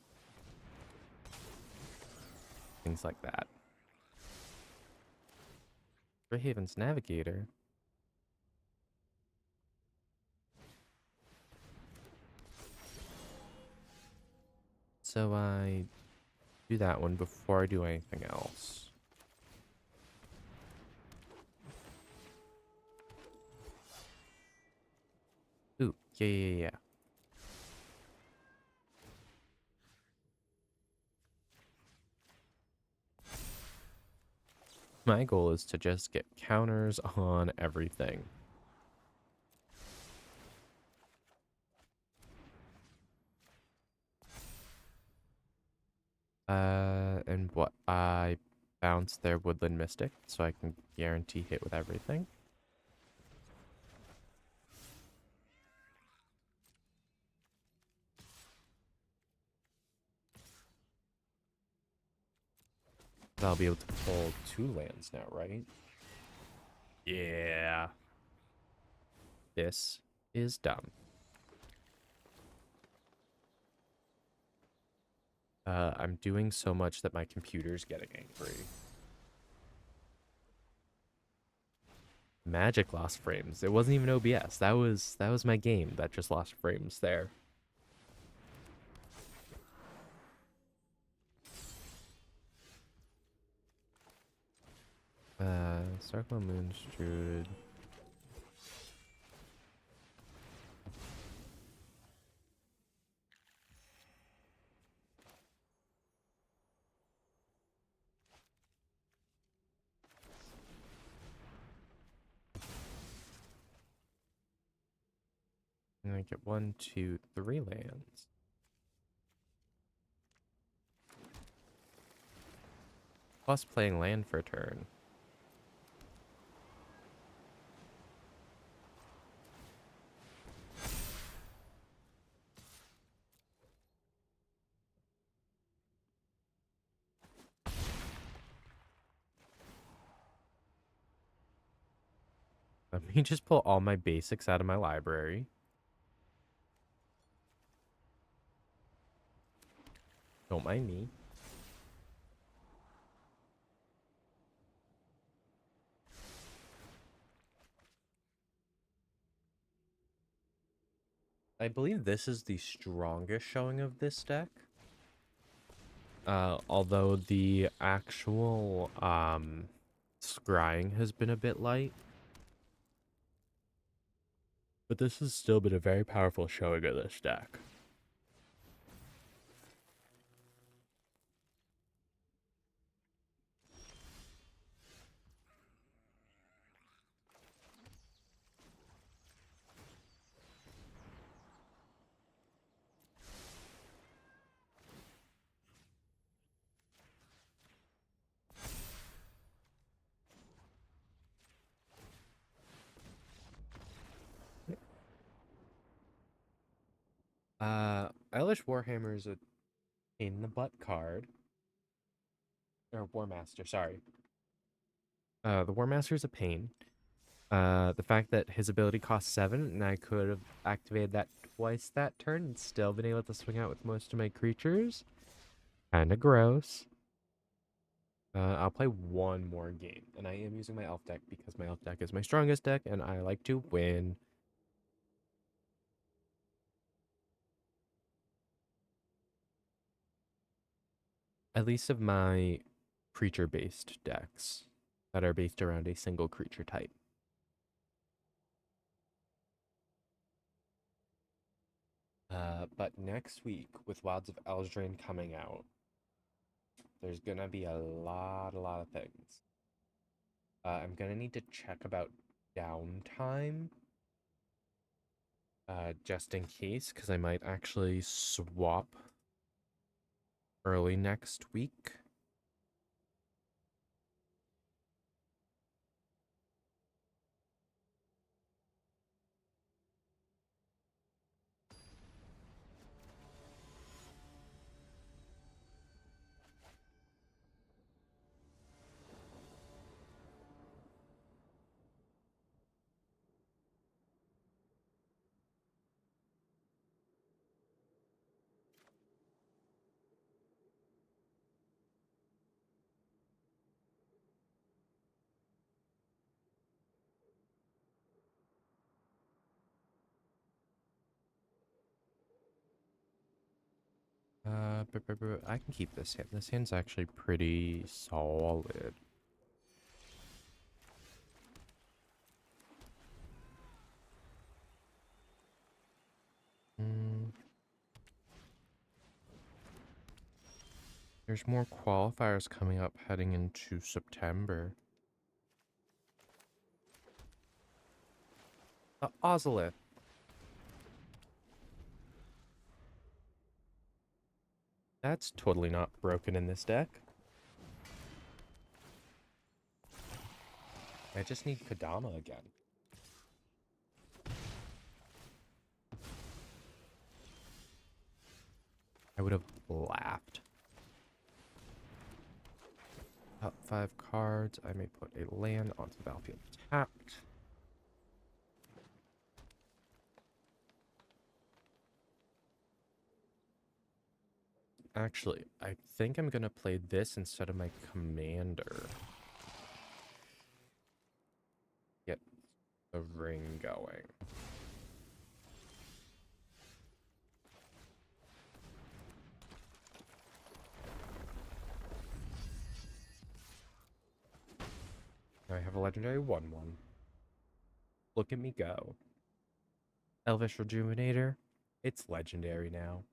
Speaker 2: things like that. Greyhaven's Navigator. So I do that one before I do anything else. Ooh, yeah. My goal is to just get counters on everything. And what I bounce their Woodland Mystic, so I can guarantee hit with everything. I'll be able to pull 2 lands now, right? Yeah. This is dumb. I'm doing so much that my computer's getting angry. Magic lost frames. It wasn't even OBS. That was my game that just lost frames there. Circle Moonstrude. And I get 1, 2, 3 lands. Plus playing land for a turn. Let me just pull all my basics out of my library. Don't mind me. I believe this is the strongest showing of this deck. Although the actual scrying has been a bit light. But this has still been a very powerful showing of this deck. Eilish Warhammer is a in the butt card. or War Master, sorry. The War Master is a pain. The fact that his ability costs 7 and I could have activated that twice that turn and still been able to swing out with most of my creatures, kind of gross. I'll play one more game, and I am using my elf deck because my elf deck is my strongest deck, and I like to win. At least of my creature-based decks that are based around a single creature type. But next week, with Wilds of Eldraine coming out, there's gonna be a lot of things. I'm gonna need to check about downtime, just in case, because I might actually swap early next week. I can keep this hand. This hand's actually pretty solid. Mm. There's more qualifiers coming up heading into September. Ozolith. That's totally not broken in this deck. I just need Kodama again. I would have laughed. Top 5 cards. I may put a land onto the battlefield tapped. Actually, I think I'm gonna play this instead of my commander. Get the ring going. I have a legendary 1/1. Look at me go. Elvish Rejuvenator. It's legendary now.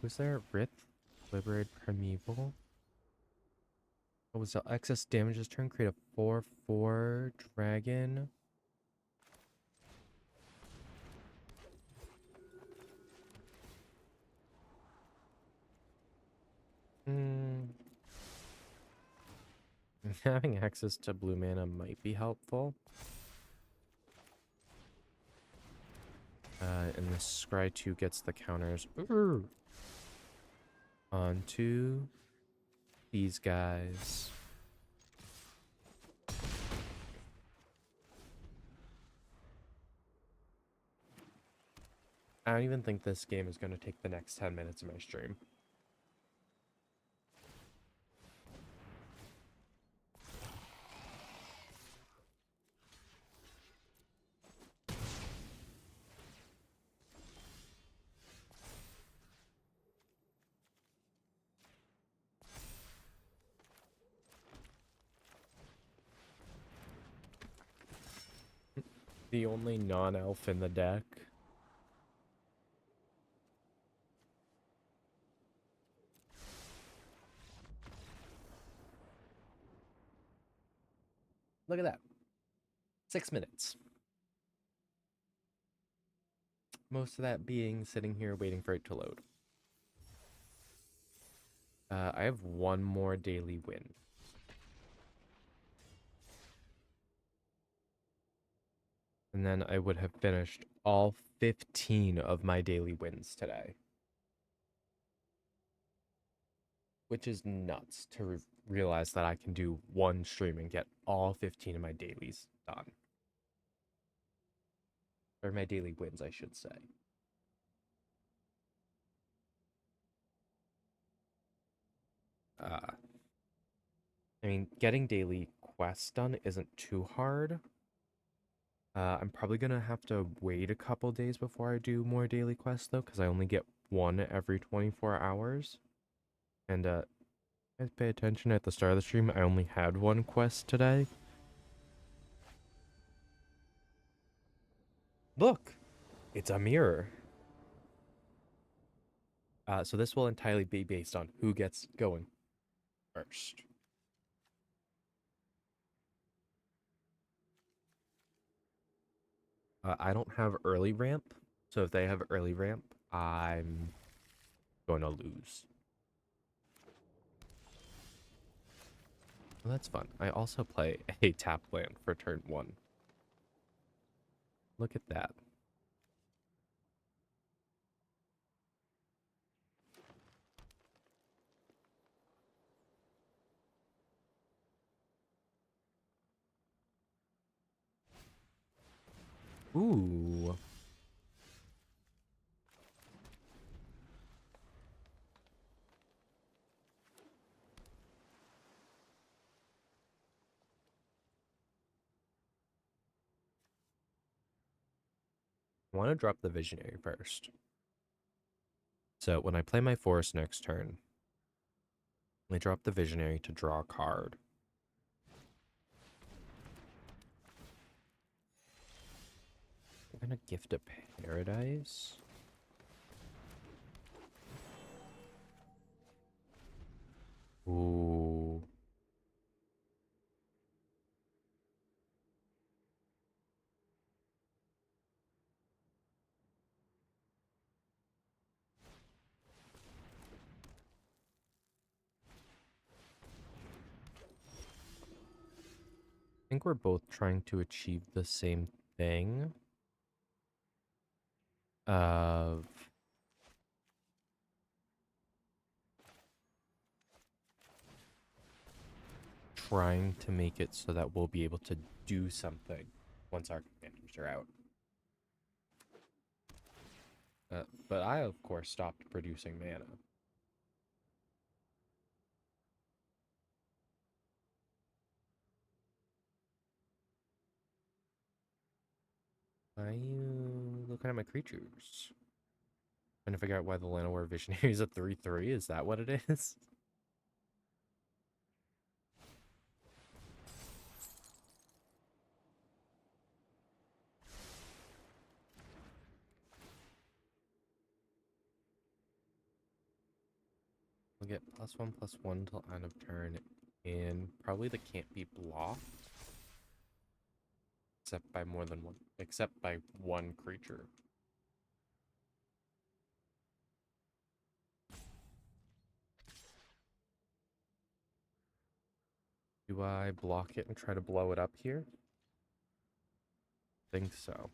Speaker 2: Was there Rith? Liberate Primeval? What was the excess damage this turn? Create a 4/4 dragon. Having access to blue mana might be helpful. And the Scry 2 gets the counters onto these guys. I don't even think this game is going to take the next 10 minutes of my stream. The only non-elf in the deck. Look at that. 6 minutes. Most of that being sitting here waiting for it to load. I have one more daily win. – And then I would have finished all 15 of my daily wins today. Which is nuts to realize that I can do one stream and get all 15 of my dailies done. Or my daily wins, I should say. I mean, getting daily quests done isn't too hard. I'm probably gonna have to wait a couple days before I do more daily quests though, because I only get one every 24 hours. And guys pay attention at the start of the stream, I only had one quest today. Look! It's a mirror. So this will entirely be based on who gets going first. I don't have early ramp, so if they have early ramp, I'm going to lose. Well, that's fun. I also play a tap land for turn 1. Look at that. Ooh. I want to drop the Visionary first. So when I play my Forest next turn, I drop the Visionary to draw a card. I'm going to Gift a Paradise. Ooh. I think we're both trying to achieve the same thing. Of trying to make it so that we'll be able to do something once our commanders are out. But I, of course, stopped producing mana. Why are you looking at my creatures? Trying to figure out why the Llanowar Visionary is a 3/3. Is that what it is? We'll get +1/+1 till end of turn, and probably that can't be blocked. Except by more than one. Except by one creature. Do I block it and try to blow it up here? Think so.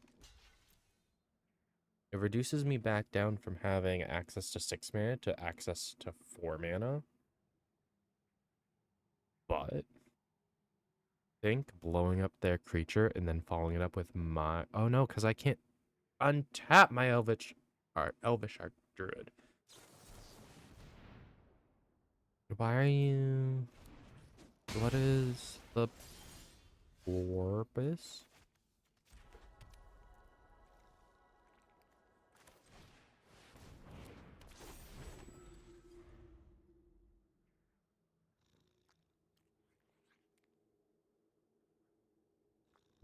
Speaker 2: It reduces me back down from having access to 6 mana to access to 4 mana. But I think blowing up their creature and then following it up with my... Oh no, because I can't untap my Elvish Archdruid. Why are you... What is the purpose?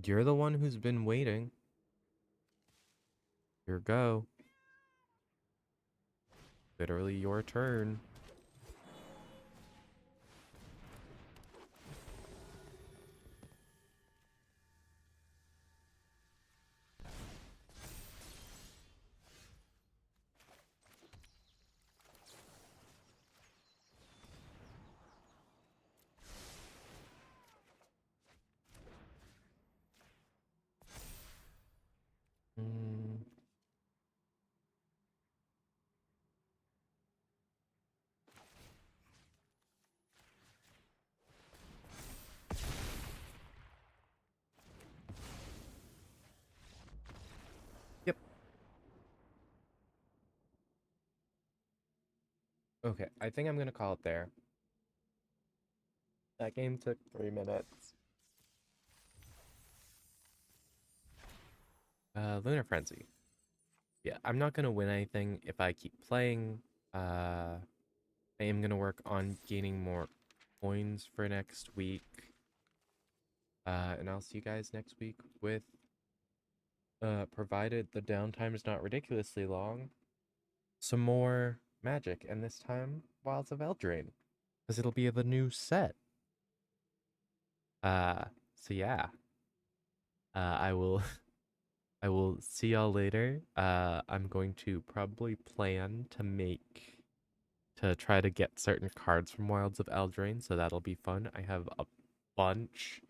Speaker 2: You're the one who's been waiting. Here go. Literally your turn. Okay, I think I'm gonna call it there. That game took 3 minutes. Lunar Frenzy. Yeah, I'm not gonna win anything if I keep playing. I am gonna work on gaining more coins for next week. And I'll see you guys next week with, provided the downtime is not ridiculously long, some more magic, and this time Wilds of Eldraine, because it'll be the new set. Uh, so yeah, I will I will see y'all later. I'm going to probably plan to try to get certain cards from Wilds of Eldraine, so that'll be fun. I have a bunch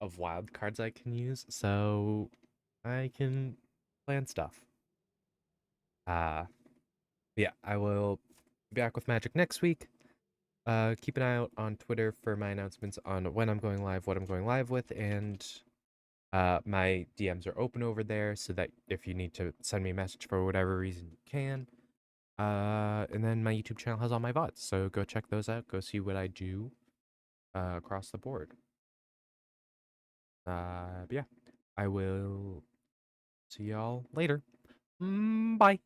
Speaker 2: of wild cards I can use, so I can plan stuff. Uh, yeah, I will be back with Magic next week. Keep an eye out on Twitter for my announcements on when I'm going live, what I'm going live with, and my DMs are open over there so that if you need to send me a message for whatever reason, you can. And then my YouTube channel has all my VODs, so go check those out. Go see what I do across the board. But yeah, I will see y'all later. Bye.